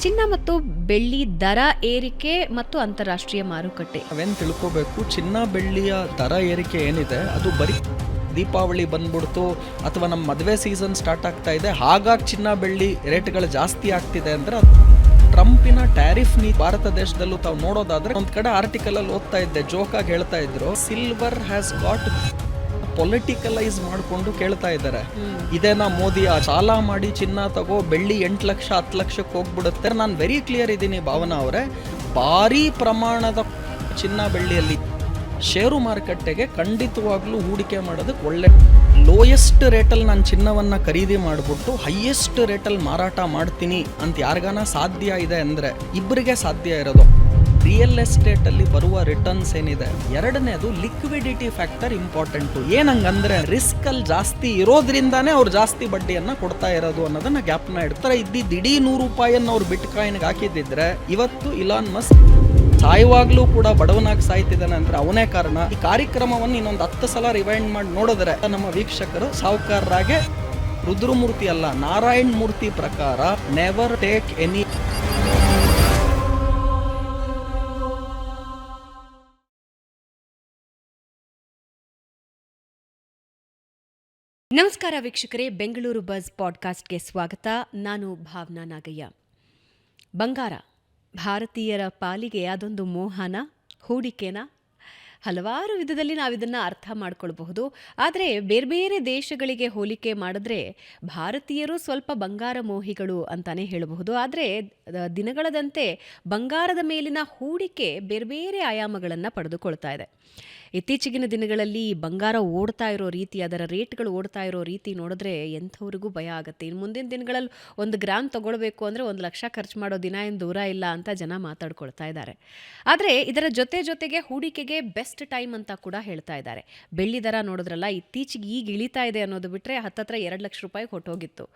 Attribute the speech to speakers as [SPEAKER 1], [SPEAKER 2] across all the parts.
[SPEAKER 1] ಚಿನ್ನ ಮತ್ತು ಬೆಳ್ಳಿ ದರ ಏರಿಕೆ ಮತ್ತು ಅಂತಾರಾಷ್ಟ್ರೀಯ ಮಾರುಕಟ್ಟೆ.
[SPEAKER 2] ನಾವೇನು ತಿಳ್ಕೋಬೇಕು, ಚಿನ್ನ ಬೆಳ್ಳಿಯ ದರ ಏರಿಕೆ ಏನಿದೆ ಅದು ಬರೀ ದೀಪಾವಳಿ ಬಂದ್ಬಿಡ್ತು ಅಥವಾ ನಮ್ಮ ಮದುವೆ ಸೀಸನ್ ಸ್ಟಾರ್ಟ್ ಆಗ್ತಾ ಇದೆ ಹಾಗಾಗಿ ಚಿನ್ನ ಬೆಳ್ಳಿ ರೇಟ್ಗಳು ಜಾಸ್ತಿ ಆಗ್ತಿದೆ ಅಂದ್ರೆ ಟ್ರಂಪಿನ ಟ್ಯಾರಿಫ್ ಭಾರತ ದೇಶದಲ್ಲೂ ತಾವು ನೋಡೋದಾದ್ರೆ ಒಂದ್ ಕಡೆ ಆರ್ಟಿಕಲ್ ಅಲ್ಲಿ ಓದ್ತಾ ಇದ್ದೆ, ಜೋಕಾಗಿ ಹೇಳ್ತಾ ಇದ್ರು, ಸಿಲ್ವರ್ ಹ್ಯಾಸ್ ಗಾಟ್ ಪೊಲಿಟಿಕಲೈಸ್ ಮಾಡಿಕೊಂಡು ಕೇಳ್ತಾ ಇದ್ದಾರೆ. ಇದೇನಾ ಮೋದಿ ಸಾಲ ಮಾಡಿ ಚಿನ್ನ ತಗೋ, ಬೆಳ್ಳಿ 8 ಲಕ್ಷ 10 ಲಕ್ಷಕ್ಕೆ ಹೋಗ್ಬಿಡುತ್ತೆ. ನಾನು ವೆರಿ ಕ್ಲಿಯರ್ ಇದ್ದೀನಿ ಭಾವನಾ ಅವರೇ, ಭಾರಿ ಪ್ರಮಾಣದ ಚಿನ್ನ ಬೆಳ್ಳಿಯಲ್ಲಿ ಷೇರು ಮಾರುಕಟ್ಟೆಗೆ ಖಂಡಿತವಾಗ್ಲೂ ಹೂಡಿಕೆ ಮಾಡೋದಕ್ಕೆ ಒಳ್ಳೆ ಲೋಯೆಸ್ಟ್ ರೇಟಲ್ಲಿ ನಾನು ಚಿನ್ನವನ್ನು ಖರೀದಿ ಮಾಡಿಬಿಟ್ಟು ಹೈಯೆಸ್ಟ್ ರೇಟಲ್ಲಿ ಮಾರಾಟ ಮಾಡ್ತೀನಿ ಅಂತ ಯಾರಿಗಾನ ಸಾಧ್ಯ ಇದೆ ಅಂದರೆ ಇಬ್ಬರಿಗೆ ಸಾಧ್ಯ ಇರೋದು. ರಿಯಲ್ ಎಸ್ಟೇಟಲ್ಲಿ ಬರುವ ರಿಟರ್ನ್ಸ್ ಏನಿದೆ, ಎರಡನೇದು ಲಿಕ್ವಿಡಿಟಿ ಫ್ಯಾಕ್ಟರ್ ಇಂಪಾರ್ಟೆಂಟು. ಏನಂಗಂದ್ರೆ ರಿಸ್ಕ್ ಅಲ್ಲಿ ಜಾಸ್ತಿ ಇರೋದ್ರಿಂದಾನೇ ಅವ್ರು ಜಾಸ್ತಿ ಬಡ್ಡಿಯನ್ನು ಕೊಡ್ತಾ ಇರೋದು ಅನ್ನೋದನ್ನ ಗ್ಯಾಪ್ನ ಇಡ್ತಾರೆ. ಇಡೀ 100 ರೂಪಾಯಿಯನ್ನು ಅವ್ರು ಬಿಟ್ ಕಾಯಿನ್ಗೆ ಹಾಕಿದ್ದಿದ್ರೆ ಇವತ್ತು ಇಲಾನ್ ಮಸ್ಕ್ ಸಾಯುವಾಗ್ಲೂ ಕೂಡ ಬಡವನಾಗಿ ಸಾಯ್ತಿದ್ದಾನೆ ಅಂದ್ರೆ ಅವನೇ ಕಾರಣ. ಈ ಕಾರ್ಯಕ್ರಮವನ್ನು ಇನ್ನೊಂದು 10 ಸಲ ರಿವೈಂಡ್ ಮಾಡಿ ನೋಡಿದ್ರೆ ನಮ್ಮ ವೀಕ್ಷಕರು ಸಾಹುಕಾರರಾಗೆ ರುದ್ರಮೂರ್ತಿ ಅಲ್ಲ ನಾರಾಯಣ್ ಮೂರ್ತಿ ಪ್ರಕಾರ ನೆವರ್ ಟೇಕ್ ಎನಿ.
[SPEAKER 1] ನಮಸ್ಕಾರ ವೀಕ್ಷಕರೇ, ಬೆಂಗಳೂರು ಬಜ್ ಪಾಡ್ಕಾಸ್ಟ್ಗೆ ಸ್ವಾಗತ. ನಾನು ಭಾವನಾ ನಾಗಯ್ಯ. ಬಂಗಾರ ಭಾರತೀಯರ ಪಾಲಿಗೆ ಅದೊಂದು ಮೋಹನ, ಹೂಡಿಕೆನ ಹಲವಾರು ವಿಧದಲ್ಲಿ ನಾವು ಇದನ್ನು ಅರ್ಥ ಮಾಡ್ಕೊಳ್ಬಹುದು. ಆದರೆ ಬೇರೆ ಬೇರೆ ದೇಶಗಳಿಗೆ ಹೋಲಿಕೆ ಮಾಡಿದ್ರೆ ಭಾರತೀಯರು ಸ್ವಲ್ಪ ಬಂಗಾರ ಮೋಹಿಗಳು ಅಂತಾನೆ ಹೇಳಬಹುದು. ಆದರೆ ದಿನಗಳದಂತೆ ಬಂಗಾರದ ಮೇಲಿನ ಹೂಡಿಕೆ ಬೇರೆ ಬೇರೆ ಆಯಾಮಗಳನ್ನು ಪಡೆದುಕೊಳ್ತಾ ಇದೆ. ಇತ್ತೀಚಿನ ದಿನಗಳಲ್ಲಿ ಬಂಗಾರ ಓಡ್ತಾ ಇರೋ ರೀತಿ, ಅದರ ರೇಟ್ಗಳು ಓಡ್ತಾ ಇರೋ ರೀತಿ ನೋಡಿದ್ರೆ ಎಂಥವ್ರಿಗೂ ಭಯ ಆಗುತ್ತೆ. ಇನ್ನು ಮುಂದಿನ ದಿನಗಳಲ್ಲಿ 1 ಗ್ರಾಮ್ ತಗೊಳ್ಬೇಕು ಅಂದರೆ 1 ಲಕ್ಷ ಖರ್ಚು ಮಾಡೋ ದಿನ ಏನು ದೂರ ಇಲ್ಲ ಅಂತ ಜನ ಮಾತಾಡ್ಕೊಳ್ತಾ ಇದ್ದಾರೆ. ಆದರೆ ಇದರ ಜೊತೆಗೆ ಹೂಡಿಕೆಗೆ ಬೆಸ್ಟ್ ಟೈಮ್ ಅಂತ ಕೂಡ ಹೇಳ್ತಾ ಇದ್ದಾರೆ. ಬೆಳ್ಳಿ ದರ ನೋಡಿದ್ರಲ್ಲ, ಇತ್ತೀಚೆಗೆ ಈಗ ಇಳಿತಾ ಇದೆ ಅನ್ನೋದು ಬಿಟ್ಟರೆ ಹತ್ತತ್ರ 2 ಲಕ್ಷ ರೂಪಾಯಿಗೆ ಹೊಟ್ಟೋಗಿತ್ತು.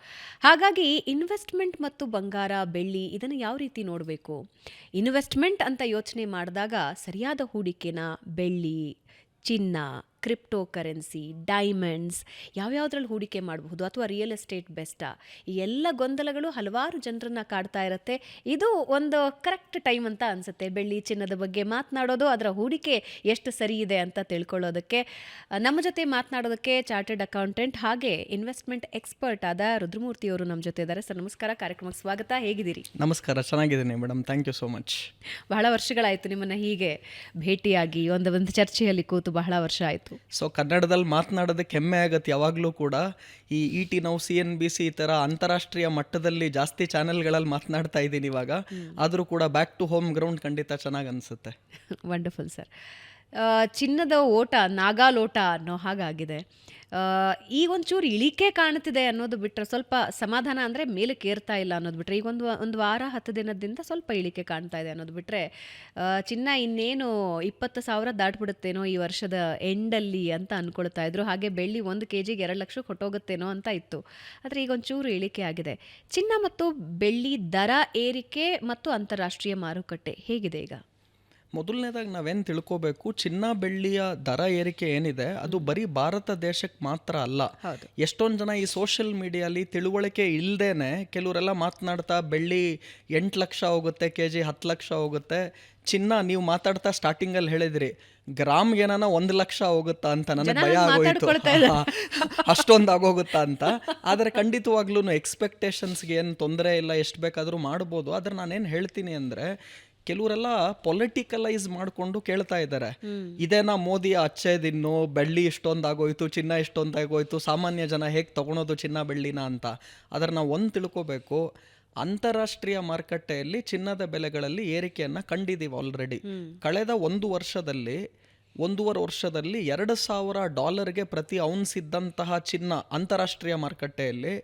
[SPEAKER 1] ಹಾಗಾಗಿ ಇನ್ವೆಸ್ಟ್ಮೆಂಟ್ ಮತ್ತು ಬಂಗಾರ ಬೆಳ್ಳಿ ಇದನ್ನು ಯಾವ ರೀತಿ ನೋಡಬೇಕು? ಇನ್ವೆಸ್ಟ್ಮೆಂಟ್ ಅಂತ ಯೋಚನೆ ಮಾಡಿದಾಗ ಸರಿಯಾದ ಹೂಡಿಕೆನ ಬೆಳ್ಳಿ, ಚಿನ್ನ, ಕ್ರಿಪ್ಟೋ ಕರೆನ್ಸಿ, ಡೈಮಂಡ್ಸ್ ಯಾವ್ಯಾವುದ್ರಲ್ಲಿ ಹೂಡಿಕೆ ಮಾಡಬಹುದು ಅಥವಾ ರಿಯಲ್ ಎಸ್ಟೇಟ್ ಬೆಸ್ಟಾ? ಈ ಎಲ್ಲ ಗೊಂದಲಗಳು ಹಲವಾರು ಜನರನ್ನ ಕಾಡ್ತಾ ಇರುತ್ತೆ. ಇದು ಒಂದು ಕರೆಕ್ಟ್ ಟೈಮ್ ಅಂತ ಅನಿಸುತ್ತೆ ಬೆಳ್ಳಿ ಚಿನ್ನದ ಬಗ್ಗೆ ಮಾತನಾಡೋದು, ಅದರ ಹೂಡಿಕೆ ಎಷ್ಟು ಸರಿ ಇದೆ ಅಂತ ತಿಳ್ಕೊಳ್ಳೋದಕ್ಕೆ. ನಮ್ಮ ಜೊತೆ ಮಾತನಾಡೋದಕ್ಕೆ ಚಾರ್ಟರ್ಡ್ ಅಕೌಂಟೆಂಟ್ ಹಾಗೆ ಇನ್ವೆಸ್ಟ್ಮೆಂಟ್ ಎಕ್ಸ್ಪರ್ಟ್ ಆದ ರುದ್ರಮೂರ್ತಿಯವರು ನಮ್ಮ ಜೊತೆ ಇದ್ದಾರೆ. ಸರ್ ನಮಸ್ಕಾರ, ಕಾರ್ಯಕ್ರಮಕ್ಕೆ ಸ್ವಾಗತ. ಹೇಗಿದ್ದೀರಿ?
[SPEAKER 2] ನಮಸ್ಕಾರ, ಚೆನ್ನಾಗಿದ್ದೀನಿ madam, thank you so much.
[SPEAKER 1] ಬಹಳ ವರ್ಷಗಳಾಯಿತು ನಿಮ್ಮನ್ನು ಹೀಗೆ ಭೇಟಿಯಾಗಿ, ಒಂದು ಚರ್ಚೆಯಲ್ಲಿ ಕೂತು ಬಹಳ ವರ್ಷ ಆಯಿತು.
[SPEAKER 2] ಸೊ ಕನ್ನಡದಲ್ಲಿ ಮಾತನಾಡೋದಕ್ಕೆ ಹೆಮ್ಮೆ ಆಗುತ್ತೆ ಯಾವಾಗಲೂ ಕೂಡ. ಈ ET Now, CNBC ಈ ಥರ ಅಂತಾರಾಷ್ಟ್ರೀಯ ಮಟ್ಟದಲ್ಲಿ ಜಾಸ್ತಿ ಚಾನೆಲ್ಗಳಲ್ಲಿ ಮಾತನಾಡ್ತಾ ಇದ್ದೀನಿ ಇವಾಗ. ಆದರೂ ಕೂಡ ಬ್ಯಾಕ್ ಟು ಹೋಮ್ ಗ್ರೌಂಡ್ ಖಂಡಿತ ಚೆನ್ನಾಗಿ ಅನಿಸುತ್ತೆ.
[SPEAKER 1] Wonderful sir. ಚಿನ್ನದ ಓಟ ನಾಗಾಲೋಟ ಅನ್ನೋ ಹಾಗಾಗಿದೆ. ಈಗ ಒಂಚೂರು ಇಳಿಕೆ ಕಾಣ್ತಿದೆ ಅನ್ನೋದು ಬಿಟ್ಟರೆ, ಸ್ವಲ್ಪ ಸಮಾಧಾನ ಅಂದರೆ ಮೇಲಕ್ಕೆ ಏರ್ತಾ ಇಲ್ಲ ಅನ್ನೋದು ಬಿಟ್ಟರೆ, ಈಗ ಒಂದು ವಾರ 10 ದಿನದಿಂದ ಸ್ವಲ್ಪ ಇಳಿಕೆ ಕಾಣ್ತಾ ಇದೆ ಅನ್ನೋದು ಬಿಟ್ಟರೆ, ಚಿನ್ನ ಇನ್ನೇನು 20,000 ದಾಟ್ಬಿಡುತ್ತೇನೋ ಈ ವರ್ಷದ ಎಂಡಲ್ಲಿ ಅಂತ ಅಂದ್ಕೊಳ್ತಾ ಇದ್ರು. ಹಾಗೆ ಬೆಳ್ಳಿ 1 kg 2 ಲಕ್ಷಕ್ಕೆ ಹೊಟ್ಟೋಗುತ್ತೇನೋ ಅಂತ ಇತ್ತು. ಆದರೆ ಈಗ ಒಂಚೂರು ಇಳಿಕೆ ಆಗಿದೆ. ಚಿನ್ನ ಮತ್ತು ಬೆಳ್ಳಿ ದರ ಏರಿಕೆ ಮತ್ತು ಅಂತಾರಾಷ್ಟ್ರೀಯ ಮಾರುಕಟ್ಟೆ ಹೇಗಿದೆ ಈಗ?
[SPEAKER 2] ಮೊದಲನೇದಾಗಿ ನಾವೇನು ತಿಳ್ಕೋಬೇಕು, ಚಿನ್ನ ಬೆಳ್ಳಿಯ ದರ ಏರಿಕೆ ಏನಿದೆ ಅದು ಬರೀ ಭಾರತ ದೇಶಕ್ಕೆ ಮಾತ್ರ ಅಲ್ಲ. ಎಷ್ಟೊಂದು ಜನ ಈ ಸೋಷಿಯಲ್ ಮೀಡಿಯಲ್ಲಿ ತಿಳುವಳಿಕೆ ಇಲ್ಲದೇನೆ ಕೆಲವರೆಲ್ಲ ಮಾತನಾಡ್ತಾ ಬೆಳ್ಳಿ 8 ಲಕ್ಷ ಹೋಗುತ್ತೆ, KG 10 ಲಕ್ಷ ಹೋಗುತ್ತೆ. ಚಿನ್ನ ನೀವು ಮಾತಾಡ್ತಾ ಸ್ಟಾರ್ಟಿಂಗಲ್ಲಿ ಹೇಳಿದ್ರಿ ಗ್ರಾಮ್ಗೆ ಏನಾನ 1 ಲಕ್ಷ ಹೋಗುತ್ತಾ ಅಂತ, ನನಗೆ ಭಯ ಆಗೋಯ್ತು ಅಷ್ಟೊಂದು ಆಗೋಗುತ್ತಾ ಅಂತ. ಆದರೆ ಖಂಡಿತವಾಗ್ಲೂ ಎಕ್ಸ್ಪೆಕ್ಟೇಷನ್ಸ್ಗೆ ಏನು ತೊಂದರೆ ಇಲ್ಲ, ಎಷ್ಟು ಬೇಕಾದರೂ ಮಾಡ್ಬೋದು. ಆದರೆ ನಾನೇನು ಹೇಳ್ತೀನಿ ಅಂದರೆ, ಕೆಲವರೆಲ್ಲ ಪೊಲಿಟಿಕಲೈಸ್ ಮಾಡಿಕೊಂಡು ಕೇಳ್ತಾ ಇದ್ದಾರೆ, ಇದೇನಾ ಮೋದಿ ಅಚ್ಚೇದಿನ್ನು, ಬೆಳ್ಳಿ ಇಷ್ಟೊಂದಾಗೋಯ್ತು, ಚಿನ್ನ ಇಷ್ಟೊಂದಾಗೋಯ್ತು, ಸಾಮಾನ್ಯ ಜನ ಹೇಗೆ ತಗೊಳೋದು ಚಿನ್ನ ಬೆಳ್ಳಿನ ಅಂತ. ಆದರೆ ನಾವು ಒಂದು ತಿಳ್ಕೋಬೇಕು, ಅಂತಾರಾಷ್ಟ್ರೀಯ ಮಾರುಕಟ್ಟೆಯಲ್ಲಿ ಚಿನ್ನದ ಬೆಲೆಗಳಲ್ಲಿ ಏರಿಕೆಯನ್ನು ಕಂಡಿದ್ದೀವಿ ಆಲ್ರೆಡಿ. ಕಳೆದ 1 ವರ್ಷದಲ್ಲಿ 1.5 ವರ್ಷದಲ್ಲಿ $2,000 ಪ್ರತಿ ಔನ್ಸ್ ಇದ್ದಂತಹ ಚಿನ್ನ ಅಂತಾರಾಷ್ಟ್ರೀಯ ಮಾರುಕಟ್ಟೆಯಲ್ಲಿ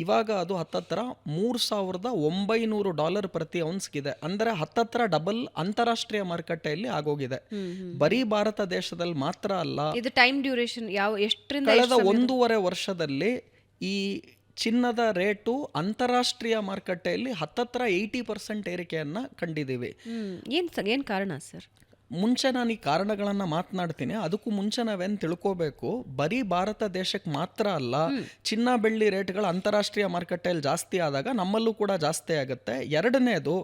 [SPEAKER 2] ಇವಾಗ ಅದು ಹತ್ತತ್ರ $3,900 ಪ್ರತಿ ಔನ್ಸ್ಗಿದೆ. ಅಂದರೆ ಹತ್ತತ್ರ ಡಬಲ್ ಅಂತಾರಾಷ್ಟ್ರೀಯ ಮಾರುಕಟ್ಟೆಯಲ್ಲಿ ಆಗೋಗಿದೆ. ಬರೀ ಭಾರತ ದೇಶದಲ್ಲಿ ಮಾತ್ರ ಅಲ್ಲ,
[SPEAKER 1] ಇದು ಟೈಮ್ ಡ್ಯೂರೇಷನ್ ಎಷ್ಟರಿಂದ
[SPEAKER 2] ಕಳೆದ 1.5 ವರ್ಷದಲ್ಲಿ ಈ ಚಿನ್ನದ ರೇಟು ಅಂತಾರಾಷ್ಟ್ರೀಯ ಮಾರುಕಟ್ಟೆಯಲ್ಲಿ ಹತ್ತತ್ರ 80% ಏರಿಕೆಯನ್ನು ಕಂಡಿದ್ದೀವಿ.
[SPEAKER 1] ಏನು ಕಾರಣ ಸರ್?
[SPEAKER 2] ಮುಂಚೆ ನಾನು ಈ ಕಾರಣಗಳನ್ನು ಮಾತನಾಡ್ತೀನಿ. ಅದಕ್ಕೂ ಮುಂಚೆ ನಾವೇನು ತಿಳ್ಕೋಬೇಕು, ಬರೀ ಭಾರತ ದೇಶಕ್ಕೆ ಮಾತ್ರ ಅಲ್ಲ, ಚಿನ್ನ ಬೆಳ್ಳಿ ರೇಟ್ಗಳು ಅಂತಾರಾಷ್ಟ್ರೀಯ ಮಾರುಕಟ್ಟೆಯಲ್ಲಿ ಜಾಸ್ತಿ ಆದಾಗ ನಮ್ಮಲ್ಲೂ ಕೂಡ ಜಾಸ್ತಿ ಆಗುತ್ತೆ. ಎರಡನೇದು,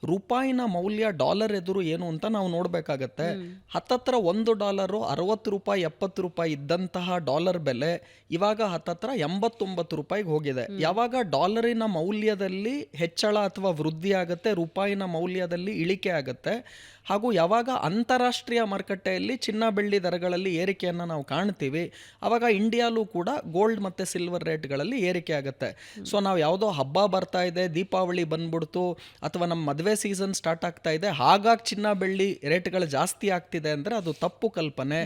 [SPEAKER 2] ರೂಪಾಯಿನ ಮೌಲ್ಯ ಡಾಲರ್ ಎದುರು ಏನು ಅಂತ ನಾವು ನೋಡಬೇಕಾಗತ್ತೆ. ಹತ್ತತ್ರ $1 ₹60 ₹70 ಇದ್ದಂತಹ ಡಾಲರ್ ಬೆಲೆ ಇವಾಗ ಹತ್ತತ್ರ $89 ಹೋಗಿದೆ. ಯಾವಾಗ ಡಾಲರಿನ ಮೌಲ್ಯದಲ್ಲಿ ಹೆಚ್ಚಳ ಅಥವಾ ವೃದ್ಧಿ ಆಗುತ್ತೆ, ರೂಪಾಯಿನ ಮೌಲ್ಯದಲ್ಲಿ ಇಳಿಕೆ ಆಗುತ್ತೆ, ಹಾಗೂ ಯಾವಾಗ ಅಂತಾರಾಷ್ಟ್ರೀಯ ಮಾರುಕಟ್ಟೆಯಲ್ಲಿ ಚಿನ್ನ ಬೆಳ್ಳಿ ದರಗಳಲ್ಲಿ ಏರಿಕೆಯನ್ನು ನಾವು ಕಾಣ್ತೀವಿ, ಆವಾಗ ಇಂಡಿಯಾಲೂ ಕೂಡ ಗೋಲ್ಡ್ ಮತ್ತು ಸಿಲ್ವರ್ ರೇಟ್ಗಳಲ್ಲಿ ಏರಿಕೆ ಆಗುತ್ತೆ. ಸೊ ನಾವು ಯಾವುದೋ ಹಬ್ಬ ಬರ್ತಾ ಇದೆ, ದೀಪಾವಳಿ ಬಂದ್ಬಿಡ್ತು, ಅಥವಾ ನಮ್ಮ ಮದುವೆ ಸೀಸನ್ ಸ್ಟಾರ್ಟ್ ಆಗ್ತಾ ಇದೆ, ಹಾಗಾಗಿ ಚಿನ್ನ ಬೆಳ್ಳಿ ರೇಟ್ಗಳು ಜಾಸ್ತಿ ಆಗ್ತಿದೆ ಅಂದರೆ ಅದು ತಪ್ಪು ಕಲ್ಪನೆ.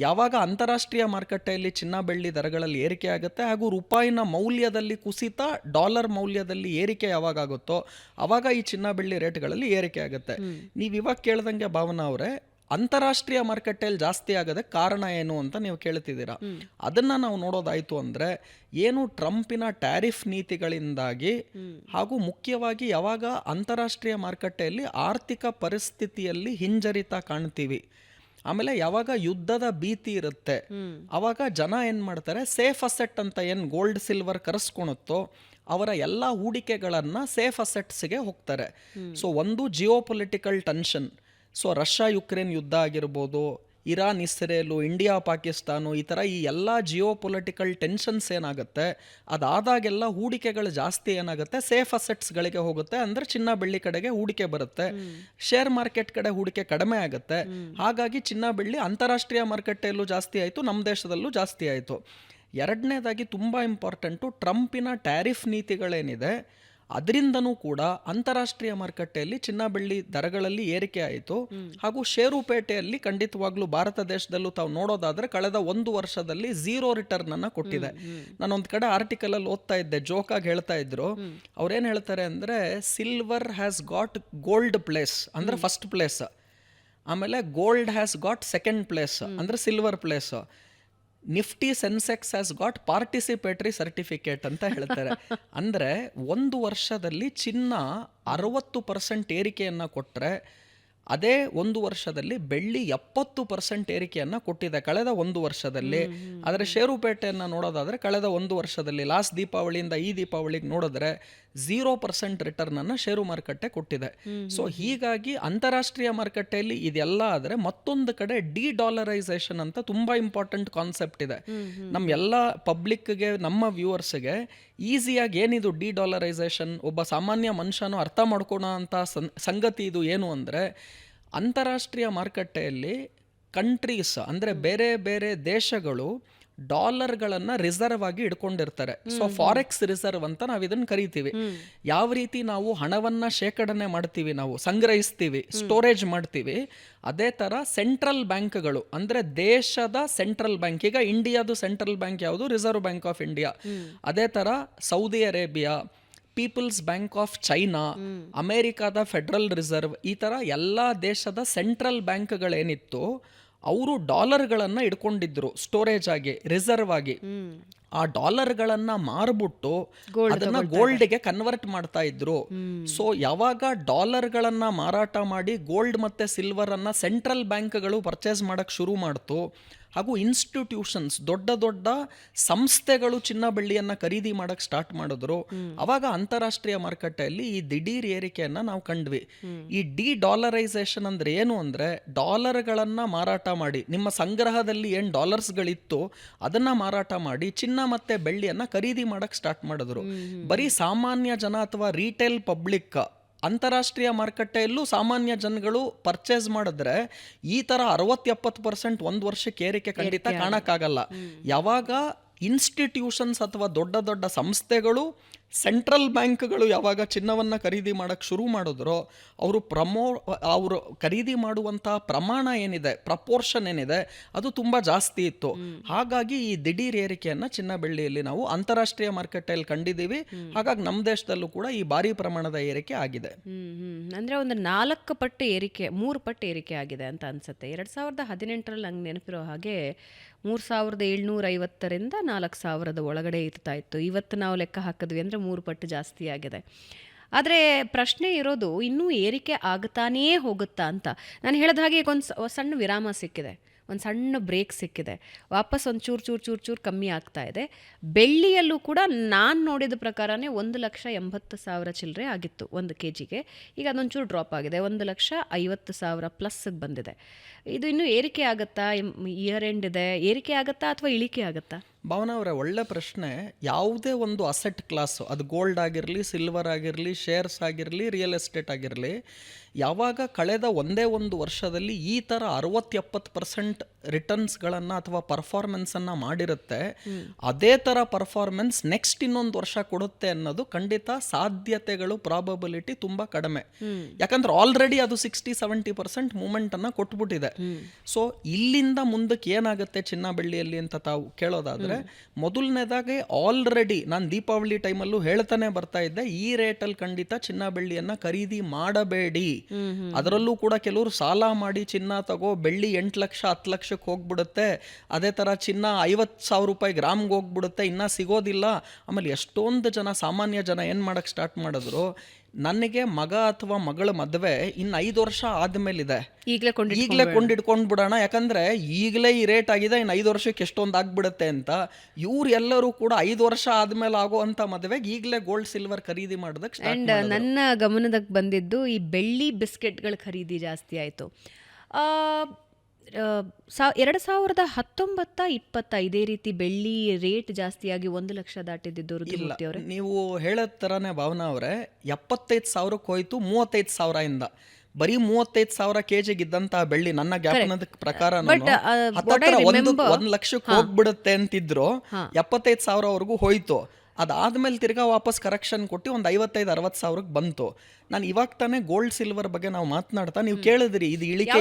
[SPEAKER 2] ಯಾವಾಗ ಅಂತಾರಾಷ್ಟ್ರೀಯ ಮಾರುಕಟ್ಟೆಯಲ್ಲಿ ಚಿನ್ನ ಬೆಳ್ಳಿ ದರಗಳಲ್ಲಿ ಏರಿಕೆ ಆಗುತ್ತೆ ಹಾಗೂ ರೂಪಾಯಿನ ಮೌಲ್ಯದಲ್ಲಿ ಕುಸಿತ, ಡಾಲರ್ ಮೌಲ್ಯದಲ್ಲಿ ಏರಿಕೆ ಯಾವಾಗ ಆಗುತ್ತೋ ಆವಾಗ ಈ ಚಿನ್ನ ಬೆಳ್ಳಿ ರೇಟ್ಗಳಲ್ಲಿ ಏರಿಕೆ ಆಗುತ್ತೆ. ನೀವು ಇವಾಗ ಕೇಳ್ದಂಗೆ ಭಾವನಾ ಅವರೇ, ಅಂತಾರಾಷ್ಟ್ರೀಯ ಮಾರುಕಟ್ಟೆಯಲ್ಲಿ ಜಾಸ್ತಿ ಆಗೋದಕ್ಕೆ ಕಾರಣ ಏನು ಅಂತ ನೀವು ಕೇಳ್ತಿದ್ದೀರಾ. ಅದನ್ನ ನಾವು ನೋಡೋದಾಯ್ತು ಅಂದ್ರೆ, ಏನು ಟ್ರಂಪಿನ ಟ್ಯಾರಿಫ್ ನೀತಿಗಳಿಂದಾಗಿ ಹಾಗೂ ಮುಖ್ಯವಾಗಿ ಯಾವಾಗ ಅಂತಾರಾಷ್ಟ್ರೀಯ ಮಾರುಕಟ್ಟೆಯಲ್ಲಿ ಆರ್ಥಿಕ ಪರಿಸ್ಥಿತಿಯಲ್ಲಿ ಹಿಂಜರಿತ ಕಾಣ್ತೀವಿ, ಆಮೇಲೆ ಯಾವಾಗ ಯುದ್ಧದ ಭೀತಿ ಇರುತ್ತೆ, ಅವಾಗ ಜನ ಏನ್ ಮಾಡ್ತಾರೆ, ಸೇಫ್ ಅಸೆಟ್ ಅಂತ ಏನು ಗೋಲ್ಡ್ ಸಿಲ್ವರ್ ಕರೆಸ್ಕೊಳುತ್ತೋ ಅವರ ಎಲ್ಲ ಹೂಡಿಕೆಗಳನ್ನ ಸೇಫ್ ಅಸೆಟ್ಸ್ಗೆ ಹೋಗ್ತಾರೆ. ಸೊ ಒಂದು Jio political tension, so Russia Ukraine ಯುದ್ಧ ಆಗಿರ್ಬೋದು, ಇರಾನ್ ಇಸ್ರೇಲು, ಇಂಡಿಯಾ ಪಾಕಿಸ್ತಾನ, ಈ ಥರ ಈ ಎಲ್ಲ ಜಿಯೋ ಪೊಲಿಟಿಕಲ್ ಟೆನ್ಷನ್ಸ್ ಏನಾಗುತ್ತೆ, ಅದಾದಾಗೆಲ್ಲ ಹೂಡಿಕೆಗಳು ಜಾಸ್ತಿ ಏನಾಗುತ್ತೆ, ಸೇಫ್ ಅಸೆಟ್ಸ್ಗಳಿಗೆ ಹೋಗುತ್ತೆ. ಅಂದರೆ ಚಿನ್ನ ಬೆಳ್ಳಿ ಕಡೆಗೆ ಹೂಡಿಕೆ ಬರುತ್ತೆ, ಶೇರ್ ಮಾರ್ಕೆಟ್ ಕಡೆ ಹೂಡಿಕೆ ಕಡಿಮೆ ಆಗುತ್ತೆ. ಹಾಗಾಗಿ ಚಿನ್ನ ಬೆಳ್ಳಿ ಅಂತಾರಾಷ್ಟ್ರೀಯ ಮಾರುಕಟ್ಟೆಯಲ್ಲೂ ಜಾಸ್ತಿ ಆಯಿತು, ನಮ್ಮ ದೇಶದಲ್ಲೂ ಜಾಸ್ತಿ ಆಯಿತು. ಎರಡನೇದಾಗಿ ತುಂಬ ಇಂಪಾರ್ಟೆಂಟು, ಟ್ರಂಪಿನ ಟ್ಯಾರಿಫ್ ನೀತಿಗಳೇನಿದೆ ಅದರಿಂದನೂ ಕೂಡ ಅಂತಾರಾಷ್ಟ್ರೀಯ ಮಾರುಕಟ್ಟೆಯಲ್ಲಿ ಚಿನ್ನ ಬೆಳ್ಳಿ ದರಗಳಲ್ಲಿ ಏರಿಕೆ ಆಯಿತು. ಹಾಗೂ ಷೇರುಪೇಟೆಯಲ್ಲಿ ಖಂಡಿತವಾಗ್ಲೂ ಭಾರತ ದೇಶದಲ್ಲೂ ತಾವು ನೋಡೋದಾದ್ರೆ ಕಳೆದ 1 ವರ್ಷದಲ್ಲಿ 0 ರಿಟರ್ನ್ ಅನ್ನ ಕೊಟ್ಟಿದೆ. ನಾನೊಂದು ಕಡೆ ಆರ್ಟಿಕಲ್ ಅಲ್ಲಿ ಓದ್ತಾ ಇದ್ದೆ, ಜೋಕಾಗಿ ಹೇಳ್ತಾ ಇದ್ರು. ಅವ್ರೇನ್ ಹೇಳ್ತಾರೆ ಅಂದ್ರೆ, silver has got gold place ಅಂದ್ರೆ ಫಸ್ಟ್ ಪ್ಲೇಸ್, ಆಮೇಲೆ gold has got second place ಅಂದ್ರೆ silver place, Nifty Sensex has got participatory certificate ಅಂತ ಹೇಳ್ತಾರೆ. ಅಂದರೆ 1 ವರ್ಷದಲ್ಲಿ ಚಿನ್ನ 60% ಏರಿಕೆಯನ್ನು ಕೊಟ್ಟರೆ, ಅದೇ 1 ವರ್ಷದಲ್ಲಿ ಬೆಳ್ಳಿ 70% ಏರಿಕೆಯನ್ನು ಕೊಟ್ಟಿದೆ ಕಳೆದ 1 ವರ್ಷದಲ್ಲಿ. ಆದರೆ ಷೇರುಪೇಟೆಯನ್ನು ನೋಡೋದಾದರೆ ಕಳೆದ 1 ವರ್ಷದಲ್ಲಿ, ಲಾಸ್ಟ್ ದೀಪಾವಳಿಯಿಂದ ಈ ದೀಪಾವಳಿಗೆ ನೋಡಿದ್ರೆ 0% ರಿಟರ್ನ್ ಅನ್ನು ಷೇರು ಮಾರುಕಟ್ಟೆ ಕೊಟ್ಟಿದೆ. ಸೊ ಹೀಗಾಗಿ ಅಂತಾರಾಷ್ಟ್ರೀಯ ಮಾರುಕಟ್ಟೆಯಲ್ಲಿ ಇದೆಲ್ಲ ಆದರೆ, ಮತ್ತೊಂದು ಕಡೆ ಡಿ-ಡಾಲರೈಸೇಷನ್ ಅಂತ ತುಂಬಾ ಇಂಪಾರ್ಟೆಂಟ್ ಕಾನ್ಸೆಪ್ಟ್ ಇದೆ. ನಮ್ಮ ಎಲ್ಲ ಪಬ್ಲಿಕ್ಗೆ, ನಮ್ಮ ವ್ಯೂವರ್ಸ್ಗೆ ಈಸಿಯಾಗಿ ಏನಿದು ಡಿ-ಡಾಲರೈಸೇಷನ್, ಒಬ್ಬ ಸಾಮಾನ್ಯ ಮನುಷ್ಯನು ಅರ್ಥ ಮಾಡ್ಕೊಳೋ ಅಂತ ಸಂಗತಿ ಇದು ಏನು ಅಂದರೆ, ಅಂತಾರಾಷ್ಟ್ರೀಯ ಮಾರುಕಟ್ಟೆಯಲ್ಲಿ ಕಂಟ್ರೀಸ್ ಅಂದರೆ ಬೇರೆ ಬೇರೆ ದೇಶಗಳು ಡಾಲರ್ಗಳನ್ನು ರಿಸರ್ವ್ ಆಗಿ ಇಟ್ಕೊಂಡಿರ್ತಾರೆ. ಸೊ ಫಾರೆಕ್ಸ್ ರಿಸರ್ವ್ ಅಂತ ನಾವು ಇದನ್ನ ಕರಿತೀವಿ. ಯಾವ ರೀತಿ ನಾವು ಹಣವನ್ನ ಶೇಖರಣೆ ಮಾಡ್ತೀವಿ, ನಾವು ಸಂಗ್ರಹಿಸ್ತೀವಿ, ಸ್ಟೋರೇಜ್ ಮಾಡ್ತೀವಿ, ಅದೇ ತರ ಸೆಂಟ್ರಲ್ ಬ್ಯಾಂಕ್ಗಳು ಅಂದ್ರೆ ದೇಶದ ಸೆಂಟ್ರಲ್ ಬ್ಯಾಂಕ್, ಈಗ ಇಂಡಿಯಾದು ಸೆಂಟ್ರಲ್ ಬ್ಯಾಂಕ್ ಯಾವುದು, ರಿಸರ್ವ್ ಬ್ಯಾಂಕ್ ಆಫ್ ಇಂಡಿಯಾ. ಅದೇ ತರ Saudi Arabia, People's Bank of China, ಅಮೇರಿಕಾದ ಫೆಡರಲ್ ರಿಸರ್ವ್, ಈ ತರ ಎಲ್ಲ ದೇಶದ ಸೆಂಟ್ರಲ್ ಬ್ಯಾಂಕ್ಗಳೇನಿತ್ತು ಅವರು ಡಾಲರ್ಗಳನ್ನು ಇಟ್ಕೊಂಡಿದ್ರು ಸ್ಟೋರೇಜ್ ಆಗಿ, ರಿಸರ್ವ್ ಆಗಿ. ಆ ಡಾಲರ್ಗಳನ್ನ ಮಾರ್ಬಿಟ್ಟು ಅದನ್ನ ಗೋಲ್ಡ್ಗೆ ಕನ್ವರ್ಟ್ ಮಾಡ್ತಾ ಇದ್ರು. ಸೊ ಯಾವಾಗ ಡಾಲರ್ಗಳನ್ನ ಮಾರಾಟ ಮಾಡಿ ಗೋಲ್ಡ್ ಮತ್ತೆ ಸಿಲ್ವರ್ ಅನ್ನ ಸೆಂಟ್ರಲ್ ಬ್ಯಾಂಕ್ಗಳು ಪರ್ಚೇಸ್ ಮಾಡಕ್ ಶುರು ಮಾಡ್ತು, ಹಾಗೂ ಇನ್ಸ್ಟಿಟ್ಯೂಷನ್ಸ್, ದೊಡ್ಡ ದೊಡ್ಡ ಸಂಸ್ಥೆಗಳು ಚಿನ್ನ ಬೆಳ್ಳಿಯನ್ನ ಖರೀದಿ ಮಾಡಕ್ ಸ್ಟಾರ್ಟ್ ಮಾಡಿದ್ರು, ಅವಾಗ ಅಂತಾರಾಷ್ಟ್ರೀಯ ಮಾರುಕಟ್ಟೆಯಲ್ಲಿ ಈ ದಿಢೀರ್ ಏರಿಕೆಯನ್ನ ನಾವು ಕಂಡ್ವಿ. ಈ ಡಿ-ಡಾಲರೈಸೇಷನ್ ಅಂದ್ರೆ ಏನು ಅಂದ್ರೆ, ಡಾಲರ್ಗಳನ್ನ ಮಾರಾಟ ಮಾಡಿ, ನಿಮ್ಮ ಸಂಗ್ರಹದಲ್ಲಿ ಏನ್ ಡಾಲರ್ಸ್ಗಳಿತ್ತು ಅದನ್ನ ಮಾರಾಟ ಮಾಡಿ ಚಿನ್ನ ಮತ್ತೆ ಬೆಳ್ಳಿಯನ್ನ ಖರೀದಿ ಮಾಡಕ್ ಸ್ಟಾರ್ಟ್ ಮಾಡಿದ್ರು. ಬರೀ ಸಾಮಾನ್ಯ ಜನ ಅಥವಾ ರಿಟೇಲ್ ಪಬ್ಲಿಕ್, ಅಂತಾರಾಷ್ಟ್ರೀಯ ಮಾರುಕಟ್ಟೆಯಲ್ಲೂ ಸಾಮಾನ್ಯ ಜನಗಳು ಪರ್ಚೇಸ್ ಮಾಡಿದ್ರೆ ಈ ತರ 60-70% 1 ವರ್ಷಕ್ಕೆ ಏರಿಕೆ ಖಂಡಿತ ಕಾಣಕ್ಕಾಗಲ್ಲ. ಯಾವಾಗ ಇನ್ಸ್ಟಿಟ್ಯೂಷನ್ಸ್ ಅಥವಾ ದೊಡ್ಡ ದೊಡ್ಡ ಸಂಸ್ಥೆಗಳು, ಸೆಂಟ್ರಲ್ ಬ್ಯಾಂಕ್ಗಳು ಯಾವಾಗ ಚಿನ್ನವನ್ನ ಖರೀದಿ ಮಾಡಕ್ ಶುರು ಮಾಡಿದ್ರೋ, ಅವರು ಖರೀದಿ ಮಾಡುವಂತಹ ಪ್ರಮಾಣ ಏನಿದೆ, ಪ್ರಪೋರ್ಷನ್ ಏನಿದೆ, ಅದು ತುಂಬಾ ಜಾಸ್ತಿ ಇತ್ತು. ಹಾಗಾಗಿ ಈ ದಿಢೀರ್ ಏರಿಕೆಯನ್ನ ಚಿನ್ನ ಬೆಳ್ಳಿಯಲ್ಲಿ ನಾವು ಅಂತಾರಾಷ್ಟ್ರೀಯ ಮಾರುಕಟ್ಟೆಯಲ್ಲಿ ಕಂಡಿದ್ದೀವಿ. ಹಾಗಾಗಿ ನಮ್ಮ ದೇಶದಲ್ಲೂ ಕೂಡ ಈ ಭಾರಿ ಪ್ರಮಾಣದ ಏರಿಕೆ ಆಗಿದೆ.
[SPEAKER 1] ಅಂದ್ರೆ ಒಂದು 4 ಪಟ್ಟು ಏರಿಕೆ, 3 ಪಟ್ಟು ಏರಿಕೆ ಆಗಿದೆ ಅಂತ ಅನ್ಸುತ್ತೆ. 2018ರಲ್ಲಿ ಹಂಗೆ ನೆನಪಿರೋ ಹಾಗೆ 3750ರಿಂದ 4000 ಒಳಗಡೆ ಇರ್ತಾ ಇತ್ತು. ಇವತ್ತು ನಾವು ಲೆಕ್ಕ ಹಾಕಿದ್ವಿ ಅಂದರೆ 3 ಪಟ್ಟು ಜಾಸ್ತಿ ಆಗಿದೆ. ಆದರೆ ಪ್ರಶ್ನೆ ಇರೋದು ಇನ್ನೂ ಏರಿಕೆ ಆಗುತ್ತಾನೇ ಹೋಗುತ್ತಾ ಅಂತ. ನಾನು ಹೇಳಿದ ಹಾಗೆ ಈಗ ಒಂದು ಸಣ್ಣ ವಿರಾಮ ಸಿಕ್ಕಿದೆ, ಒಂದು ಸಣ್ಣ ಬ್ರೇಕ್ ಸಿಕ್ಕಿದೆ, ವಾಪಸ್ ಒಂದು ಚೂರು ಚೂರು ಚೂರು ಚೂರು ಕಮ್ಮಿ ಆಗ್ತಾ ಇದೆ. ಬೆಳ್ಳಿಯಲ್ಲೂ ಕೂಡ ನಾನು ನೋಡಿದ ಪ್ರಕಾರನೇ 1,80,000 ಚಿಲ್ಲರೆ ಆಗಿತ್ತು ಒಂದು ಕೆ ಜಿಗೆ. ಈಗ ಅದೊಂದು ಚೂರು ಡ್ರಾಪ್ ಆಗಿದೆ, 1,50,000 ಪ್ಲಸ್ಗೆ ಬಂದಿದೆ. ಇದು ಇನ್ನೂ ಏರಿಕೆ ಆಗುತ್ತಾ? ಇಯರ್ ಎಂಡ್ ಇದೆ, ಏರಿಕೆ ಆಗುತ್ತಾ ಅಥವಾ ಇಳಿಕೆ ಆಗುತ್ತಾ?
[SPEAKER 2] ಭಾವನಾ ಅವರೇ, ಒಳ್ಳೆ ಪ್ರಶ್ನೆ. ಯಾವುದೇ ಒಂದು ಅಸೆಟ್ ಕ್ಲಾಸು, ಅದು ಗೋಲ್ಡ್ ಆಗಿರಲಿ, ಸಿಲ್ವರ್ ಆಗಿರಲಿ, ಶೇರ್ಸ್ ಆಗಿರಲಿ, ರಿಯಲ್ ಎಸ್ಟೇಟ್ ಆಗಿರಲಿ, ಯಾವಾಗ ಕಳೆದ ಒಂದೇ ಒಂದು ವರ್ಷದಲ್ಲಿ ಈ ಥರ 60-70% ರಿಟರ್ನ್ಸ್ಗಳನ್ನು ಅಥವಾ ಪರ್ಫಾರ್ಮೆನ್ಸನ್ನು ಮಾಡಿರುತ್ತೆ, ಅದೇ ಥರ ಪರ್ಫಾರ್ಮೆನ್ಸ್ ನೆಕ್ಸ್ಟ್ ಇನ್ನೊಂದು ವರ್ಷ ಕೊಡುತ್ತೆ ಅನ್ನೋದು ಖಂಡಿತ ಸಾಧ್ಯತೆಗಳು, ಪ್ರಾಬಬಿಲಿಟಿ ತುಂಬ ಕಡಿಮೆ. ಯಾಕಂದ್ರೆ ಆಲ್ರೆಡಿ ಅದು 60-70% ಮೂಮೆಂಟನ್ನು ಕೊಟ್ಬಿಟ್ಟಿದೆ. ಸೊ ಇಲ್ಲಿಂದ ಮುಂದಕ್ಕೆ ಏನಾಗುತ್ತೆ ಚಿನ್ನ ಬೆಳ್ಳಿಯಲ್ಲಿ ಅಂತ ತಾವು ಕೇಳೋದಾದರೆ, ಮೊದಲನೇದಾಗಿ ಆಲ್ರೆಡಿ ನಾನು ದೀಪಾವಳಿ ಟೈಮಲ್ಲೂ ಹೇಳ್ತಾನೆ ಬರ್ತಾ ಇದ್ದೆ, ಈ ರೇಟಲ್ಲಿ ಖಂಡಿತ ಚಿನ್ನ ಬೆಳ್ಳಿಯನ್ನು ಖರೀದಿ ಮಾಡಬೇಡಿ. ಅದರಲ್ಲೂ ಕೂಡ ಕೆಲವರು ಸಾಲ ಮಾಡಿ ಚಿನ್ನ ತಗೋ, ಬೆಳ್ಳಿ 8 ಲಕ್ಷ 10 ಲಕ್ಷಕ್ಕೆ ಹೋಗ್ಬಿಡುತ್ತೆ, ಅದೇ ಥರ ಚಿನ್ನ 50,000 ರೂಪಾಯಿ ಗ್ರಾಮ್ಗೆ ಹೋಗ್ಬಿಡುತ್ತೆ, ಇನ್ನೂ ಸಿಗೋದಿಲ್ಲ. ಆಮೇಲೆ ಎಷ್ಟೊಂದು ಜನ, ಸಾಮಾನ್ಯ ಜನ ಏನು ಮಾಡೋಕ್ಕೆ ಸ್ಟಾರ್ಟ್ ಮಾಡಿದ್ರು, ನನಗೆ ಮಗ ಅಥವಾ ಮಗಳ ಮದುವೆ ಇನ್ನು 5 ವರ್ಷ ಆದಮೇಲಿದೆ, ಈಗಲೇ ಕೊಂಡಿಡ್ಕೊಂಡು ಬಿಡೋಣ, ಯಾಕಂದರೆ ಈಗಲೇ ಈ ರೇಟ್ ಆಗಿದೆ, ಇನ್ನು 5 ವರ್ಷಕ್ಕೆ ಎಷ್ಟೊಂದು ಆಗ್ಬಿಡುತ್ತೆ ಅಂತ. ಇವ್ರು ಎಲ್ಲರೂ ಕೂಡ 5 ವರ್ಷ ಆದಮೇಲೆ ಆಗೋ ಅಂಥ ಮದುವೆಗೆ ಈಗಲೇ ಗೋಲ್ಡ್ ಸಿಲ್ವರ್ ಖರೀದಿ ಮಾಡೋದಕ್ಕೆ ಸ್ಟಾರ್ಟ್ ಮಾಡಿದ್ರು.
[SPEAKER 1] ನನ್ನ ಗಮನಕ್ಕೆ ಬಂದಿದ್ದು ಈ ಬೆಳ್ಳಿ ಬಿಸ್ಕೆಟ್ಗಳ ಖರೀದಿ ಜಾಸ್ತಿ ಆಯಿತು. 2019-20 ಇದೇ ರೀತಿ ಬೆಳ್ಳಿ ರೇಟ್ ಜಾಸ್ತಿಯಾಗಿ 1 ಲಕ್ಷ ದಾಟಿದ್ದು.
[SPEAKER 2] ನೀವು ಹೇಳೋದ್ ಥರನೇ ಭಾವನಾ ಅವರೇ, 75,000ಕ್ಕೆ ಹೋಯ್ತು 35,000 ಇಂದ. ಬರೀ 35,000 ಕೆಜಿಗೆ ಇದ್ದಂತ ಬೆಳ್ಳಿ ನನ್ನ ಜ್ಞಾಪನದ ಪ್ರಕಾರ 1 ಲಕ್ಷಕ್ಕೆ ಹೋಗ್ಬಿಡುತ್ತೆ ಅಂತಿದ್ರು, 75,000ವರೆಗೂ ಹೋಯ್ತು. ಅದಾದ್ಮೇಲೆ ತಿರ್ಗಾ ವಾಪಸ್ ಕರೆಕ್ಷನ್ ಕೊಟ್ಟು ಒಂದು 55-60,000ಕ್ಕೆ ಬಂತು. ನಾನು ಇವಾಗ ತಾನೇ ಗೋಲ್ಡ್ ಸಿಲ್ವರ್ ಬಗ್ಗೆ ನಾವು ಮಾತನಾಡ್ತಾ ನೀವು ಕೇಳಿದ್ರಿ, ಇದು ಇಳಿಕೆ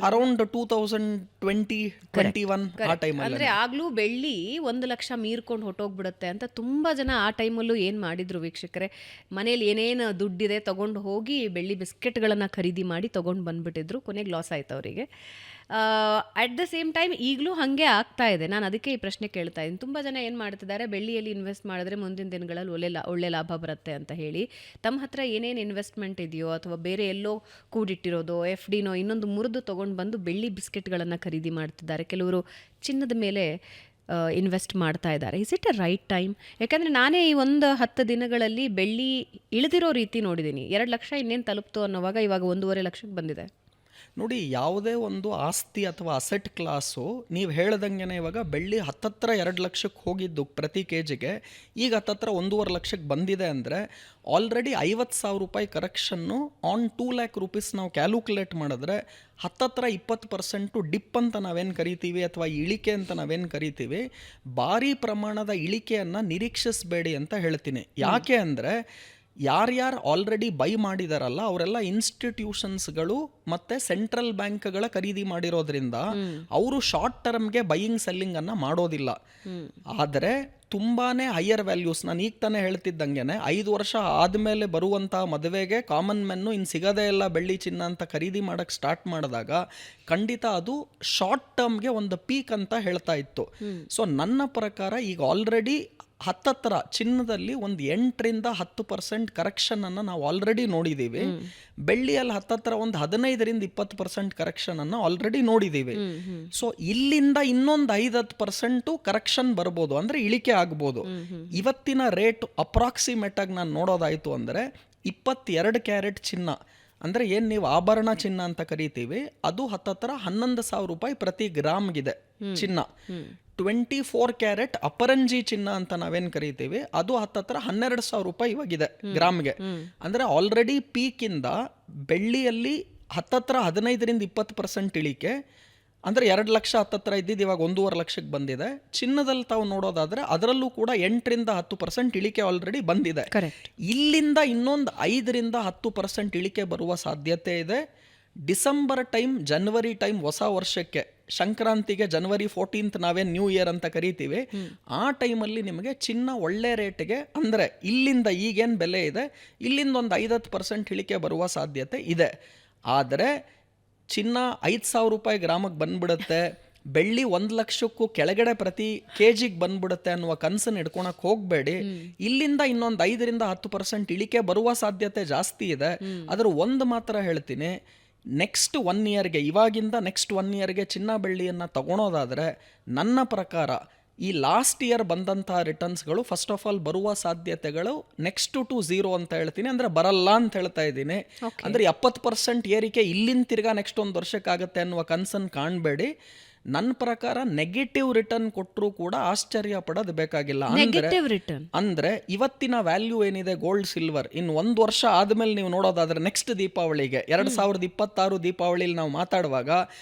[SPEAKER 2] ಅರೌಂಡ್ 2020-21 ಆ ಟೈಮಲ್ಲಿ.
[SPEAKER 1] ಅಂದ್ರೆ ಆಗ್ಲೂ ಬೆಳ್ಳಿ 1 ಲಕ್ಷ ಮೀರ್ಕೊಂಡು ಹೊಟ್ಟೋಗ್ಬಿಡುತ್ತೆ ಅಂತ ತುಂಬಾ ಜನ ಆ ಟೈಮಲ್ಲೂ ಏನು ಮಾಡಿದ್ರು ವೀಕ್ಷಕರೇ, ಮನೇಲಿ ಏನೇನು ದುಡ್ಡಿದೆ ತಗೊಂಡು ಹೋಗಿ ಬೆಳ್ಳಿ ಬಿಸ್ಕೆಟ್ಗಳನ್ನು ಖರೀದಿ ಮಾಡಿ ತಗೊಂಡು ಬಂದ್ಬಿಟ್ಟಿದ್ರು. ಕೊನೆಗೆ ಲಾಸ್ ಆಯ್ತು ಅವರಿಗೆ. ಅಟ್ ದ ಸೇಮ್ ಟೈಮ್ ಈಗಲೂ ಹಾಗೆ ಆಗ್ತಾ ಇದೆ. ನಾನು ಅದಕ್ಕೆ ಈ ಪ್ರಶ್ನೆ ಕೇಳ್ತಾ ಇದ್ದೀನಿ. ತುಂಬ ಜನ ಏನು ಮಾಡ್ತಿದ್ದಾರೆ, ಬೆಳ್ಳಿಯಲ್ಲಿ ಇನ್ವೆಸ್ಟ್ ಮಾಡಿದ್ರೆ ಮುಂದಿನ ದಿನಗಳಲ್ಲಿ ಒಳ್ಳೆ ಲಾಭ ಬರುತ್ತೆ ಅಂತ ಹೇಳಿ ತಮ್ಮ ಹತ್ರ ಏನೇನು ಇನ್ವೆಸ್ಟ್ಮೆಂಟ್ ಇದೆಯೋ ಅಥವಾ ಬೇರೆ ಎಲ್ಲೋ ಕೂಡಿಟ್ಟಿರೋದು, FDನೋ ಇನ್ನೊಂದು ಮುರಿದು ತೊಗೊಂಡು ಬಂದು ಬೆಳ್ಳಿ ಬಿಸ್ಕೆಟ್ಗಳನ್ನು ಖರೀದಿ ಮಾಡ್ತಿದ್ದಾರೆ. ಕೆಲವರು ಚಿನ್ನದ ಮೇಲೆ ಇನ್ವೆಸ್ಟ್ ಮಾಡ್ತಾ ಇದ್ದಾರೆ. Is it a right time? ಯಾಕಂದರೆ ನಾನೇ ಈ 10 ದಿನಗಳಲ್ಲಿ ಬೆಳ್ಳಿ ಇಳಿದಿರೋ ರೀತಿ ನೋಡಿದ್ದೀನಿ. 2 ಲಕ್ಷ ಇನ್ನೇನು ತಲುಪ್ತು ಅನ್ನೋವಾಗ ಇವಾಗ 1.5 ಲಕ್ಷಕ್ಕೆ ಬಂದಿದೆ.
[SPEAKER 2] ನೋಡಿ, ಯಾವುದೇ ಒಂದು ಆಸ್ತಿ ಅಥವಾ ಅಸೆಟ್ ಕ್ಲಾಸು ನೀವು ಹೇಳ್ದಂಗೆ ಇವಾಗ ಬೆಳ್ಳಿ ಹತ್ತತ್ರ 2 ಲಕ್ಷಕ್ಕೆ ಹೋಗಿದ್ದು ಪ್ರತಿ ಕೆ ಜಿಗೆ, ಈಗ ಹತ್ತತ್ರ 1.5 ಲಕ್ಷಕ್ಕೆ ಬಂದಿದೆ ಅಂದರೆ ಆಲ್ರೆಡಿ 50,000 ರೂಪಾಯಿ ಕರೆಕ್ಷನ್ನು ಆನ್ 2 ಲ್ಯಾಕ್ ರುಪೀಸ್ ನಾವು ಕ್ಯಾಲ್ಕುಲೇಟ್ ಮಾಡಿದ್ರೆ ಹತ್ತತ್ರ 20% ಡಿಪ್ ಅಂತ ನಾವೇನು ಕರಿತೀವಿ ಅಥವಾ ಇಳಿಕೆ ಅಂತ ನಾವೇನು ಕರಿತೀವಿ, ಭಾರಿ ಪ್ರಮಾಣದ ಇಳಿಕೆಯನ್ನು ನಿರೀಕ್ಷಿಸಬೇಡಿ ಅಂತ ಹೇಳ್ತೀನಿ. ಯಾಕೆ ಅಂದರೆ ಯಾರ್ಯಾರು ಆಲ್ರೆಡಿ ಬೈ ಮಾಡಿದಾರಲ್ಲ ಅವರೆಲ್ಲ ಇನ್ಸ್ಟಿಟ್ಯೂಷನ್ಸ್ಗಳು ಮತ್ತು ಸೆಂಟ್ರಲ್ ಬ್ಯಾಂಕ್ಗಳ ಖರೀದಿ ಮಾಡಿರೋದ್ರಿಂದ ಅವರು ಶಾರ್ಟ್ ಟರ್ಮ್ಗೆ ಬೈಯಿಂಗ್ ಸೆಲ್ಲಿಂಗನ್ನು ಮಾಡೋದಿಲ್ಲ. ಆದರೆ ತುಂಬಾ ಹೈಯರ್ ವ್ಯಾಲ್ಯೂಸ್, ನಾನು ಈಗ ತಾನೇ ಹೇಳ್ತಿದ್ದಂಗೆ 5 ವರ್ಷ ಆದಮೇಲೆ ಬರುವಂಥ ಮದುವೆಗೆ ಕಾಮನ್ ಮೆನ್ನು ಇನ್ನು ಸಿಗೋದೇ ಇಲ್ಲ ಬೆಳ್ಳಿ ಚಿನ್ನ ಅಂತ ಖರೀದಿ ಮಾಡೋಕ್ಕೆ ಸ್ಟಾರ್ಟ್ ಮಾಡಿದಾಗ ಖಂಡಿತ ಅದು ಶಾರ್ಟ್ ಟರ್ಮ್ಗೆ ಒಂದು ಪೀಕ್ ಅಂತ ಹೇಳ್ತಾ ಇತ್ತು. ಸೊ ನನ್ನ ಪ್ರಕಾರ ಈಗ ಆಲ್ರೆಡಿ ಹತ್ತತ್ರ ಚಿನ್ನದಲ್ಲಿ ಒಂದು 8-10% ಕರೆಕ್ಷನನ್ನು ನಾವು ಆಲ್ರೆಡಿ ನೋಡಿದ್ದೀವಿ. ಬೆಳ್ಳಿಯಲ್ಲಿ ಹತ್ತತ್ರ ಒಂದು 15-20% ಕರೆಕ್ಷನನ್ನು ಆಲ್ರೆಡಿ ನೋಡಿದ್ದೀವಿ. ಸೊ ಇಲ್ಲಿಂದ ಇನ್ನೊಂದು 5-10% ಕರೆಕ್ಷನ್ ಬರ್ಬೋದು, ಅಂದರೆ ಇಳಿಕೆ ಆಗ್ಬೋದು. ಇವತ್ತಿನ ರೇಟ್ ಅಪ್ರಾಕ್ಸಿಮೇಟ್ ಆಗಿ ನಾನು ನೋಡೋದಾಯಿತು ಅಂದರೆ 22 ಕ್ಯಾರೆಟ್ ಚಿನ್ನ, ಅಂದರೆ ಏನು ನೀವು ಆಭರಣ ಚಿನ್ನ ಅಂತ ಕರಿತೀವಿ, ಅದು ಹತ್ತತ್ರ 11,000 ರೂಪಾಯಿ ಪ್ರತಿ ಗ್ರಾಮ್ಗಿದೆ ಚಿನ್ನ. 24 ಕ್ಯಾರೆಟ್ ಅಪರಂಜಿ ಚಿನ್ನ ಅಂತ ನಾವೇನು ಕರಿತೀವಿ, ಅದು ಹತ್ತತ್ರ 12,000 ರೂಪಾಯಿ ಇವಾಗಿದೆ ಗ್ರಾಮ್ಗೆ. ಅಂದರೆ ಆಲ್ರೆಡಿ ಪೀಕಿಂದ ಬೆಳ್ಳಿಯಲ್ಲಿ ಹತ್ತತ್ರ 15-20% ಇಳಿಕೆ, ಅಂದರೆ 2 ಲಕ್ಷ ಹತ್ತತ್ರ ಇದ್ದಿದ್ದು ಇವಾಗ 1.5 ಲಕ್ಷಕ್ಕೆ ಬಂದಿದೆ. ಚಿನ್ನದಲ್ಲಿ ತಾವು ನೋಡೋದಾದರೆ ಅದರಲ್ಲೂ ಕೂಡ 8-10% ಇಳಿಕೆ ಆಲ್ರೆಡಿ ಬಂದಿದೆ. ಇಲ್ಲಿಂದ ಇನ್ನೊಂದು 5-10% ಇಳಿಕೆ ಬರುವ ಸಾಧ್ಯತೆ ಇದೆ. ಡಿಸೆಂಬರ್ ಟೈಮ್, ಜನವರಿ ಟೈಮ್, ಹೊಸ ವರ್ಷಕ್ಕೆ ಸಂಕ್ರಾಂತಿಗೆ ಜನವರಿ 14th ನಾವೇನು ನ್ಯೂ ಇಯರ್ ಅಂತ ಕರಿತೀವಿ, ಆ ಟೈಮಲ್ಲಿ ನಿಮಗೆ ಚಿನ್ನ ಒಳ್ಳೆ ರೇಟ್ಗೆ, ಅಂದರೆ ಇಲ್ಲಿಂದ ಈಗೇನು ಬೆಲೆ ಇದೆ ಇಲ್ಲಿಂದ ಒಂದು 5-10% ಇಳಿಕೆ ಬರುವ ಸಾಧ್ಯತೆ ಇದೆ. ಆದರೆ ಚಿನ್ನ 5,000 ರೂಪಾಯಿ ಗ್ರಾಮಕ್ಕೆ ಬಂದ್ಬಿಡುತ್ತೆ, ಬೆಳ್ಳಿ 1,00,000ಕ್ಕೂ ಕೆಳಗಡೆ ಪ್ರತಿ ಕೆಜಿಗೆ ಬಂದ್ಬಿಡುತ್ತೆ ಅನ್ನುವ ಕನಸನ್ನು ಇಟ್ಕೊಳಕ್ ಹೋಗಬೇಡಿ. ಇಲ್ಲಿಂದ ಇನ್ನೊಂದು 5-10% ಇಳಿಕೆ ಬರುವ ಸಾಧ್ಯತೆ ಜಾಸ್ತಿ ಇದೆ. ಅದ್ರ ಒಂದು ಮಾತ್ರ ಹೇಳ್ತೀನಿ, ನೆಕ್ಸ್ಟ್ 1 ಇಯರ್ಗೆ, ಇವಾಗಿಂದ ನೆಕ್ಸ್ಟ್ 1 ಇಯರ್ಗೆ ಚಿನ್ನ ಬೆಳ್ಳಿಯನ್ನು ತಗೊಳೋದಾದರೆ ನನ್ನ ಪ್ರಕಾರ ಈ ಲಾಸ್ಟ್ ಇಯರ್ ಬಂದಂಥ ರಿಟರ್ನ್ಸ್ಗಳು ಫಸ್ಟ್ ಆಫ್ ಆಲ್ ಬರುವ ಸಾಧ್ಯತೆಗಳು ನೆಕ್ಸ್ಟ್ ಟು 0 ಅಂತ ಹೇಳ್ತೀನಿ. ಅಂದರೆ ಬರಲ್ಲ ಅಂತ ಹೇಳ್ತಾ ಇದ್ದೀನಿ. ಅಂದರೆ 70% ಏರಿಕೆ ಇಲ್ಲಿಂದ ತಿರ್ಗಾ ನೆಕ್ಸ್ಟ್ 1 ವರ್ಷಕ್ಕಾಗತ್ತೆ ಅನ್ನುವ ಕನ್ಸನ್ನು ಕಾಣಬೇಡಿ. ನನ್ನ ಪ್ರಕಾರ ನೆಗೆಟಿವ್ ರಿಟರ್ನ್ ಕೊಟ್ಟರು ಕೂಡ ಆಶ್ಚರ್ಯ ಪಡೋದು ಬೇಕಾಗಿಲ್ಲ. ಅಂದ್ರೆ ಇವತ್ತಿನ ವ್ಯಾಲ್ಯೂ ಏನಿದೆ ಗೋಲ್ಡ್ ಸಿಲ್ವರ್, ಇನ್ನು 1 ವರ್ಷ ಆದ್ಮೇಲೆ ನೀವು ನೋಡೋದಾದ್ರೆ ನೆಕ್ಸ್ಟ್ ದೀಪಾವಳಿಗೆ 2026 ದೀಪಾವಳಿಲಿ ನಾವು ಮಾತಾಡುವಾಗ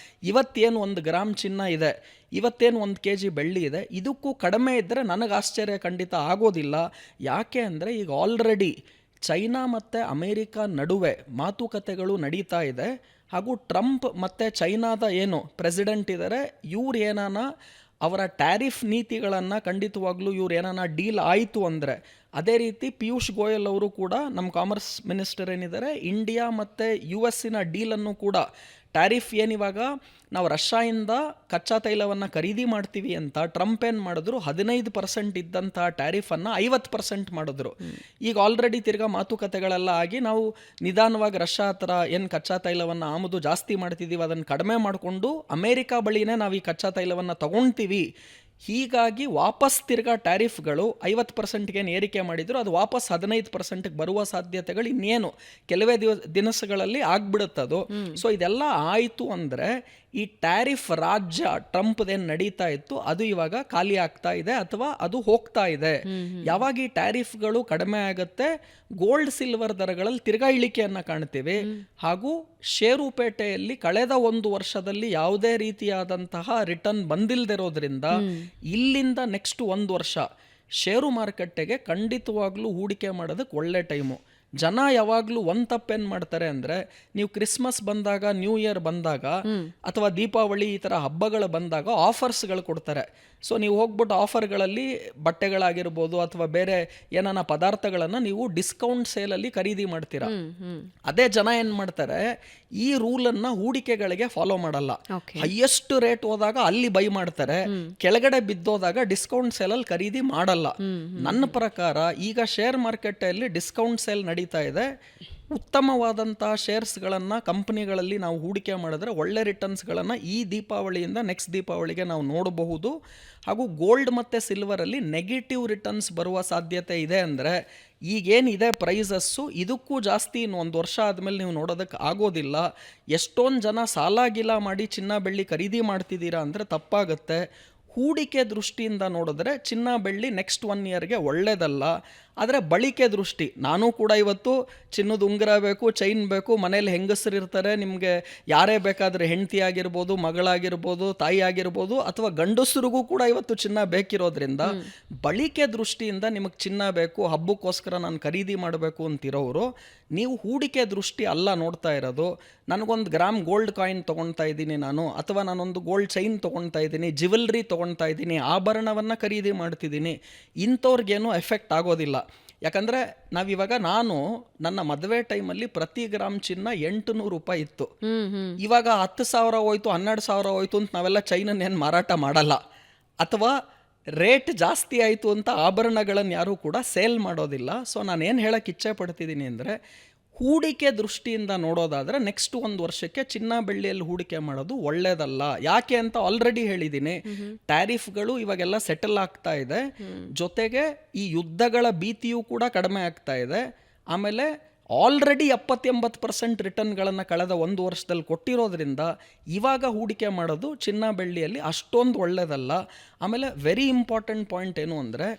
[SPEAKER 2] ಇವತ್ತೇನು 1 ಗ್ರಾಮ್ ಚಿನ್ನ ಇದೆ, ಇವತ್ತೇನು 1 kg ಬೆಳ್ಳಿ ಇದೆ, ಇದಕ್ಕೂ ಕಡಿಮೆ ಇದ್ದರೆ ನನಗೆ ಆಶ್ಚರ್ಯ ಖಂಡಿತ ಆಗೋದಿಲ್ಲ. ಯಾಕೆ ಅಂದರೆ ಈಗ ಆಲ್ರೆಡಿ ಚೈನಾ ಮತ್ತು ಅಮೇರಿಕಾ ನಡುವೆ ಮಾತುಕತೆಗಳು ನಡೀತಾ ಇದೆ. ಹಾಗೂ ಟ್ರಂಪ್ ಮತ್ತು ಚೈನಾದ ಏನು ಪ್ರೆಸಿಡೆಂಟ್ ಇದ್ದಾರೆ, ಇವ್ರು ಏನಾನ ಅವರ ಟ್ಯಾರಿಫ್ ನೀತಿಗಳನ್ನು ಖಂಡಿತವಾಗ್ಲೂ ಇವ್ರು ಏನಾನ ಡೀಲ್ ಆಯಿತು ಅಂದರೆ, ಅದೇ ರೀತಿ ಪಿಯೂಷ್ ಗೋಯಲ್ ಅವರು ಕೂಡ ನಮ್ಮ ಕಾಮರ್ಸ್ ಮಿನಿಸ್ಟರ್ ಏನಿದ್ದಾರೆ, ಇಂಡಿಯಾ ಮತ್ತು US ಡೀಲನ್ನು ಕೂಡ ಟ್ಯಾರಿಫ್ ಏನಿವಾಗ ನಾವು ರಷ್ಯಾಯಿಂದ ಕಚ್ಚಾ ತೈಲವನ್ನು ಖರೀದಿ ಮಾಡ್ತೀವಿ ಅಂತ ಟ್ರಂಪ್ ಏನು ಮಾಡಿದ್ರು, 15% ಇದ್ದಂಥ ಟ್ಯಾರಿಫನ್ನು 50% ಮಾಡಿದ್ರು. ಈಗ ಆಲ್ರೆಡಿ ತಿರ್ಗಾ ಮಾತುಕತೆಗಳೆಲ್ಲ ಆಗಿ ನಾವು ನಿಧಾನವಾಗಿ ರಷ್ಯಾ ಹತ್ರ ಏನು ಕಚ್ಚಾ ತೈಲವನ್ನು ಆಮದು ಜಾಸ್ತಿ ಮಾಡ್ತಿದ್ದೀವಿ ಅದನ್ನು ಕಡಿಮೆ ಮಾಡಿಕೊಂಡು ಅಮೇರಿಕಾ ಬಳಿನೇ ನಾವು ಈ ಕಚ್ಚಾ ತೈಲವನ್ನು ತಗೊಳ್ತೀವಿ. ಹೀಗಾಗಿ ವಾಪಸ್ ತಿರ್ಗಾ ಟ್ಯಾರಿಫ್ಗಳು 50%ಗೆ ಏರಿಕೆ ಮಾಡಿದ್ರು, ಅದು ವಾಪಸ್ 15%ಗೆ ಬರುವ ಸಾಧ್ಯತೆಗಳು ಇನ್ನೇನು ಕೆಲವೇ ದಿನಗಳಲ್ಲಿ ಆಗ್ಬಿಡುತ್ತದು. ಸೊ ಇದೆಲ್ಲ ಆಯಿತು ಅಂದರೆ ಈ ಟ್ಯಾರಿಫ್ ರಾಜ್ಯ ಟ್ರಂಪ್ದೇನು ನಡೀತಾ ಇತ್ತು ಅದು ಇವಾಗ ಖಾಲಿ ಆಗ್ತಾ ಇದೆ ಅಥವಾ ಅದು ಹೋಗ್ತಾ ಇದೆ. ಯಾವಾಗ ಈ ಟ್ಯಾರಿಫ್ಗಳು ಕಡಿಮೆ ಆಗುತ್ತೆ, ಗೋಲ್ಡ್ ಸಿಲ್ವರ್ ದರಗಳಲ್ಲಿ ತಿರ್ಗಾ ಇಳಿಕೆಯನ್ನು ಕಾಣ್ತೀವಿ. ಹಾಗೂ ಷೇರುಪೇಟೆಯಲ್ಲಿ ಕಳೆದ 1 ವರ್ಷದಲ್ಲಿ ಯಾವುದೇ ರೀತಿಯಾದಂತಹ ರಿಟರ್ನ್ ಬಂದಿಲ್ಲದಿರೋದ್ರಿಂದ ಇಲ್ಲಿಂದ ನೆಕ್ಸ್ಟ್ 1 ವರ್ಷ ಷೇರು ಮಾರುಕಟ್ಟೆಗೆ ಖಂಡಿತವಾಗ್ಲೂ ಹೂಡಿಕೆ ಮಾಡೋದಕ್ಕೆ ಒಳ್ಳೆ ಟೈಮು. ಜನ ಯಾವಾಗಲೂ ಒಂದು ತಪ್ಪೇನು ಮಾಡ್ತಾರೆ ಅಂದರೆ, ನೀವು ಕ್ರಿಸ್ಮಸ್ ಬಂದಾಗ, ನ್ಯೂ ಇಯರ್ ಬಂದಾಗ ಅಥವಾ ದೀಪಾವಳಿ ಈ ಥರ ಹಬ್ಬಗಳು ಬಂದಾಗ ಆಫರ್ಸ್ಗಳು ಕೊಡ್ತಾರೆ. ಸೊ ನೀವು ಹೋಗ್ಬಿಟ್ಟು ಆಫರ್ಗಳಲ್ಲಿ ಬಟ್ಟೆಗಳಾಗಿರ್ಬೋದು ಅಥವಾ ಬೇರೆ ಏನಾನ ಪದಾರ್ಥಗಳನ್ನು ನೀವು ಡಿಸ್ಕೌಂಟ್ ಸೇಲಲ್ಲಿ ಖರೀದಿ ಮಾಡ್ತೀರಾ. ಅದೇ ಜನ ಏನು ಮಾಡ್ತಾರೆ, ಈ ರೂಲನ್ನು ಹೂಡಿಕೆಗಳಿಗೆ ಫಾಲೋ ಮಾಡಲ್ಲ. ಹೈಯೆಸ್ಟ್ ರೇಟ್ ಹೋದಾಗ ಅಲ್ಲಿ ಬೈ ಮಾಡ್ತಾರೆ, ಕೆಳಗಡೆ ಬಿದ್ದೋದಾಗ ಡಿಸ್ಕೌಂಟ್ ಸೇಲಲ್ಲಿ ಖರೀದಿ ಮಾಡಲ್ಲ. ನನ್ನ ಪ್ರಕಾರ ಈಗ ಶೇರ್ ಮಾರ್ಕೆಟಲ್ಲಿ ಡಿಸ್ಕೌಂಟ್ ಸೇಲ್ ನಡೀತಾ ಇದೆ. ಉತ್ತಮವಾದಂಥ ಶೇರ್ಸ್ಗಳನ್ನು ಕಂಪ್ನಿಗಳಲ್ಲಿ ನಾವು ಹೂಡಿಕೆ ಮಾಡಿದ್ರೆ ಒಳ್ಳೆ ರಿಟರ್ನ್ಸ್ಗಳನ್ನು ಈ ದೀಪಾವಳಿಯಿಂದ ನೆಕ್ಸ್ಟ್ ದೀಪಾವಳಿಗೆ ನಾವು ನೋಡಬಹುದು. ಹಾಗೂ ಗೋಲ್ಡ್ ಮತ್ತು ಸಿಲ್ವರಲ್ಲಿ ನೆಗೆಟಿವ್ ರಿಟರ್ನ್ಸ್ ಬರುವ ಸಾಧ್ಯತೆ ಇದೆ. ಅಂದರೆ ಈಗೇನಿದೆ ಪ್ರೈಸಸ್ಸು ಇದಕ್ಕೂ ಜಾಸ್ತಿ ಇನ್ನು 1 ವರ್ಷ ಆದಮೇಲೆ ನೀವು ನೋಡೋದಕ್ಕೆ ಆಗೋದಿಲ್ಲ. ಎಷ್ಟೊಂದು ಜನ ಸಾಲ ಗೀಲ ಮಾಡಿ ಚಿನ್ನ ಬೆಳ್ಳಿ ಖರೀದಿ ಮಾಡ್ತಿದ್ದೀರಾ ಅಂದರೆ ತಪ್ಪಾಗುತ್ತೆ. ಹೂಡಿಕೆ ದೃಷ್ಟಿಯಿಂದ ನೋಡಿದ್ರೆ ಚಿನ್ನ ಬೆಳ್ಳಿ ನೆಕ್ಸ್ಟ್ 1 ಇಯರ್ಗೆ ಒಳ್ಳೇದಲ್ಲ. ಆದರೆ ಬಳಿಕೆ ದೃಷ್ಟಿ, ನಾನು ಕೂಡ ಇವತ್ತು ಚಿನ್ನದ ಉಂಗುರ ಬೇಕು, ಚೈನ್ ಬೇಕು, ಮನೇಲಿ ಹೆಂಗಸರು ಇರ್ತಾರೆ, ನಿಮಗೆ ಯಾರೇ ಬೇಕಾದರೆ ಹೆಂಡತಿ ಆಗಿರ್ಬೋದು, ಮಗಳಾಗಿರ್ಬೋದು, ತಾಯಿ ಆಗಿರ್ಬೋದು ಅಥವಾ ಗಂಡಸರಿಗೂ ಕೂಡ ಇವತ್ತು ಚಿನ್ನ ಬೇಕಿರೋದ್ರಿಂದ ಬಳಿಕೆ ದೃಷ್ಟಿಯಿಂದ ನಿಮಗೆ ಚಿನ್ನ ಬೇಕು, ಹಬ್ಬಕ್ಕೋಸ್ಕರ ನಾನು ಖರೀದಿ ಮಾಡಬೇಕು ಅಂತಿರೋರು ನೀವು ಹೂಡಿಕೆ ದೃಷ್ಟಿ ಅಲ್ಲ ನೋಡ್ತಾ ಇರೋದು. ನನಗೊಂದು ಗ್ರಾಮ್ ಗೋಲ್ಡ್ ಕಾಯಿನ್ ತೊಗೊಳ್ತಾ ಇದ್ದೀನಿ ನಾನು, ಅಥವಾ ನಾನೊಂದು ಗೋಲ್ಡ್ ಚೈನ್ ತೊಗೊಳ್ತಾ ಇದ್ದೀನಿ, ಜ್ಯುವೆಲ್ರಿ ತೊಗೊಳ್ತಾ ಇದ್ದೀನಿ, ಆಭರಣವನ್ನು ಖರೀದಿ ಮಾಡ್ತಿದ್ದೀನಿ, ಇಂಥವ್ರಿಗೇನು ಎಫೆಕ್ಟ್ ಆಗೋದಿಲ್ಲ. ಯಾಕಂದರೆ ನಾವಿವಾಗ ನಾನು ನನ್ನ ಮದುವೆ ಟೈಮಲ್ಲಿ ಪ್ರತಿ ಗ್ರಾಮ್ ಚಿನ್ನ 800 ರೂಪಾಯಿ ಇತ್ತು. ಇವಾಗ 10,000 ಹೋಯ್ತು, 12,000 ಹೋಯ್ತು ಅಂತ ನಾವೆಲ್ಲ ಚೈನನ್ನು ಏನು ಮಾರಾಟ ಮಾಡಲ್ಲ. ಅಥವಾ ರೇಟ್ ಜಾಸ್ತಿ ಆಯಿತು ಅಂತ ಆಭರಣಗಳನ್ನು ಯಾರೂ ಕೂಡ ಸೇಲ್ ಮಾಡೋದಿಲ್ಲ. ಸೊ ನಾನೇನು ಹೇಳೋಕ್ಕೆ ಇಚ್ಛೆ ಪಡ್ತಿದ್ದೀನಿ ಅಂದರೆ, ಹೂಡಿಕೆ ದೃಷ್ಟಿಯಿಂದ ನೋಡೋದಾದರೆ ನೆಕ್ಸ್ಟ್ 1 ವರ್ಷಕ್ಕೆ ಚಿನ್ನ ಬೆಳ್ಳಿಯಲ್ಲಿ ಹೂಡಿಕೆ ಮಾಡೋದು ಒಳ್ಳೇದಲ್ಲ. ಯಾಕೆ ಅಂತ ಆಲ್ರೆಡಿ ಹೇಳಿದ್ದೀನಿ. ಟ್ಯಾರಿಫ್ಗಳು ಇವಾಗೆಲ್ಲ ಸೆಟಲ್ ಆಗ್ತಾ ಇದೆ, ಜೊತೆಗೆ ಈ ಯುದ್ಧಗಳ ಭೀತಿಯೂ ಕೂಡ ಕಡಿಮೆ ಆಗ್ತಾ ಇದೆ. ಆಮೇಲೆ ಆಲ್ರೆಡಿ 70-80% ರಿಟರ್ನ್ಗಳನ್ನು ಕಳೆದ 1 ವರ್ಷದಲ್ಲಿ ಕೊಟ್ಟಿರೋದ್ರಿಂದ ಇವಾಗ ಹೂಡಿಕೆ ಮಾಡೋದು ಚಿನ್ನ ಬೆಳ್ಳಿಯಲ್ಲಿ ಅಷ್ಟೊಂದು ಒಳ್ಳೆಯದಲ್ಲ. ಆಮೇಲೆ ವೆರಿ ಇಂಪಾರ್ಟೆಂಟ್ ಪಾಯಿಂಟ್ ಏನು ಅಂದರೆ,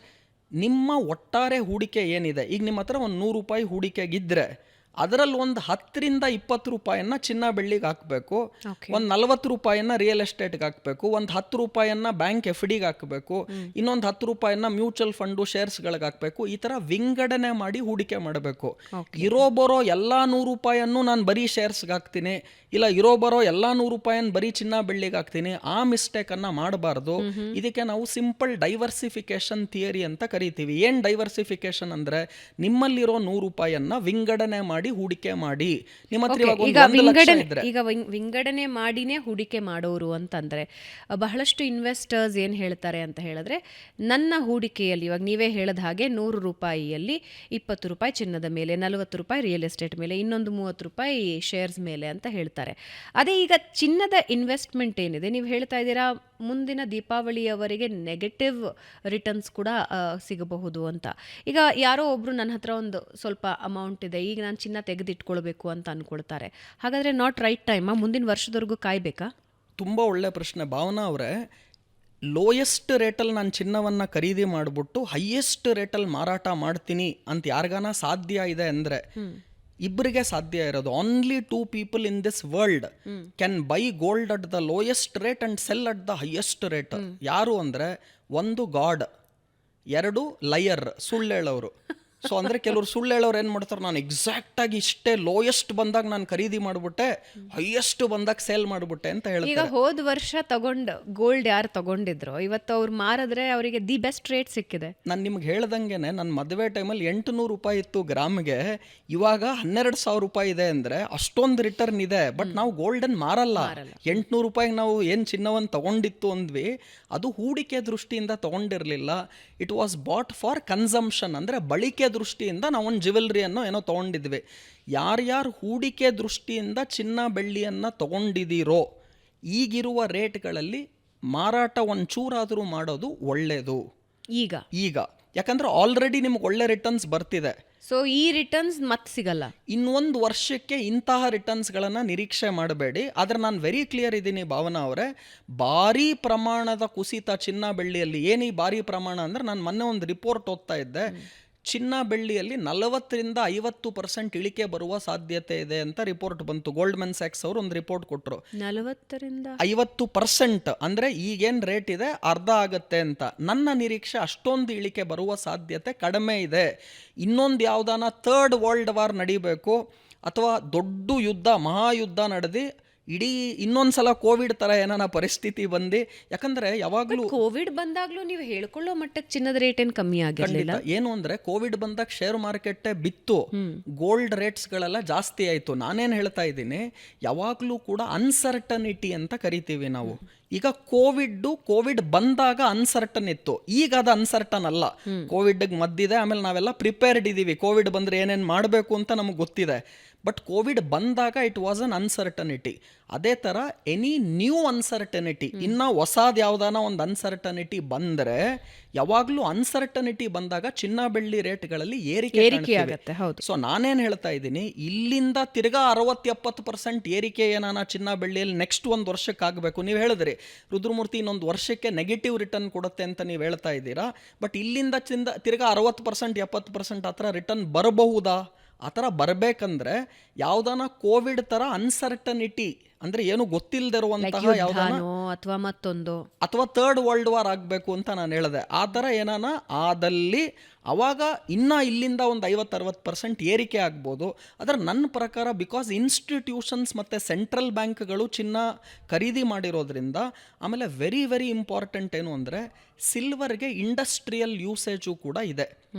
[SPEAKER 2] ನಿಮ್ಮ ಒಟ್ಟಾರೆ ಹೂಡಿಕೆ ಏನಿದೆ, ಈಗ ನಿಮ್ಮ ಹತ್ರ ಒಂದು 100 ರೂಪಾಯಿ ಹೂಡಿಕೆಗಿದ್ದರೆ ಅದರಲ್ಲಿ ಒಂದು 10-20 ರೂಪಾಯಿನ ಚಿನ್ನ ಬೆಳ್ಳಿಗೆ ಹಾಕಬೇಕು, ಒಂದು 40 ರೂಪಾಯಿನ ರಿಯಲ್ ಎಸ್ಟೇಟ್ಗೆ ಹಾಕಬೇಕು, ಒಂದು 10 ರೂಪಾಯಿನ ಬ್ಯಾಂಕ್ FDಗೆ ಹಾಕಬೇಕು, ಇನ್ನೊಂದು 10 ರೂಪಾಯಿನ ಮ್ಯೂಚುವಲ್ ಫಂಡು ಶೇರ್ಸ್ಗಳಿಗೆ ಹಾಕಬೇಕು. ಈ ಥರ ವಿಂಗಡಣೆ ಮಾಡಿ ಹೂಡಿಕೆ ಮಾಡಬೇಕು. ಇರೋ ಬರೋ ಎಲ್ಲ 100 ರೂಪಾಯಿಯನ್ನು ನಾನು ಬರೀ ಶೇರ್ಸ್ಗೆ ಹಾಕ್ತೀನಿ, ಇಲ್ಲ ಇರೋ ಬರೋ ಎಲ್ಲ 100 ರೂಪಾಯಿನ ಬರೀ ಚಿನ್ನ ಬೆಳ್ಳಿಗೆ ಹಾಕ್ತೀನಿ, ಆ ಮಿಸ್ಟೇಕನ್ನು ಮಾಡಬಾರ್ದು. ಇದಕ್ಕೆ ನಾವು ಸಿಂಪಲ್ ಡೈವರ್ಸಿಫಿಕೇಶನ್ ಥಿಯರಿ ಅಂತ ಕರಿತೀವಿ. ಏನು ಡೈವರ್ಸಿಫಿಕೇಶನ್ ಅಂದರೆ, ನಿಮ್ಮಲ್ಲಿರೋ 100 ರೂಪಾಯಿಯನ್ನು ವಿಂಗಡಣೆ ಮಾಡಿ ಮಾಡಿ ಹೂಡಿಕೆ ಮಾಡಿ. ನಿಮ್ಮ ಹತ್ರ
[SPEAKER 1] Okay,
[SPEAKER 2] ಇವಾಗ
[SPEAKER 1] ಈಗ
[SPEAKER 2] 1 ಲಕ್ಷ
[SPEAKER 1] ವಿಂಗಡಣೆ
[SPEAKER 2] ಇದ್ರೆ
[SPEAKER 1] ವಿಂಗಡಣೆ ಮಾಡಿನೇ ಹೂಡಿಕೆ ಮಾಡೋರು ಅಂತಂದ್ರೆ ಬಹಳಷ್ಟು ಇನ್ವೆಸ್ಟರ್ಸ್ ಏನು ಹೇಳ್ತಾರೆ ಅಂತ ಹೇಳಿದ್ರೆ, ನನ್ನ ಹೂಡಿಕೆಯಲ್ಲಿ ಇವಾಗ ನೀವೇ ಹೇಳಿದ ಹಾಗೆ 100 ರೂಪಾಯಿಯಲ್ಲಿ 20 ರೂಪಾಯಿ ಚಿನ್ನದ ಮೇಲೆ, 40 ರೂಪಾಯಿ ರಿಯಲ್ ಎಸ್ಟೇಟ್ ಮೇಲೆ, ಇನ್ನೊಂದು 30 ರೂಪಾಯಿ ಶೇರ್ಸ್ ಮೇಲೆ ಅಂತ ಹೇಳ್ತಾರೆ. ಅದೇ ಈಗ ಚಿನ್ನದ ಇನ್ವೆಸ್ಟ್ಮೆಂಟ್ ಏನಿದೆ, ನೀವು ಹೇಳ್ತಾ ಇದ್ದೀರಾ ಮುಂದಿನ ದೀಪಾವಳಿಯವರೆಗೆ ನೆಗೆಟಿವ್ ರಿಟರ್ನ್ಸ್ ಕೂಡ ಸಿಗಬಹುದು ಅಂತ. ಈಗ ಯಾರೋ ಒಬ್ರು ನನ್ನ ಹತ್ರ ಒಂದು ಸ್ವಲ್ಪ ಅಮೌಂಟ್ ಇದೆ, ಈಗ ನಾನು ಚಿನ್ನ ತೆಗೆದಿಟ್ಕೊಳ್ಬೇಕು ಅಂತ ಅನ್ಕೊಳ್ತಾರೆ. ಹಾಗಾದ್ರೆ ನಾಟ್ ರೈಟ್ ಟೈಮಾ? ಮುಂದಿನ ವರ್ಷದವರೆಗೂ ಕಾಯ್ಬೇಕಾ?
[SPEAKER 2] ತುಂಬ ಒಳ್ಳೆ ಪ್ರಶ್ನೆ ಭಾವನಾ ಅವರೇ. ಲೋಯೆಸ್ಟ್ ರೇಟಲ್ಲಿ ನಾನು ಚಿನ್ನವನ್ನು ಖರೀದಿ ಮಾಡಿಬಿಟ್ಟು ಹೈಯೆಸ್ಟ್ ರೇಟಲ್ಲಿ ಮಾರಾಟ ಮಾಡ್ತೀನಿ ಅಂತ ಯಾರಿಗಾನ ಸಾಧ್ಯ ಇದೆ ಅಂದರೆ ಇಬ್ಬರಿಗೆ ಸಾಧ್ಯ ಇರೋದು. Only 2 people in this world can buy gold at the lowest rate and sell at the highest rate. ಯಾರು ಅಂದರೆ, ಒಂದು ಗಾಡ್, 2 ಲಯರ್, ಸುಳ್ಳೇಳೋರು. ಸೊ ಅಂದರೆ ಕೆಲವರು ಸುಳ್ಳೇಳೋರು ಏನು ಮಾಡ್ತಾರೆ, ನಾನು ಎಕ್ಸಾಕ್ಟಾಗಿ ಇಷ್ಟೇ ಲೋಯೆಸ್ಟ್ ಬಂದಾಗ ನಾನು ಖರೀದಿ ಮಾಡಿಬಿಟ್ಟೆ, ಹೈಯೆಸ್ಟ್ ಬಂದಾಗ ಸೇಲ್ ಮಾಡಿಬಿಟ್ಟೆ ಅಂತ
[SPEAKER 1] ಈಗ
[SPEAKER 2] ಹೇಳ್ತಾರೆ.
[SPEAKER 1] ಹೋದ ವರ್ಷ ತಗೊಂಡು ಗೋಲ್ಡ್ ಯಾರು ತಗೊಂಡಿದ್ರು, ಇವತ್ತು ಅವ್ರು ಮಾರಿದ್ರೆ ಅವರಿಗೆ ದಿ ಬೆಸ್ಟ್ ರೇಟ್ ಸಿಕ್ಕಿದೆ.
[SPEAKER 2] ನಾನು ನಿಮ್ಗೆ ಹೇಳ್ದಂಗೆ ನನ್ನ ಮದುವೆ ಟೈಮಲ್ಲಿ 800 ರೂಪಾಯಿ ಇತ್ತು ಗ್ರಾಮ್ಗೆ, ಇವಾಗ 12,000 ರೂಪಾಯಿ ಇದೆ ಅಂದರೆ ಅಷ್ಟೊಂದು ರಿಟರ್ನ್ ಇದೆ. ಬಟ್ ನಾವು ಗೋಲ್ಡನ್ ಮಾರಲ್ಲ. 800 ರೂಪಾಯಿಗೆ ನಾವು ಏನು ಚಿನ್ನವನ್ನು ತಗೊಂಡಿತ್ತು ಅಂದ್ವಿ, ಅದು ಹೂಡಿಕೆ ದೃಷ್ಟಿಯಿಂದ ತಗೊಂಡಿರಲಿಲ್ಲ. It was bought for consumption, ಅಂದರೆ ಬಳಕೆ ದೃಷ್ಟಿಯಿಂದ ನಾವೊಂದು ಜ್ಯುವೆಲ್ರಿಯನ್ನು ಏನೋ ತೊಗೊಂಡಿದ್ವಿ. ಯಾರ್ಯಾರು ಹೂಡಿಕೆ ದೃಷ್ಟಿಯಿಂದ ಚಿನ್ನ ಬೆಳ್ಳಿಯನ್ನು ತಗೊಂಡಿದ್ದೀರೋ ಈಗಿರುವ ರೇಟ್ಗಳಲ್ಲಿ ಮಾರಾಟ ಒಂಚೂರಾದರೂ ಮಾಡೋದು ಒಳ್ಳೆಯದು ಈಗ. ಯಾಕಂದರೆ ಆಲ್ರೆಡಿ ನಿಮ್ಗೆ ಒಳ್ಳೆ ರಿಟರ್ನ್ಸ್ ಬರ್ತಿದೆ.
[SPEAKER 1] ಸೊ ಈ ರಿಟರ್ನ್ಸ್ ಮತ್ತೆ ಸಿಗಲ್ಲ.
[SPEAKER 2] ಇನ್ನೊಂದು ವರ್ಷಕ್ಕೆ ಇಂತಹ ರಿಟರ್ನ್ಸ್ಗಳನ್ನು ನಿರೀಕ್ಷೆ ಮಾಡಬೇಡಿ. ಆದರೆ ನಾನು ವೆರಿ ಕ್ಲಿಯರ್ ಇದ್ದೀನಿ ಭಾವನಾ ಅವರೇ, ಭಾರೀ ಪ್ರಮಾಣದ ಕುಸಿತ ಚಿನ್ನ ಬೆಳ್ಳಿಯಲ್ಲಿ. ಏನೀ ಭಾರೀ ಪ್ರಮಾಣ ಅಂದರೆ, ನಾನು ಮೊನ್ನೆ ಒಂದು ರಿಪೋರ್ಟ್ ಓದ್ತಾ ಇದ್ದೆ, ಚಿನ್ನ ಬೆಳ್ಳಿಯಲ್ಲಿ 40% 50% ಇಳಿಕೆ ಬರುವ ಸಾಧ್ಯತೆ ಇದೆ ಅಂತ ರಿಪೋರ್ಟ್ ಬಂತು. ಗೋಲ್ಡ್ಮನ್ ಸ್ಯಾಕ್ಸ್ ಅವರು ಒಂದು ರಿಪೋರ್ಟ್ ಕೊಟ್ಟರು.
[SPEAKER 1] 40%
[SPEAKER 2] 50%, ಅಂದರೆ ಈಗೇನು ರೇಟ್ ಇದೆ ಅರ್ಧ ಆಗುತ್ತೆ ಅಂತ. ನನ್ನ ನಿರೀಕ್ಷೆ ಅಷ್ಟೊಂದು ಇಳಿಕೆ ಬರುವ ಸಾಧ್ಯತೆ ಕಡಿಮೆ ಇದೆ. ಇನ್ನೊಂದು ಯಾವುದಾನ 3rd ವರ್ಲ್ಡ್ ವಾರ್ ನಡಿಬೇಕು, ಅಥವಾ ದೊಡ್ಡ ಯುದ್ಧ, ಮಹಾಯುದ್ಧ ನಡೆದು ಇಡೀ ಇನ್ನೊಂದ್ಸಲ ಕೋವಿಡ್ ತರ ಏನಾನ ಪರಿಸ್ಥಿತಿ ಬಂದು, ಯಾಕಂದ್ರೆ ಯಾವಾಗಲೂ
[SPEAKER 1] ಕೋವಿಡ್ ಬಂದಾಗ್ಲೂ ನೀವು ಹೇಳ್ಕೊಳ್ಳೋ ಮಟ್ಟಕ್ಕೆ ಚಿನ್ನದ ರೇಟ್ ಏನು ಕಮ್ಮಿ ಆಗಿರಲಿಲ್ಲ.
[SPEAKER 2] ಏನು ಅಂದ್ರೆ, ಕೋವಿಡ್ ಬಂದಾಗ ಶೇರ್ ಮಾರ್ಕೆಟ್ ಬಿತ್ತು, ಗೋಲ್ಡ್ ರೇಟ್ಸ್ಗಳೆಲ್ಲ ಜಾಸ್ತಿ ಆಯಿತು. ನಾನೇನು ಹೇಳ್ತಾ ಇದ್ದೀನಿ, ಯಾವಾಗಲೂ ಕೂಡ ಅನ್ಸರ್ಟನಿಟಿ ಅಂತ ಕರಿತೀವಿ ನಾವು. ಈಗ ಕೋವಿಡ್ ಬಂದಾಗ ಅನ್ಸರ್ಟನ್ ಇತ್ತು, ಈಗ ಅದು ಅನ್ಸರ್ಟನ್ ಅಲ್ಲ. ಕೋವಿಡ್ಗೆ ಮದ್ದಿದೆ, ಆಮೇಲೆ ನಾವೆಲ್ಲ ಪ್ರಿಪೇರ್ಡ್ ಇದ್ದೀವಿ, ಕೋವಿಡ್ ಬಂದರೆ ಏನೇನು ಮಾಡಬೇಕು ಅಂತ ನಮಗೆ ಗೊತ್ತಿದೆ. ಬಟ್ ಕೋವಿಡ್ ಬಂದಾಗ ಇಟ್ ವಾಸ್ ಅನ್ ಅನ್ಸರ್ಟನಿಟಿ. ಅದೇ ಥರ ಎನಿ ನ್ಯೂ ಅನ್ಸರ್ಟನಿಟಿ, ಇನ್ನು ಹೊಸದು ಯಾವುದಾನ ಒಂದು ಅನ್ಸರ್ಟನಿಟಿ ಬಂದರೆ, ಯಾವಾಗಲೂ ಅನ್ಸರ್ಟನಿಟಿ ಬಂದಾಗ ಚಿನ್ನ ಬೆಳ್ಳಿ ರೇಟ್ಗಳಲ್ಲಿ ಏರಿಕೆ ಆಗುತ್ತೆ. ಸೊ ನಾನೇನು ಹೇಳ್ತಾ ಇದ್ದೀನಿ, ಇಲ್ಲಿಂದ ತಿರ್ಗಾ 60-70% ಏರಿಕೆ ಏನಾನ ಚಿನ್ನ ಬೆಳ್ಳಿಯಲ್ಲಿ ನೆಕ್ಸ್ಟ್ ಒಂದು ವರ್ಷಕ್ಕೆ ಆಗಬೇಕು. ನೀವು ಹೇಳಿದ್ರಿ ರುದ್ರಮೂರ್ತಿ ಇನ್ನೊಂದು ವರ್ಷಕ್ಕೆ ನೆಗೆಟಿವ್ ರಿಟರ್ನ್ ಕೊಡುತ್ತೆ ಅಂತ ನೀವು ಹೇಳ್ತಾ ಇದ್ದೀರಾ. ಬಟ್ ಇಲ್ಲಿಂದ ತಿರ್ಗಾ 60% 70% ಆ ಥರ ರಿಟರ್ನ್ ಬರಬಹುದಾ? ಆ ಥರ ಬರಬೇಕಂದ್ರೆ ಯಾವುದಾನ ಕೋವಿಡ್ ಥರ ಅನ್ಸರ್ಟನಿಟಿ, ಅಂದರೆ ಏನು ಗೊತ್ತಿಲ್ಲದಿರುವಂತಹ ಯಾವುದಾನ
[SPEAKER 1] ಅಥವಾ ಮತ್ತೊಂದು,
[SPEAKER 2] ಅಥವಾ 3rd ವರ್ಲ್ಡ್ ವಾರ್ ಆಗಬೇಕು ಅಂತ ನಾನು ಹೇಳಿದೆ. ಆ ಥರ ಏನಾನ ಆದಲ್ಲಿ ಅವಾಗ ಇಲ್ಲಿಂದ ಒಂದು 50-60% ಏರಿಕೆ ಆಗ್ಬೋದು. ಆದರೆ ನನ್ನ ಪ್ರಕಾರ, ಬಿಕಾಸ್ ಇನ್ಸ್ಟಿಟ್ಯೂಷನ್ಸ್ ಮತ್ತು ಸೆಂಟ್ರಲ್ ಬ್ಯಾಂಕ್ಗಳು ಚಿನ್ನ ಖರೀದಿ ಮಾಡಿರೋದ್ರಿಂದ, ಆಮೇಲೆ ವೆರಿ ವೆರಿ ಇಂಪಾರ್ಟೆಂಟ್ ಏನು ಅಂದರೆ, ಸಿಲ್ವರ್ಗೆ ಇಂಡಸ್ಟ್ರಿಯಲ್ ಯೂಸೇಜು ಕೂಡ ಇದೆ.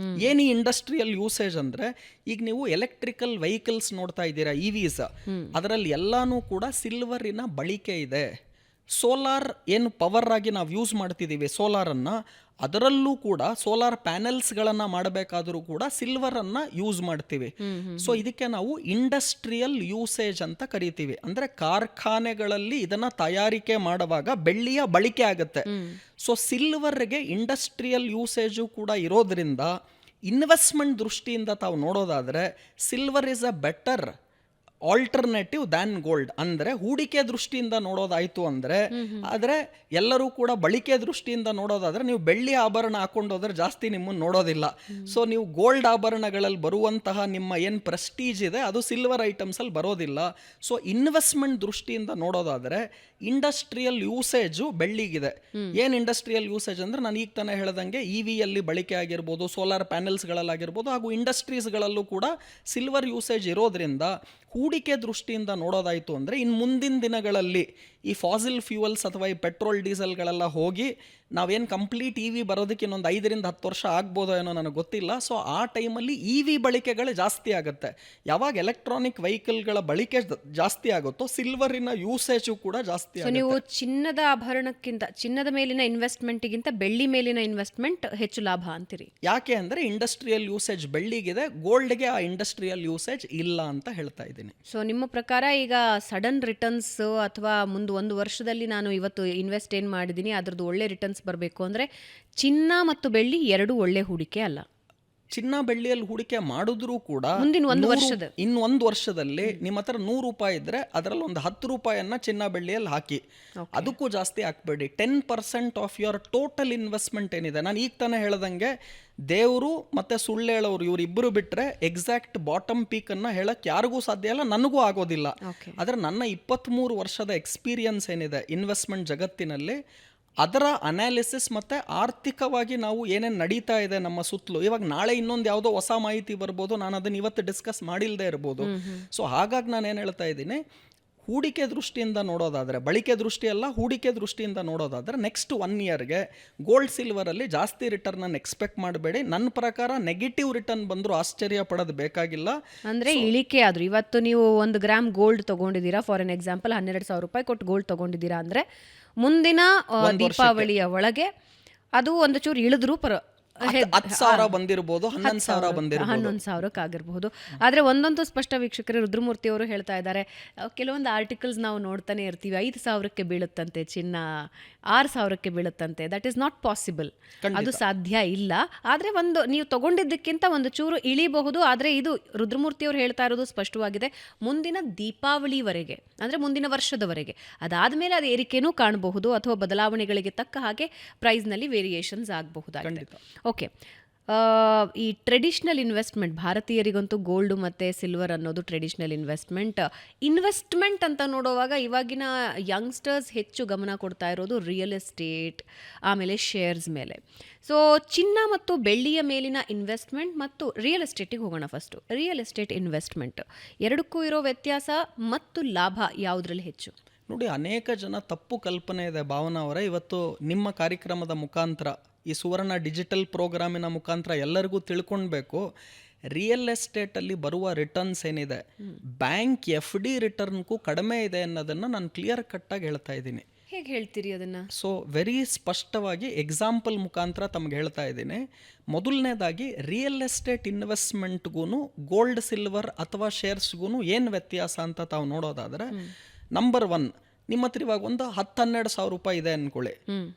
[SPEAKER 2] ಏನು ಇಂಡಸ್ಟ್ರಿಯಲ್ ಯೂಸೇಜ್ ಅಂದರೆ, ಈಗ ನೀವು ಎಲೆಕ್ಟ್ರಿಕಲ್ ವೆಹಿಕಲ್ಸ್ ನೋಡ್ತಾ ಇದ್ದೀರಾ, EVs, ಅದರಲ್ಲಿ ಎಲ್ಲಾನು ಕೂಡ ಸಿಲ್ವರಿನ ಬಳಕೆ ಇದೆ. ಸೋಲಾರ್ ಏನು ಪವರ್ ಆಗಿ ನಾವು ಯೂಸ್ ಮಾಡ್ತಿದ್ದೀವಿ ಸೋಲಾರನ್ನು, ಅದರಲ್ಲೂ ಕೂಡ ಸೋಲಾರ್ ಪ್ಯಾನೆಲ್ಸ್ಗಳನ್ನು ಮಾಡಬೇಕಾದರೂ ಕೂಡ ಸಿಲ್ವರನ್ನು ಯೂಸ್ ಮಾಡ್ತೀವಿ. ಸೊ ಇದಕ್ಕೆ ನಾವು ಇಂಡಸ್ಟ್ರಿಯಲ್ ಯೂಸೇಜ್ ಅಂತ ಕರಿತೀವಿ. ಅಂದರೆ ಕಾರ್ಖಾನೆಗಳಲ್ಲಿ ಇದನ್ನು ತಯಾರಿಕೆ ಮಾಡುವಾಗ ಬೆಳ್ಳಿಯ ಬಳಕೆ ಆಗುತ್ತೆ. ಸೊ ಸಿಲ್ವರ್ಗೆ ಇಂಡಸ್ಟ್ರಿಯಲ್ ಯೂಸೇಜು ಕೂಡ ಇರೋದ್ರಿಂದ, ಇನ್ವೆಸ್ಟ್ಮೆಂಟ್ ದೃಷ್ಟಿಯಿಂದ ತಾವು ನೋಡೋದಾದರೆ silver is a better alternative than gold. ಅಂದರೆ ಹೂಡಿಕೆ ದೃಷ್ಟಿಯಿಂದ ನೋಡೋದಾಯ್ತು ಅಂದರೆ, ಆದರೆ ಎಲ್ಲರೂ ಕೂಡ ಬಳಕೆ ದೃಷ್ಟಿಯಿಂದ ನೋಡೋದಾದರೆ, ನೀವು ಬೆಳ್ಳಿ ಆಭರಣ ಹಾಕೊಂಡೋದ್ರೆ ಜಾಸ್ತಿ ನಿಮ್ಮನ್ನು ನೋಡೋದಿಲ್ಲ. ಸೊ ನೀವು ಗೋಲ್ಡ್ ಆಭರಣಗಳಲ್ಲಿ ಬರುವಂತಹ ನಿಮ್ಮ ಏನು ಪ್ರೆಸ್ಟೀಜ್ ಇದೆ ಅದು ಸಿಲ್ವರ್ ಐಟಮ್ಸಲ್ಲಿ ಬರೋದಿಲ್ಲ. ಸೊ ಇನ್ವೆಸ್ಟ್ಮೆಂಟ್ ದೃಷ್ಟಿಯಿಂದ ನೋಡೋದಾದರೆ ಇಂಡಸ್ಟ್ರಿಯಲ್ ಯೂಸೇಜು ಬೆಳ್ಳಿಗಿದೆ. ಏನು ಇಂಡಸ್ಟ್ರಿಯಲ್ ಯೂಸೇಜ್ ಅಂದರೆ, ನಾನು ಈಗ ತಾನೇ ಹೇಳ್ದಂಗೆ EVಯಲ್ಲಿ ಬಳಕೆ ಆಗಿರ್ಬೋದು, ಸೋಲಾರ್ ಪ್ಯಾನೆಲ್ಸ್ಗಳಲ್ಲಾಗಿರ್ಬೋದು, ಹಾಗೂ ಇಂಡಸ್ಟ್ರೀಸ್ಗಳಲ್ಲೂ ಕೂಡ ಸಿಲ್ವರ್ ಯೂಸೇಜ್ ಇರೋದ್ರಿಂದ ಹೂಡಿಕೆ ದೃಷ್ಟಿಯಿಂದ ನೋಡೋದಾಯಿತು ಅಂದರೆ ಇನ್ನು ಮುಂದಿನ ದಿನಗಳಲ್ಲಿ ಈ ಫಾಸಿಲ್ ಫ್ಯೂಯಲ್ಸ್ ಅಥವಾ ಈ ಪೆಟ್ರೋಲ್ ಡೀಸೆಲ್ಗಳೆಲ್ಲ ಹೋಗಿ ನಾವೇನು ಕಂಪ್ಲೀಟ್ ಇ ವಿ ಬರೋದಕ್ಕೆ ಇನ್ನೊಂದು 5 ರಿಂದ 10 ವರ್ಷ ಆಗ್ಬೋದೋ ಏನೋ ನನಗೆ ಗೊತ್ತಿಲ್ಲ. ಸೊ ಆ ಟೈಮಲ್ಲಿ ಇ ವಿ ಬಳಕೆಗಳು ಜಾಸ್ತಿ ಆಗುತ್ತೆ. ಯಾವಾಗ ಎಲೆಕ್ಟ್ರಾನಿಕ್ ವೆಹಿಕಲ್ಗಳ ಬಳಕೆ ಜಾಸ್ತಿ ಆಗುತ್ತೋ ಸಿಲ್ವರಿನ ಯೂಸೇಜು ಕೂಡ ಜಾಸ್ತಿ
[SPEAKER 1] ಸೊ
[SPEAKER 2] ಆಗುತ್ತೆ.
[SPEAKER 1] ನೀವು ಚಿನ್ನದ ಆಭರಣಕ್ಕಿಂತ, ಚಿನ್ನದ ಮೇಲಿನ ಇನ್ವೆಸ್ಟ್ಮೆಂಟ್ಗಿಂತ ಬೆಳ್ಳಿ ಮೇಲಿನ ಇನ್ವೆಸ್ಟ್ಮೆಂಟ್ ಹೆಚ್ಚು ಲಾಭ ಅಂತೀರಿ.
[SPEAKER 2] ಯಾಕೆ ಅಂದರೆ ಇಂಡಸ್ಟ್ರಿಯಲ್ ಯೂಸೇಜ್ ಬೆಳ್ಳಿಗಿದೆ, ಗೋಲ್ಡ್ಗೆ ಆ ಇಂಡಸ್ಟ್ರಿಯಲ್ ಯೂಸೇಜ್ ಇಲ್ಲ ಅಂತ ಹೇಳ್ತಾ ಇದ್ದೀನಿ.
[SPEAKER 1] ಸೊ ನಿಮ್ಮ ಪ್ರಕಾರ ಈಗ ಸಡನ್ ರಿಟರ್ನ್ಸ್ ಅಥವಾ ಮುಂದೆ 1 ವರ್ಷದಲ್ಲಿ ನಾನು ಇವತ್ತು ಇನ್ವೆಸ್ಟ್ ಏನು ಮಾಡಿದ್ದೀನಿ ಅದರದ್ದು ಒಳ್ಳೆ ರಿಟರ್ನ್ಸ್ ಬರಬೇಕು ಅಂದರೆ ಚಿನ್ನ ಮತ್ತು ಬೆಳ್ಳಿ ಎರಡೂ ಒಳ್ಳೆ ಹೂಡಿಕೆ ಅಲ್ಲ.
[SPEAKER 2] ಚಿನ್ನ ಬೆಳ್ಳಿಯಲ್ಲಿ ಹೂಡಿಕೆ ಮಾಡಿದ್ರೂ ಕೂಡ
[SPEAKER 1] ಮುಂದಿನ 1
[SPEAKER 2] ವರ್ಷದಲ್ಲಿ ನಿಮ್ಮ ಹತ್ರ 100 ರೂಪಾಯಿ ಇದ್ರೆ ಅದರಲ್ಲಿ ಒಂದು 10 ರೂಪಾಯಿಯನ್ನ ಚಿನ್ನ ಬೆಳ್ಳಿಯಲ್ಲಿ ಹಾಕಿ. ಅದಕ್ಕೂ ಜಾಸ್ತಿ ಹಾಕ್ಬೇಡಿ. 10% ಆಫ್ ಯುವರ್ ಟೋಟಲ್ ಇನ್ವೆಸ್ಟ್ಮೆಂಟ್ ಏನಿದೆ, ನಾನು ಈಗ ತಾನೇ ಹೇಳ್ದಂಗೆ ದೇವರು ಮತ್ತೆ ಸುಳ್ಳು ಹೇಳೋರು ಇವರಿಬ್ಬರು ಬಿಟ್ಟರೆ ಎಕ್ಸಾಕ್ಟ್ ಬಾಟಮ್ ಪೀಕನ್ನು ಹೇಳಕ್ಕೆ ಯಾರಿಗೂ ಸಾಧ್ಯ ಇಲ್ಲ, ನನಗೂ ಆಗೋದಿಲ್ಲ. ಆದರೆ ನನ್ನ 23 ವರ್ಷದ ಎಕ್ಸ್ಪೀರಿಯನ್ಸ್ ಏನಿದೆ ಇನ್ವೆಸ್ಟ್ಮೆಂಟ್ ಜಗತ್ತಿನಲ್ಲಿ, ಅದರ ಅನಾಲಿಸಿಸ್ ಮತ್ತು ಆರ್ಥಿಕವಾಗಿ ನಾವು ಏನೇನು ನಡೀತಾ ಇದೆ ನಮ್ಮ ಸುತ್ತಲೂ, ಇವಾಗ ನಾಳೆ ಇನ್ನೊಂದು ಯಾವುದೋ ಹೊಸ ಮಾಹಿತಿ ಬರ್ಬೋದು, ನಾನು ಅದನ್ನು ಇವತ್ತು ಡಿಸ್ಕಸ್ ಮಾಡಿಲ್ಲದೆ ಇರ್ಬೋದು. ಸೊ ಹಾಗಾಗಿ ನಾನು ಏನು ಹೇಳ್ತಾ ಇದ್ದೀನಿ, ಹೂಡಿಕೆ ದೃಷ್ಟಿಯಿಂದ ನೋಡೋದಾದರೆ, ಬಳಕೆ ದೃಷ್ಟಿಯಲ್ಲ ಹೂಡಿಕೆ ದೃಷ್ಟಿಯಿಂದ ನೋಡೋದಾದರೆ ನೆಕ್ಸ್ಟ್ 1 ಇಯರ್ಗೆ ಗೋಲ್ಡ್ ಸಿಲ್ವರಲ್ಲಿ ಜಾಸ್ತಿ ರಿಟರ್ನನ್ನು ಎಕ್ಸ್ಪೆಕ್ಟ್ ಮಾಡಬೇಡಿ. ನನ್ನ ಪ್ರಕಾರ ನೆಗೆಟಿವ್ ರಿಟರ್ನ್ ಬಂದರೂ ಆಶ್ಚರ್ಯ ಪಡೋದು ಬೇಕಾಗಿಲ್ಲ.
[SPEAKER 1] ಅಂದರೆ ಇಳಿಕೆ ಆದರೂ ಇವತ್ತು ನೀವು 1 ಗ್ರಾಮ್ ಗೋಲ್ಡ್ ತೊಗೊಂಡಿದ್ದೀರಾ, ಫಾರ್ ಎನ್ ಎಕ್ಸಾಂಪಲ್ 12,000 ರೂಪಾಯಿ ಕೊಟ್ಟು ಗೋಲ್ಡ್ ತೊಗೊಂಡಿದ್ದೀರಾ ಅಂದರೆ ಮುಂದಿನ ದೀಪಾವಳಿಯ ಒಳಗೆ ಅದು ಒಂದು ಚೂರು ಇಳಿದ್ರೂ
[SPEAKER 2] 10,000 ಬಂದಿರಬಹುದು, 11,000 ಬಂದಿರಬಹುದು,
[SPEAKER 1] 11,000 ಆಗಿರಬಹುದು. ಆದರೆ ಒಂದಂತೂ ಸ್ಪಷ್ಟ ವೀಕ್ಷಕರೇ, ರುದ್ರಮೂರ್ತಿ ಅವರು ಹೇಳ್ತಾ ಇದ್ದಾರೆ, ಕೆಲವೊಂದು ಆರ್ಟಿಕಲ್ಸ್ ನಾವು ನೋಡ್ತಾನೆ ಇರ್ತೀವಿ, 5,000ಕ್ಕೆ ಬೀಳುತ್ತಂತೆ ಚಿನ್ನ, 6,000ಕ್ಕೆ ಬೀಳುತ್ತಂತೆ. ದಟ್ ಈಸ್ ನಾಟ್ ಪಾಸಿಬಲ್, ಅದು ಸಾಧ್ಯ ಇಲ್ಲ. ಆದರೆ ನೀವು ತಗೊಂಡಿದ್ದಕ್ಕಿಂತ ಒಂದು ಚೂರು ಇಳಿಬಹುದು. ಆದರೆ ಇದು ರುದ್ರಮೂರ್ತಿ ಅವರು ಹೇಳ್ತಾ ಇರೋದು ಸ್ಪಷ್ಟವಾಗಿದೆ, ಮುಂದಿನ ದೀಪಾವಳಿವರೆಗೆ, ಅಂದರೆ ಮುಂದಿನ ವರ್ಷದವರೆಗೆ. ಅದಾದಮೇಲೆ ಅದು ಏರಿಕೆನೂ ಕಾಣಬಹುದು ಅಥವಾ ಬದಲಾವಣೆಗಳಿಗೆ ತಕ್ಕ ಹಾಗೆ ಪ್ರೈಸ್ನಲ್ಲಿ ವೇರಿಯೇಷನ್ಸ್ ಆಗಬಹುದಾಗಿದೆ. ಓಕೆ, ಈ ಟ್ರೆಡಿಷ್ನಲ್ ಇನ್ವೆಸ್ಟ್ಮೆಂಟ್, ಭಾರತೀಯರಿಗಂತೂ ಗೋಲ್ಡು ಮತ್ತು ಸಿಲ್ವರ್ ಅನ್ನೋದು ಟ್ರೆಡಿಷ್ನಲ್ ಇನ್ವೆಸ್ಟ್ಮೆಂಟ್ ಅಂತ ನೋಡುವಾಗ ಇವಾಗಿನ ಯಂಗ್ಸ್ಟರ್ಸ್ ಹೆಚ್ಚು ಗಮನ ಕೊಡ್ತಾ ಇರೋದು ರಿಯಲ್ ಎಸ್ಟೇಟ್, ಆಮೇಲೆ ಶೇರ್ಸ್ ಮೇಲೆ. ಸೊ ಚಿನ್ನ ಮತ್ತು ಬೆಳ್ಳಿಯ ಮೇಲಿನ ಇನ್ವೆಸ್ಟ್ಮೆಂಟ್ ಮತ್ತು ರಿಯಲ್ ಎಸ್ಟೇಟಿಗೆ ಹೋಗೋಣ. ಫಸ್ಟು ರಿಯಲ್ ಎಸ್ಟೇಟ್ ಇನ್ವೆಸ್ಟ್ಮೆಂಟ್ ಎರಡಕ್ಕೂ ಇರೋ ವ್ಯತ್ಯಾಸ ಮತ್ತು ಲಾಭ ಯಾವುದರಲ್ಲಿ ಹೆಚ್ಚು?
[SPEAKER 2] ನೋಡಿ, ಅನೇಕ ಜನ ತಪ್ಪು ಕಲ್ಪನೆ ಇದೆ ಭಾವನಾ ಅವರೇ. ಇವತ್ತು ನಿಮ್ಮ ಕಾರ್ಯಕ್ರಮದ ಮುಖಾಂತರ, ಈ ಸುವರ್ಣ ಡಿಜಿಟಲ್ ಪ್ರೋಗ್ರಾಮಿನ ಮುಖಾಂತರ ಎಲ್ಲರಿಗೂ ತಿಳ್ಕೊಳ್ಬೇಕು, ರಿಯಲ್ ಎಸ್ಟೇಟಲ್ಲಿ ಬರುವ ರಿಟರ್ನ್ಸ್ ಏನಿದೆ ಬ್ಯಾಂಕ್ FD ರಿಟರ್ನ್ಗೂ ಕಡಿಮೆ ಇದೆ ಅನ್ನೋದನ್ನು ನಾನು ಕ್ಲಿಯರ್ ಕಟ್ಟಾಗಿ ಹೇಳ್ತಾ ಇದ್ದೀನಿ.
[SPEAKER 1] ಹೇಗೆ ಹೇಳ್ತೀರಿ ಅದನ್ನು?
[SPEAKER 2] ಸೊ ವೆರಿ ಸ್ಪಷ್ಟವಾಗಿ ಎಕ್ಸಾಂಪಲ್ ಮುಖಾಂತರ ತಮ್ಗೆ ಹೇಳ್ತಾ ಇದ್ದೀನಿ. ಮೊದಲನೇದಾಗಿ ರಿಯಲ್ ಎಸ್ಟೇಟ್ ಇನ್ವೆಸ್ಟ್ಮೆಂಟ್ಗೂ ಗೋಲ್ಡ್ ಸಿಲ್ವರ್ ಅಥವಾ ಶೇರ್ಸ್ಗೂ ಏನು ವ್ಯತ್ಯಾಸ ಅಂತ ತಾವು ನೋಡೋದಾದರೆ, ನಂಬರ್ 1, ನಿಮ್ಮ ಹತ್ರ ಇವಾಗ ಒಂದು 10-12 ರೂಪಾಯಿ ಇದೆ ಅನ್ಕೊಳ್ಳಿ,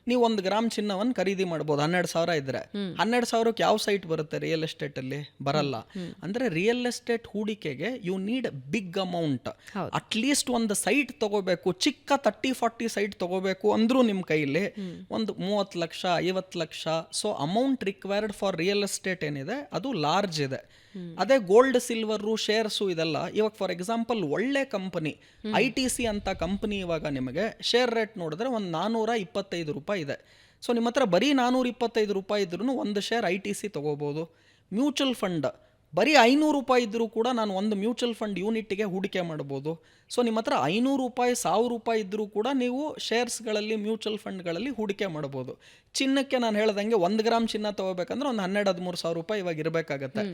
[SPEAKER 2] ನೀವು 1 ಗ್ರಾಮ್ ಚಿನ್ನವನ್ನು ಖರೀದಿ ಮಾಡ್ಬೋದು. 12,000 ಇದ್ರೆ 12,000ಕ್ಕೆ ಯಾವ ಸೈಟ್ ಬರುತ್ತೆ ರಿಯಲ್ ಎಸ್ಟೇಟ್ ಅಲ್ಲಿ? ಬರಲ್ಲ. ಅಂದ್ರೆ ರಿಯಲ್ ಎಸ್ಟೇಟ್ ಹೂಡಿಕೆಗೆ you need big amount. At least ಒಂದು ಸೈಟ್ ತಗೋಬೇಕು, ಚಿಕ್ಕ 30-40 ಸೈಟ್ ತಗೋಬೇಕು ಅಂದ್ರೂ ನಿಮ್ಮ ಕೈಲಿ ಒಂದು 30 lakh 50 lakh. So amount required for real estate ಏನಿದೆ ಅದು ಲಾರ್ಜ್ ಇದೆ. ಅದೇ ಗೋಲ್ಡ್ ಸಿಲ್ವರು ಶೇರ್ಸು ಇದೆಲ್ಲ, ಇವಾಗ ಫಾರ್ ಎಕ್ಸಾಂಪಲ್ ಒಳ್ಳೆ ಕಂಪನಿ ITC ಅಂತ ಕಂಪನಿ ಇವಾಗ ನಿಮಗೆ ಶೇರ್ ರೇಟ್ ನೋಡಿದ್ರೆ ಒಂದು 425 ರೂಪಾಯಿ ಇದೆ. ಸೊ ನಿಮ್ಮ ಹತ್ರ ಬರೀ 425 ರೂಪಾಯಿ ಇದ್ರೂ ಒಂದು ಶೇರ್ ITC ತಗೋಬೋದು. ಮ್ಯೂಚುವಲ್ ಫಂಡ್ ಬರೀ 500 ರೂಪಾಯಿ ಇದ್ದರೂ ಕೂಡ ನಾನು ಒಂದು ಮ್ಯೂಚುವಲ್ ಫಂಡ್ ಯೂನಿಟ್ಗೆ ಹೂಡಿಕೆ ಮಾಡ್ಬೋದು. ಸೊ ನಿಮ್ಮ ಹತ್ರ 500 ರೂಪಾಯಿ 1000 ರೂಪಾಯಿ ಇದ್ದರೂ ಕೂಡ ನೀವು ಶೇರ್ಸ್ಗಳಲ್ಲಿ ಮ್ಯೂಚುವಲ್ ಫಂಡ್ಗಳಲ್ಲಿ ಹೂಡಿಕೆ ಮಾಡ್ಬೋದು. ಚಿನ್ನಕ್ಕೆ ನಾನು ಹೇಳ್ದಂಗೆ 1 ಗ್ರಾಮ್ ಚಿನ್ನ ತೊಗೋಬೇಕಂದ್ರೆ ಒಂದು 12-13 ಸಾವಿರ ರೂಪಾಯಿ ಇವಾಗ ಇರಬೇಕಾಗತ್ತೆ.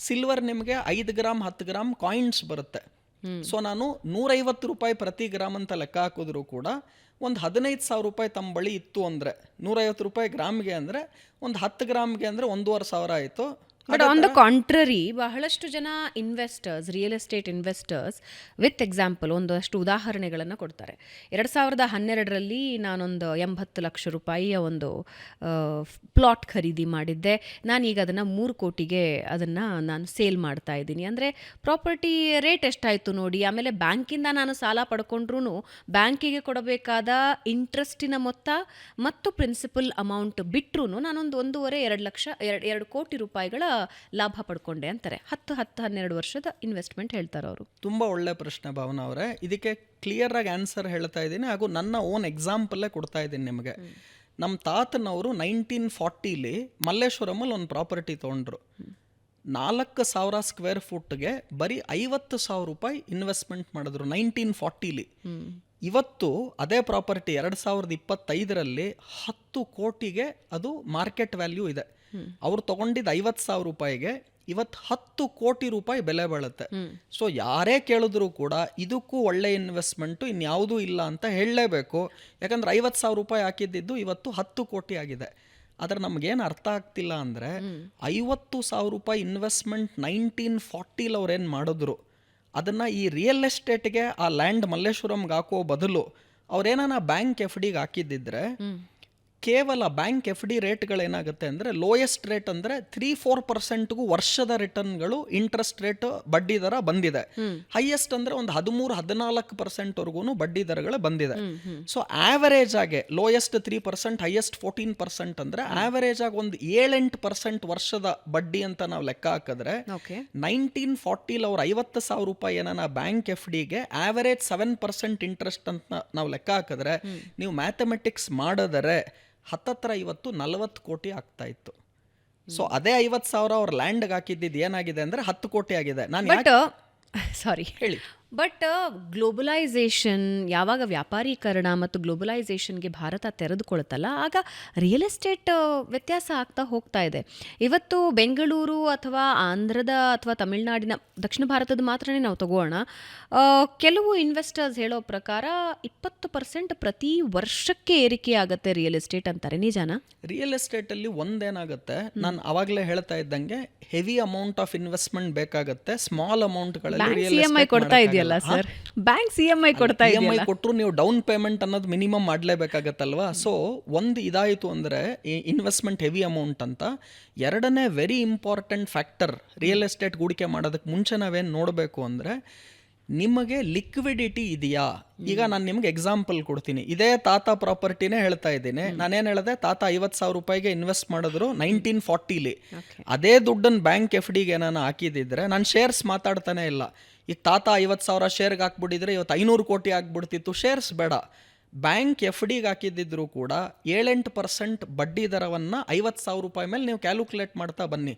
[SPEAKER 2] ಸಿಲ್ವರ್ ನಿಮಗೆ 5 ಗ್ರಾಮ್ 10 ಗ್ರಾಮ್ ಕಾಯಿನ್ಸ್ ಬರುತ್ತೆ. ಸೊ ನಾನು 150 ರೂಪಾಯಿ ಪ್ರತಿ ಗ್ರಾಮ್ ಅಂತ ಲೆಕ್ಕ ಹಾಕಿದ್ರು ಕೂಡ ಒಂದು 15,000 ರೂಪಾಯಿ ತಮ್ಮ ಬಳಿ ಇತ್ತು ಅಂದರೆ, 150 ರೂಪಾಯಿ ಗ್ರಾಮ್ಗೆ ಅಂದರೆ ಒಂದು 10 ಗ್ರಾಮ್ಗೆ ಅಂದರೆ 1,500 ಆಯಿತು.
[SPEAKER 1] ಬಟ್ ಆನ್ ದ ಕಾಂಟ್ರರಿ ಬಹಳಷ್ಟು ಜನ investors, real estate investors with example ಒಂದಷ್ಟು ಉದಾಹರಣೆಗಳನ್ನು ಕೊಡ್ತಾರೆ. 2012ರಲ್ಲಿ ನಾನೊಂದು 80 ಲಕ್ಷ ರೂಪಾಯಿಯ ಒಂದು ಪ್ಲಾಟ್ ಖರೀದಿ ಮಾಡಿದ್ದೆ. ನಾನೀಗ ಅದನ್ನು 3 ಕೋಟಿಗೆ ಅದನ್ನು ನಾನು ಸೇಲ್ ಮಾಡ್ತಾ ಇದ್ದೀನಿ. ಅಂದರೆ ಪ್ರಾಪರ್ಟಿ ರೇಟ್ ಎಷ್ಟಾಯಿತು ನೋಡಿ. ಆಮೇಲೆ ಬ್ಯಾಂಕಿಂದ ನಾನು ಸಾಲ ಪಡ್ಕೊಂಡ್ರೂ ಬ್ಯಾಂಕಿಗೆ ಕೊಡಬೇಕಾದ ಇಂಟ್ರೆಸ್ಟಿನ ಮೊತ್ತ ಮತ್ತು ಪ್ರಿನ್ಸಿಪಲ್ ಅಮೌಂಟ್ ಬಿಟ್ಟರೂ ನಾನೊಂದು 1.5-2 ಲಕ್ಷ 2 ಕೋಟಿ ರೂಪಾಯಿಗಳ ಲಾಭ ಪಡ್ಕೊಂಡೆ ಅಂತಾರೆ. 10-12 ವರ್ಷದ ಇನ್ವೆಸ್ಟ್ಮೆಂಟ್ ಹೇಳ್ತಾರೆ ಅವರು.
[SPEAKER 2] ತುಂಬ ಒಳ್ಳೆ ಪ್ರಶ್ನೆ ಭಾವನಾ ಅವರೇ. ಇದಕ್ಕೆ ಕ್ಲಿಯರ್ ಆಗಿ ಆನ್ಸರ್ ಹೇಳ್ತಾ ಇದ್ದೀನಿ, ಹಾಗೂ ನನ್ನ ಓನ್ ಎಕ್ಸಾಂಪಲ್ಲೇ ಕೊಡ್ತಾ ಇದ್ದೀನಿ ನಿಮಗೆ. ನಮ್ಮ ತಾತನವರು 1940ಲಿ ಮಲ್ಲೇಶ್ವರಮಲ್ಲಿ ಒಂದು ಪ್ರಾಪರ್ಟಿ ತೊಗೊಂಡ್ರು. 4,000 ಸ್ಕ್ವೇರ್ ಫುಟ್ಗೆ ಬರೀ 50,000 ರೂಪಾಯಿ ಇನ್ವೆಸ್ಟ್ಮೆಂಟ್ ಮಾಡಿದ್ರು 1940ಲಿ. ಇವತ್ತು ಅದೇ ಪ್ರಾಪರ್ಟಿ 2025ರಲ್ಲಿ 10 ಕೋಟಿಗೆ ಅದು ಮಾರ್ಕೆಟ್ ವ್ಯಾಲ್ಯೂ ಇದೆ. ಅವ್ರು ತಗೊಂಡಿದ್ದು 50,000 ರೂಪಾಯಿಗೆ ಇವತ್ತು 10 ಕೋಟಿ ರೂಪಾಯಿ ಬೆಲೆ ಬಾಳುತ್ತೆ. ಸೊ ಯಾರೇ ಕೇಳಿದ್ರು ಕೂಡ ಇದಕ್ಕೂ ಒಳ್ಳೆ ಇನ್ವೆಸ್ಟ್ಮೆಂಟು ಇನ್ಯಾವುದೂ ಇಲ್ಲ ಅಂತ ಹೇಳಲೇಬೇಕು. ಯಾಕಂದ್ರೆ 50,000 ರೂಪಾಯಿ ಹಾಕಿದ್ದು ಇವತ್ತು 10 ಕೋಟಿ ಆಗಿದೆ. ಆದರೆ ನಮಗೇನು ಅರ್ಥ ಆಗ್ತಿಲ್ಲ ಅಂದರೆ 50,000 ರೂಪಾಯಿ ಇನ್ವೆಸ್ಟ್ಮೆಂಟ್ 1940ಲಿ ಅವ್ರೇನು ಮಾಡಿದ್ರು ಅದನ್ನು ಈ ರಿಯಲ್ ಎಸ್ಟೇಟ್ಗೆ ಆ ಲ್ಯಾಂಡ್ ಮಲ್ಲೇಶ್ವರಂಗೆ ಹಾಕೋ ಬದಲು ಅವ್ರೇನಾನ ಬ್ಯಾಂಕ್ ಎಫ್ ಡಿಗೆ ಹಾಕಿದ್ದಿದ್ರೆ ಕೇವಲ ಬ್ಯಾಂಕ್ ಎಫ್ ಡಿ ರೇಟ್ಗಳೇನಾಗುತ್ತೆ ಅಂದರೆ ಲೋಯೆಸ್ಟ್ ರೇಟ್ ಅಂದರೆ 3-4%ಗೂ ವರ್ಷದ ರಿಟರ್ನ್ಗಳು ಇಂಟ್ರೆಸ್ಟ್ ರೇಟ್ ಬಡ್ಡಿ ದರ ಬಂದಿದೆ. ಹೈಯೆಸ್ಟ್ ಅಂದರೆ ಒಂದು 13-14%ವರ್ಗೂ ಬಡ್ಡಿ ದರಗಳು ಬಂದಿದೆ. ಸೊ ಆವರೇಜ್ ಆಗಿ ಲೋಯೆಸ್ಟ್ 3%, ಹೈಯೆಸ್ಟ್ 14% ಅಂದರೆ ಆವರೇಜ್ ಆಗಿ ಒಂದು 7-8% ವರ್ಷದ ಬಡ್ಡಿ ಅಂತ ನಾವು ಲೆಕ್ಕ ಹಾಕಿದ್ರೆ 1940ಲಿ ಅವ್ರು 50,000 ರೂಪಾಯಿ ಏನಾನ ಬ್ಯಾಂಕ್ ಎಫ್ ಡಿಗೆ ಆವರೇಜ್ 7% ಇಂಟ್ರೆಸ್ಟ್ ಅಂತ ನಾವು ಲೆಕ್ಕ ಹಾಕಿದ್ರೆ ನೀವು ಮ್ಯಾಥಮೆಟಿಕ್ಸ್ ಮಾಡಿದರೆ ಹತ್ತತ್ರ ಇವತ್ತು 40 ಕೋಟಿ ಆಗ್ತಾ ಇತ್ತು. ಸೊ ಅದೇ 50,000 ಅವ್ರ ಲ್ಯಾಂಡ್ಗೆ ಹಾಕಿದ್ದು ಏನಾಗಿದೆ ಅಂದರೆ 10 ಕೋಟಿ ಆಗಿದೆ.
[SPEAKER 1] ಹೇಳಿ. ಬಟ್ ಗ್ಲೋಬಲೈಸೇಷನ್ ಯಾವಾಗ ವ್ಯಾಪಾರೀಕರಣ ಮತ್ತು ಗ್ಲೋಬಲೈಸೇಷನ್ಗೆ ಭಾರತ ತೆರೆದುಕೊಳ್ತಲ್ಲ ಆಗ ರಿಯಲ್ ಎಸ್ಟೇಟ್ ವ್ಯತ್ಯಾಸ ಆಗ್ತಾ ಹೋಗ್ತಾ ಇದೆ. ಇವತ್ತು ಬೆಂಗಳೂರು ಅಥವಾ ಆಂಧ್ರದ ಅಥವಾ ತಮಿಳುನಾಡಿನ ದಕ್ಷಿಣ ಭಾರತದ ಮಾತ್ರನೇ ನಾವು ತಗೋಣ, ಕೆಲವು ಇನ್ವೆಸ್ಟರ್ಸ್ ಹೇಳೋ ಪ್ರಕಾರ 20% ಪ್ರತಿ ವರ್ಷಕ್ಕೆ ಏರಿಕೆ ಆಗುತ್ತೆ ರಿಯಲ್ ಎಸ್ಟೇಟ್ ಅಂತಾರೆ. ನಿಜಾನಾ?
[SPEAKER 2] ರಿಯಲ್ ಎಸ್ಟೇಟಲ್ಲಿ ಒಂದೇನಾಗುತ್ತೆ, ನಾನು ಅವಾಗಲೇ ಹೇಳ್ತಾ ಇದ್ದಂಗೆ ಹೆವಿ ಅಮೌಂಟ್ ಆಫ್ ಇನ್ವೆಸ್ಟ್ಮೆಂಟ್ ಬೇಕಾಗುತ್ತೆ. ಸ್ಮಾಲ್ ಅಮೌಂಟ್ಗಳಲ್ಲಿ
[SPEAKER 1] ಬ್ಯಾಂಕ್ CMI
[SPEAKER 2] ಕೊಟ್ಟರು ನೀವು ಡೌನ್ ಪೇಮೆಂಟ್ ಅನ್ನೋದು ಮಿನಿಮಮ್ ಮಾಡಲೇಬೇಕಾಗತ್ತಲ್ವಾ. ಸೊ ಒಂದು ಇದಾಯಿತು ಅಂದರೆ ಇನ್ವೆಸ್ಟ್ಮೆಂಟ್ ಹೆವಿ ಅಮೌಂಟ್ ಅಂತ. ಎರಡನೇ very important factor real estate ಹೂಡಿಕೆ ಮಾಡೋದಕ್ಕೆ ಮುಂಚೆ ನಾವೇನು ನೋಡಬೇಕು ಅಂದರೆ ನಿಮಗೆ ಲಿಕ್ವಿಡಿಟಿ ಇದೆಯಾ. ಈಗ ನಾನು ನಿಮ್ಗೆ ಎಕ್ಸಾಂಪಲ್ ಕೊಡ್ತೀನಿ. ಇದೇ ತಾತ ಪ್ರಾಪರ್ಟಿನೇ ಹೇಳ್ತಾ ಇದ್ದೀನಿ. ನಾನೇನು ಹೇಳಿದೆ, ತಾತ 50,000 ರೂಪಾಯಿಗೆ ಇನ್ವೆಸ್ಟ್ ಮಾಡಿದ್ರು 1940ಲಿ. ಅದೇ ದುಡ್ಡನ್ನು ಬ್ಯಾಂಕ್ ಎಫ್ ಡಿಗೆ ಏನಾನ ಹಾಕಿದಿದ್ರೆ ನಾನು ಶೇರ್ಸ್ ಮಾತಾಡ್ತಾನೆ ಇಲ್ಲ. ಈಗ ತಾತ 50,000 ಶೇರ್ಗೆ ಹಾಕ್ಬಿಟ್ಟಿದ್ರೆ ಇವತ್ತು 500 ಕೋಟಿ ಆಗ್ಬಿಡ್ತಿತ್ತು. ಶೇರ್ಸ್ ಬೇಡ, ಬ್ಯಾಂಕ್ ಎಫ್ ಡಿಗೆ ಹಾಕಿದ್ದಿದ್ರು ಕೂಡ 7-8% ಬಡ್ಡಿ ದರವನ್ನು 50,000 ರೂಪಾಯಿ ಮೇಲೆ ನೀವು ಕ್ಯಾಲ್ಕುಲೇಟ್ ಮಾಡ್ತಾ ಬನ್ನಿ.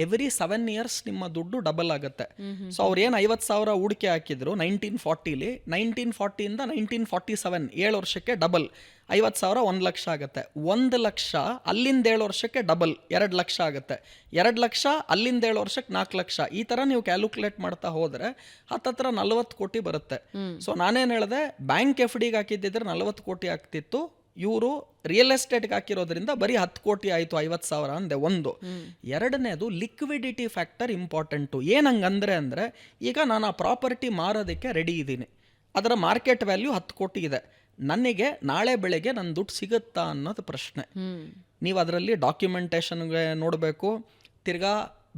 [SPEAKER 2] ಎವ್ರಿ 7 years ನಿಮ್ಮ ದುಡ್ಡು ಡಬಲ್ ಆಗುತ್ತೆ. ಸೊ ಅವ್ರು ಏನು 50,000 ಹೂಡಿಕೆ ಹಾಕಿದ್ರು 1940ಲಿ, 1940ಇಂದ 1947 7 ವರ್ಷಕ್ಕೆ ಡಬಲ್. 50,000 1 ಲಕ್ಷ ಆಗುತ್ತೆ. 1 ಲಕ್ಷ ಅಲ್ಲಿಂದ 7 ವರ್ಷಕ್ಕೆ ಡಬಲ್ 2 ಲಕ್ಷ ಆಗುತ್ತೆ. 2 ಲಕ್ಷ ಅಲ್ಲಿಂದ 7 ವರ್ಷಕ್ಕೆ 4 ಲಕ್ಷ. ಈ ಥರ ನೀವು ಕ್ಯಾಲ್ಕುಲೇಟ್ ಮಾಡ್ತಾ ಹೋದರೆ ಹತ್ತತ್ರ 40 ಕೋಟಿ ಬರುತ್ತೆ. ಸೊ ನಾನೇನು ಹೇಳಿದೆ, ಬ್ಯಾಂಕ್ ಎಫ್ ಡಿಗೆ ಹಾಕಿದ್ದಿದ್ರೆ 40 ಕೋಟಿ ಆಗ್ತಿತ್ತು. ಇವರು ರಿಯಲ್ ಎಸ್ಟೇಟ್ಗೆ ಹಾಕಿರೋದ್ರಿಂದ ಬರೀ 10 ಕೋಟಿ ಆಯಿತು 50,000 ಅಂದೆ. ಒಂದು. ಎರಡನೇದು ಲಿಕ್ವಿಡಿಟಿ ಫ್ಯಾಕ್ಟರ್ ಇಂಪಾರ್ಟೆಂಟು. ಏನಂಗಂದ್ರೆ ಅಂದರೆ ಈಗ ನಾನು ಆ ಪ್ರಾಪರ್ಟಿ ಮಾರೋದಕ್ಕೆ ರೆಡಿ ಇದ್ದೀನಿ, ಅದರ ಮಾರ್ಕೆಟ್ ವ್ಯಾಲ್ಯೂ 10 ಕೋಟಿ ಇದೆ. ನನಗೆ ನಾಳೆ ಬೆಳಗ್ಗೆ ನನ್ನ ದುಡ್ಡು ಸಿಗುತ್ತಾ ಅನ್ನೋದು ಪ್ರಶ್ನೆ. ನೀವು ಅದರಲ್ಲಿ ಡಾಕ್ಯುಮೆಂಟೇಷನ್ಗೆ ನೋಡಬೇಕು, ತಿರ್ಗಾ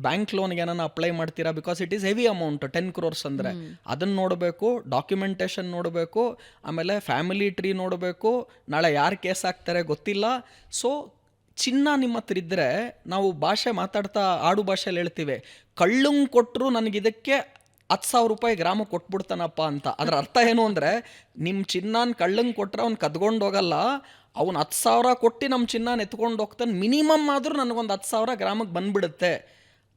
[SPEAKER 2] ಬ್ಯಾಂಕ್ ಲೋನ್ಗೆ ಏನಾನ ಅಪ್ಲೈ ಮಾಡ್ತೀರಾ, because it is heavy amount 10 crores ಅಂದರೆ ಅದನ್ನು ನೋಡಬೇಕು, ಡಾಕ್ಯುಮೆಂಟೇಷನ್ ನೋಡಬೇಕು, ಆಮೇಲೆ ಫ್ಯಾಮಿಲಿ ಟ್ರೀ ನೋಡಬೇಕು, ನಾಳೆ ಯಾರು ಕೇಸ್ ಹಾಕ್ತಾರೆ ಗೊತ್ತಿಲ್ಲ. ಸೊ ಚಿನ್ನ ನಿಮ್ಮ ಹತ್ರ ಇದ್ದರೆ ನಾವು ಭಾಷೆ ಮಾತಾಡ್ತಾ ಆಡು ಭಾಷೆಯಲ್ಲಿ ಹೇಳ್ತೀವಿ, ಕಳ್ಳಂಗೆ ಕೊಟ್ಟರು ನನಗಿದಕ್ಕೆ 10,000 ರೂಪಾಯಿ ಗ್ರಾಮ ಕೊಟ್ಬಿಡ್ತಾನಪ್ಪ ಅಂತ. ಅದರ ಅರ್ಥ ಏನು ಅಂದರೆ ನಿಮ್ಮ ಚಿನ್ನಾನ ಕಳ್ಳಂಗೆ ಕೊಟ್ಟರೆ ಅವ್ನು ಕದ್ಕೊಂಡು ಹೋಗಲ್ಲ, ಅವ್ನು 10,000 ಕೊಟ್ಟು ನಮ್ಮ ಚಿನ್ನಾನ ಎತ್ಕೊಂಡು ಹೋಗ್ತಾನೆ. ಮಿನಿಮಮ್ ಆದರೂ ನನಗೊಂದು 10,000 ಗ್ರಾಮಕ್ಕೆ ಬಂದುಬಿಡುತ್ತೆ.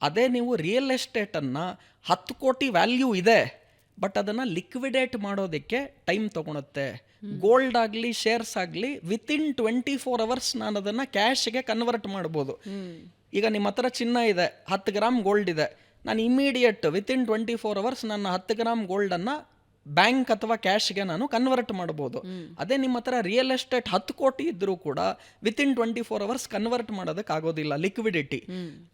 [SPEAKER 2] ಅದೇ ನೀವು ರಿಯಲ್ ಎಸ್ಟೇಟನ್ನು 10 ಕೋಟಿ ವ್ಯಾಲ್ಯೂ ಇದೆ, ಬಟ್ ಅದನ್ನು ಲಿಕ್ವಿಡೇಟ್ ಮಾಡೋದಕ್ಕೆ ಟೈಮ್ ತೊಗೊಳುತ್ತೆ. ಗೋಲ್ಡ್ ಆಗಲಿ ಶೇರ್ಸ್ ಆಗಲಿ ವಿತಿನ್ 24 hours ನಾನು ಅದನ್ನು ಕ್ಯಾಶ್ಗೆ ಕನ್ವರ್ಟ್ ಮಾಡ್ಬೋದು. ಈಗ ನಿಮ್ಮ ಹತ್ರ ಚಿನ್ನ ಇದೆ, 10 ಗ್ರಾಮ್ ಗೋಲ್ಡ್ ಇದೆ, ನಾನು ಇಮಿಡಿಯೇಟ್ ವಿತಿನ್ 24 hours ನನ್ನ 10 ಗ್ರಾಮ್ ಗೋಲ್ಡನ್ನು ಬ್ಯಾಂಕ್ ಅಥವಾ ಕ್ಯಾಶ್ಗೆ ನಾನು ಕನ್ವರ್ಟ್ ಮಾಡ್ಬೋದು. ಅದೇ ನಿಮ್ಮ ಹತ್ರ ರಿಯಲ್ ಎಸ್ಟೇಟ್ 10 ಕೋಟಿ ಇದ್ದರೂ ಕೂಡ ವಿತಿನ್ 24 hours ಕನ್ವರ್ಟ್ ಮಾಡೋದಕ್ಕೆ ಆಗೋದಿಲ್ಲ, ಲಿಕ್ವಿಡಿಟಿ.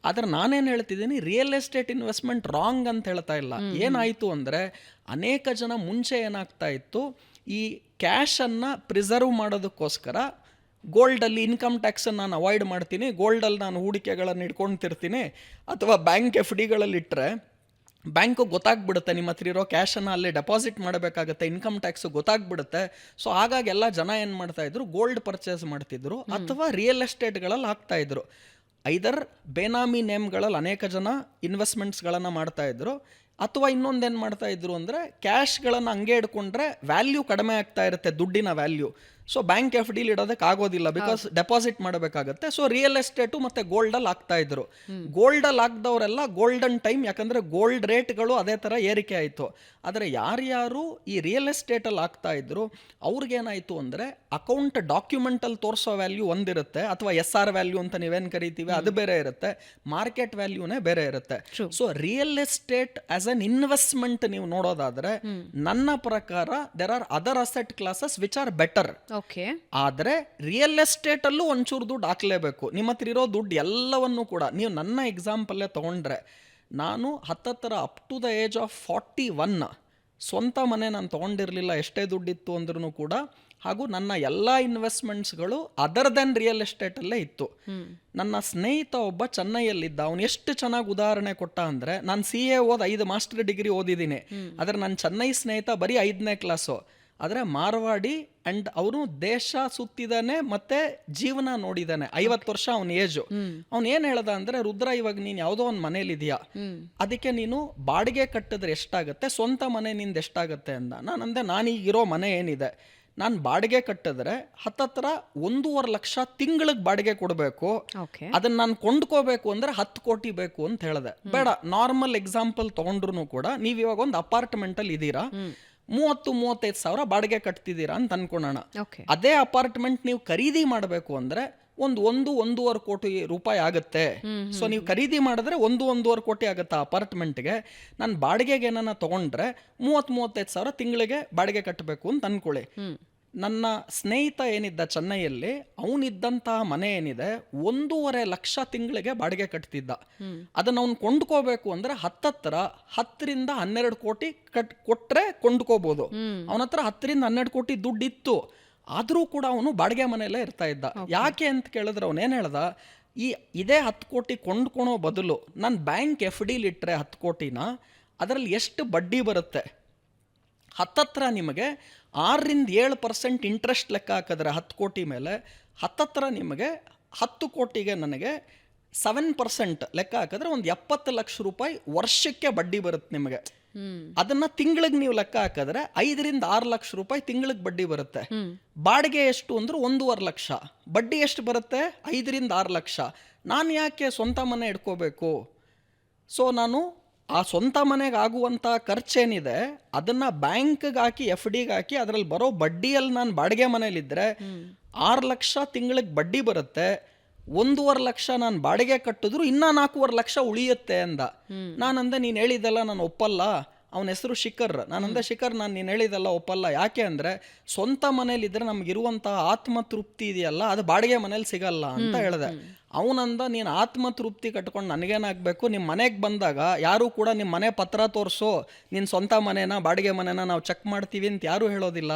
[SPEAKER 2] ಆದರೆ ನಾನೇನು ಹೇಳ್ತಿದ್ದೀನಿ, ರಿಯಲ್ ಎಸ್ಟೇಟ್ ಇನ್ವೆಸ್ಟ್ಮೆಂಟ್ ರಾಂಗ್ ಅಂತ ಹೇಳ್ತಾ ಇಲ್ಲ. ಏನಾಯಿತು ಅಂದರೆ ಅನೇಕ ಜನ ಮುಂಚೆ ಏನಾಗ್ತಾ ಇತ್ತು, ಈ ಕ್ಯಾಶನ್ನು ಪ್ರಿಸರ್ವ್ ಮಾಡೋದಕ್ಕೋಸ್ಕರ ಗೋಲ್ಡಲ್ಲಿ ಇನ್ಕಮ್ ಟ್ಯಾಕ್ಸನ್ನು ನಾನು ಅವಾಯ್ಡ್ ಮಾಡ್ತೀನಿ, ಗೋಲ್ಡಲ್ಲಿ ನಾನು ಹೂಡಿಕೆಗಳನ್ನು ಇಟ್ಕೊಳ್ತಿರ್ತೀನಿ, ಅಥವಾ ಬ್ಯಾಂಕ್ ಎಫ್ ಡಿಗಳಲ್ಲಿಟ್ಟರೆ ಬ್ಯಾಂಕು ಗೊತ್ತಾಗ್ಬಿಡುತ್ತೆ ನಿಮ್ಮ ಹತ್ರ ಇರೋ ಕ್ಯಾಶನ್ನು ಅಲ್ಲಿ ಡೆಪಾಸಿಟ್ ಮಾಡಬೇಕಾಗತ್ತೆ, ಇನ್ಕಮ್ ಟ್ಯಾಕ್ಸು ಗೊತ್ತಾಗ್ಬಿಡುತ್ತೆ. ಸೊ ಹಾಗಾಗಿ ಎಲ್ಲ ಜನ ಏನು ಮಾಡ್ತಾಯಿದ್ರು, ಗೋಲ್ಡ್ ಪರ್ಚೇಸ್ ಮಾಡ್ತಿದ್ರು ಅಥವಾ ರಿಯಲ್ ಎಸ್ಟೇಟ್ಗಳಲ್ಲಿ ಹಾಕ್ತಾಯಿದ್ರು. ಐದರ್ ಬೇನಾಮಿ ನೇಮ್ಗಳಲ್ಲಿ ಅನೇಕ ಜನ ಇನ್ವೆಸ್ಟ್ಮೆಂಟ್ಸ್ಗಳನ್ನು ಮಾಡ್ತಾಯಿದ್ರು, ಅಥವಾ ಇನ್ನೊಂದೇನು ಮಾಡ್ತಾಯಿದ್ರು ಅಂದರೆ ಕ್ಯಾಶ್ಗಳನ್ನು ಹಂಗೆ ಇಟ್ಕೊಂಡ್ರೆ ವ್ಯಾಲ್ಯೂ ಕಡಿಮೆ ಆಗ್ತಾ ಇರುತ್ತೆ, ದುಡ್ಡಿನ ವ್ಯಾಲ್ಯೂ. ಸೊ ಬ್ಯಾಂಕ್ ಎಫ್ ಡಿಲಿ ಇಡೋದಕ್ಕೆ ಆಗೋದಿಲ್ಲ, ಬಿಕಾಸ್ ಡೆಪಾಸಿಟ್ ಮಾಡಬೇಕಾಗತ್ತೆ. ಸೊ ರಿಯಲ್ ಎಸ್ಟೇಟು ಮತ್ತೆ ಗೋಲ್ಡಲ್ಲಿ ಆಗ್ತಾ ಇದ್ರು. ಗೋಲ್ಡಲ್ಲಿ ಆಗ್ದವರೆಲ್ಲ ಗೋಲ್ಡನ್ ಟೈಮ್, ಯಾಕಂದ್ರೆ ಗೋಲ್ಡ್ ರೇಟ್ಗಳು ಅದೇ ಥರ ಏರಿಕೆ ಆಯಿತು. ಆದರೆ ಯಾರ್ಯಾರು ಈ ರಿಯಲ್ ಎಸ್ಟೇಟಲ್ಲಿ ಆಗ್ತಾ ಇದ್ರು ಅವ್ರಿಗೇನಾಯಿತು ಅಂದರೆ ಅಕೌಂಟ್ ಡಾಕ್ಯುಮೆಂಟಲ್ಲಿ ತೋರಿಸೋ ವ್ಯಾಲ್ಯೂ ಒಂದಿರುತ್ತೆ, ಅಥವಾ SR ವ್ಯಾಲ್ಯೂ ಅಂತ ನೀವೇನು ಕರಿತೀವಿ ಅದು ಬೇರೆ ಇರುತ್ತೆ, ಮಾರ್ಕೆಟ್ ವ್ಯಾಲ್ಯೂನೇ ಬೇರೆ ಇರುತ್ತೆ. So real estate as an investment ನೀವು ನೋಡೋದಾದ್ರೆ ನನ್ನ ಪ್ರಕಾರ there are other asset classes which are better. ಆದ್ರೆ ರಿಯಲ್ ಎಸ್ಟೇಟ್ ಅಲ್ಲೂ ಒಂಚೂರು ದುಡ್ಡು ಹಾಕ್ಲೇಬೇಕು. ನಿಮ್ಮ ಹತ್ರ ಇರೋ ದುಡ್ಡು ಎಲ್ಲವನ್ನೂ ಕೂಡ ನೀವು ನನ್ನ ಎಕ್ಸಾಂಪಲ್ಲೇ ತಗೊಂಡ್ರೆ, ನಾನು ಹತ್ತತ್ರ up to the age of 41 ಸ್ವಂತ ಮನೆ ನಾನು ತೊಗೊಂಡಿರಲಿಲ್ಲ ಎಷ್ಟೇ ದುಡ್ಡಿತ್ತು ಅಂದ್ರೂ ಕೂಡ. ಹಾಗೂ ನನ್ನ ಎಲ್ಲ ಇನ್ವೆಸ್ಟ್ಮೆಂಟ್ಸ್ಗಳು ಅದರ್ ದೆನ್ ರಿಯಲ್ ಎಸ್ಟೇಟಲ್ಲೇ ಇತ್ತು. ನನ್ನ ಸ್ನೇಹಿತ ಒಬ್ಬ ಚೆನ್ನೈಯಲ್ಲಿದ್ದ, ಅವನು ಎಷ್ಟು ಚೆನ್ನಾಗಿ ಉದಾಹರಣೆ ಕೊಟ್ಟ ಅಂದರೆ, ನಾನು CA ಓದಿ 5 ಮಾಸ್ಟರ್ ಡಿಗ್ರಿ ಓದಿದ್ದೀನಿ, ಆದರೆ ನನ್ನ ಚೆನ್ನೈ ಸ್ನೇಹಿತ ಬರೀ 5ನೇ ಕ್ಲಾಸು. ಆದರೆ ಮಾರ್ವಾಡಿ ಅಂಡ್ ಅವನು ದೇಶ ಸುತ್ತಿದ್ದಾನೆ ಮತ್ತೆ ಜೀವನ ನೋಡಿದ್ದಾನೆ. 50 ವರ್ಷ ಅವನ ಏಜು. ಅವ್ನು ಏನು ಹೇಳ್ದ ಅಂದರೆ, ರುದ್ರ ಇವಾಗ ನೀನು ಯಾವುದೋ ಒಂದು ಮನೇಲಿದೆಯಾ, ಅದಕ್ಕೆ ನೀನು ಬಾಡಿಗೆ ಕಟ್ಟಿದ್ರೆ ಎಷ್ಟಾಗುತ್ತೆ, ಸ್ವಂತ ಮನೆ ನಿಂದು ಎಷ್ಟಾಗುತ್ತೆ ಅಂದ. ನಾನಂದೆ ನಾನೀಗಿರೋ ಮನೆ ಏನಿದೆ ನಾನು ಬಾಡಿಗೆ ಕಟ್ಟಿದ್ರೆ ಹತ್ತತ್ರ 1.5 ಲಕ್ಷ ತಿಂಗಳಿಗೆ ಬಾಡಿಗೆ ಕೊಡಬೇಕು. ಅದನ್ನ ನಾನು ಕೊಂಡ್ಕೋಬೇಕು ಅಂದ್ರೆ 10 ಕೋಟಿ ಬೇಕು ಅಂತ ಹೇಳಿದೆ. ಬೇಡ, ನಾರ್ಮಲ್ ಎಕ್ಸಾಂಪಲ್ ತಗೊಂಡ್ರು ಕೂಡ ನೀವು ಇವಾಗ ಒಂದು ಅಪಾರ್ಟ್ಮೆಂಟಲ್ಲಿ ಇದ್ದೀರಾ, 30-35 ಸಾವಿರ ಬಾಡಿಗೆ ಕಟ್ತಿದ್ದೀರಾ ಅಂತ ಅನ್ಕೊಳ್ಳೋಣ. ಅದೇ ಅಪಾರ್ಟ್ಮೆಂಟ್ ನೀವು ಖರೀದಿ ಮಾಡಬೇಕು ಅಂದ್ರೆ 1-1.5 ಕೋಟಿ ರೂಪಾಯಿ ಆಗುತ್ತೆ. ಸೊ ನೀವು ಖರೀದಿ ಮಾಡಿದ್ರೆ 1-1.5 ಕೋಟಿ ಆಗುತ್ತೆ ಅಪಾರ್ಟ್ಮೆಂಟ್ಗೆ. ನಾನು ಬಾಡಿಗೆಗೆ ಏನನ್ನ ತಗೊಂಡ್ರೆ 30-35 ಸಾವಿರ ತಿಂಗಳಿಗೆ ಬಾಡಿಗೆ ಕಟ್ಟಬೇಕು ಅಂತ ಅನ್ಕೊಳ್ಳಿ. ನನ್ನ ಸ್ನೇಹಿತ ಏನಿದ್ದ ಚೆನ್ನೈಯಲ್ಲಿ, ಅವನಿದ್ದಂತಹ ಮನೆ ಏನಿದೆ 1.5 ಲಕ್ಷ ತಿಂಗಳಿಗೆ ಬಾಡಿಗೆ ಕಟ್ತಿದ್ದ. ಅದನ್ನ ಅವ್ನು ಕೊಂಡ್ಕೋಬೇಕು ಅಂದ್ರೆ ಹತ್ತತ್ರ 10-12 ಕೋಟಿ ಕೊಟ್ರೆ ಕೊಂಡ್ಕೋಬಹುದು. ಅವನ ಹತ್ರ 10-12 ಕೋಟಿ ದುಡ್ಡಿತ್ತು, ಆದ್ರೂ ಕೂಡ ಅವನು ಬಾಡಿಗೆ ಮನೆಯಲ್ಲೇ ಇರ್ತಾ ಇದ್ದ. ಯಾಕೆ ಅಂತ ಕೇಳಿದ್ರೆ ಅವನೇನು ಹೇಳ್ದ, ಇದೇ 10 ಕೋಟಿ ಕೊಂಡ್ಕೊಳೋ ಬದಲು ನಾನು ಬ್ಯಾಂಕ್ FD ಇಟ್ಟರೆ 10 ಕೋಟಿನ ಅದರಲ್ಲಿ ಎಷ್ಟು ಬಡ್ಡಿ ಬರುತ್ತೆ, ಹತ್ತತ್ರ ನಿಮಗೆ 6-7% ಇಂಟ್ರೆಸ್ಟ್ ಲೆಕ್ಕ ಹಾಕಿದ್ರೆ 10 ಕೋಟಿ ಮೇಲೆ ಹತ್ತತ್ರ ನಿಮಗೆ 10 ಕೋಟಿಗೆ ನನಗೆ 7% ಲೆಕ್ಕ ಹಾಕಿದ್ರೆ ಒಂದು 70 ಲಕ್ಷ ರೂಪಾಯಿ ವರ್ಷಕ್ಕೆ ಬಡ್ಡಿ ಬರುತ್ತೆ ನಿಮಗೆ. ಅದನ್ನ ತಿಂಗಳಿಗೆ ನೀವು ಲೆಕ್ಕ ಹಾಕಿದ್ರೆ 5-6 ಲಕ್ಷ ರೂಪಾಯಿ ತಿಂಗಳಿಗೆ ಬಡ್ಡಿ ಬರುತ್ತೆ. ಬಾಡಿಗೆ ಎಷ್ಟು ಅಂದ್ರೆ 1.5 ಲಕ್ಷ, ಬಡ್ಡಿ ಎಷ್ಟು ಬರುತ್ತೆ 5-6 ಲಕ್ಷ. ನಾನು ಯಾಕೆ ಸ್ವಂತ ಮನೆ ಇಟ್ಕೋಬೇಕು? ಸೊ ನಾನು ಆ ಸ್ವಂತ ಮನೆಗೆ ಆಗುವಂಥ ಖರ್ಚೇನಿದೆ ಅದನ್ನ ಬ್ಯಾಂಕ್ಗೆ ಹಾಕಿ FDಗೆ ಹಾಕಿ ಅದರಲ್ಲಿ ಬರೋ ಬಡ್ಡಿಯಲ್ಲಿ ನಾನು ಬಾಡಿಗೆ ಮನೇಲಿದ್ದರೆ 6 ಲಕ್ಷ ತಿಂಗಳಿಗೆ ಬಡ್ಡಿ ಬರುತ್ತೆ. 1.5 ಲಕ್ಷ ನಾನು ಬಾಡಿಗೆ ಕಟ್ಟಿದ್ರು ಇನ್ನೂ 4.5 ಲಕ್ಷ ಉಳಿಯುತ್ತೆ ಅಂದ. ನಾನಂದೆ ನೀನು ಹೇಳಿದ್ದೆಲ್ಲ ನಾನು ಒಪ್ಪಲ್ಲ. ಅವನ ಹೆಸರು ಶಿಖರ್. ನಾನಂದೆ ಶಿಖರ್, ನಾನು ನೀನು ಹೇಳಿದೆಲ್ಲ ಒಪ್ಪಲ್ಲ. ಯಾಕೆ ಅಂದರೆ ಸ್ವಂತ ಮನೇಲಿದ್ರೆ ನಮಗಿರುವಂಥ ಆತ್ಮತೃಪ್ತಿ ಇದೆಯಲ್ಲ ಅದು ಬಾಡಿಗೆ ಮನೇಲಿ ಸಿಗಲ್ಲ ಅಂತ ಹೇಳಿದೆ. ಅವನಂದ, ನೀನು ಆತ್ಮತೃಪ್ತಿ ಕಟ್ಕೊಂಡು ನನಗೇನಾಗಬೇಕು, ನಿಮ್ಮ ಮನೆಗೆ ಬಂದಾಗ ಯಾರೂ ಕೂಡ ನಿಮ್ಮ ಮನೆ ಪತ್ರ ತೋರಿಸೋ ನಿನ್ನ ಸ್ವಂತ ಮನೇನ ಬಾಡಿಗೆ ಮನೇನ ನಾವು ಚೆಕ್ ಮಾಡ್ತೀವಿ ಅಂತ ಯಾರೂ ಹೇಳೋದಿಲ್ಲ.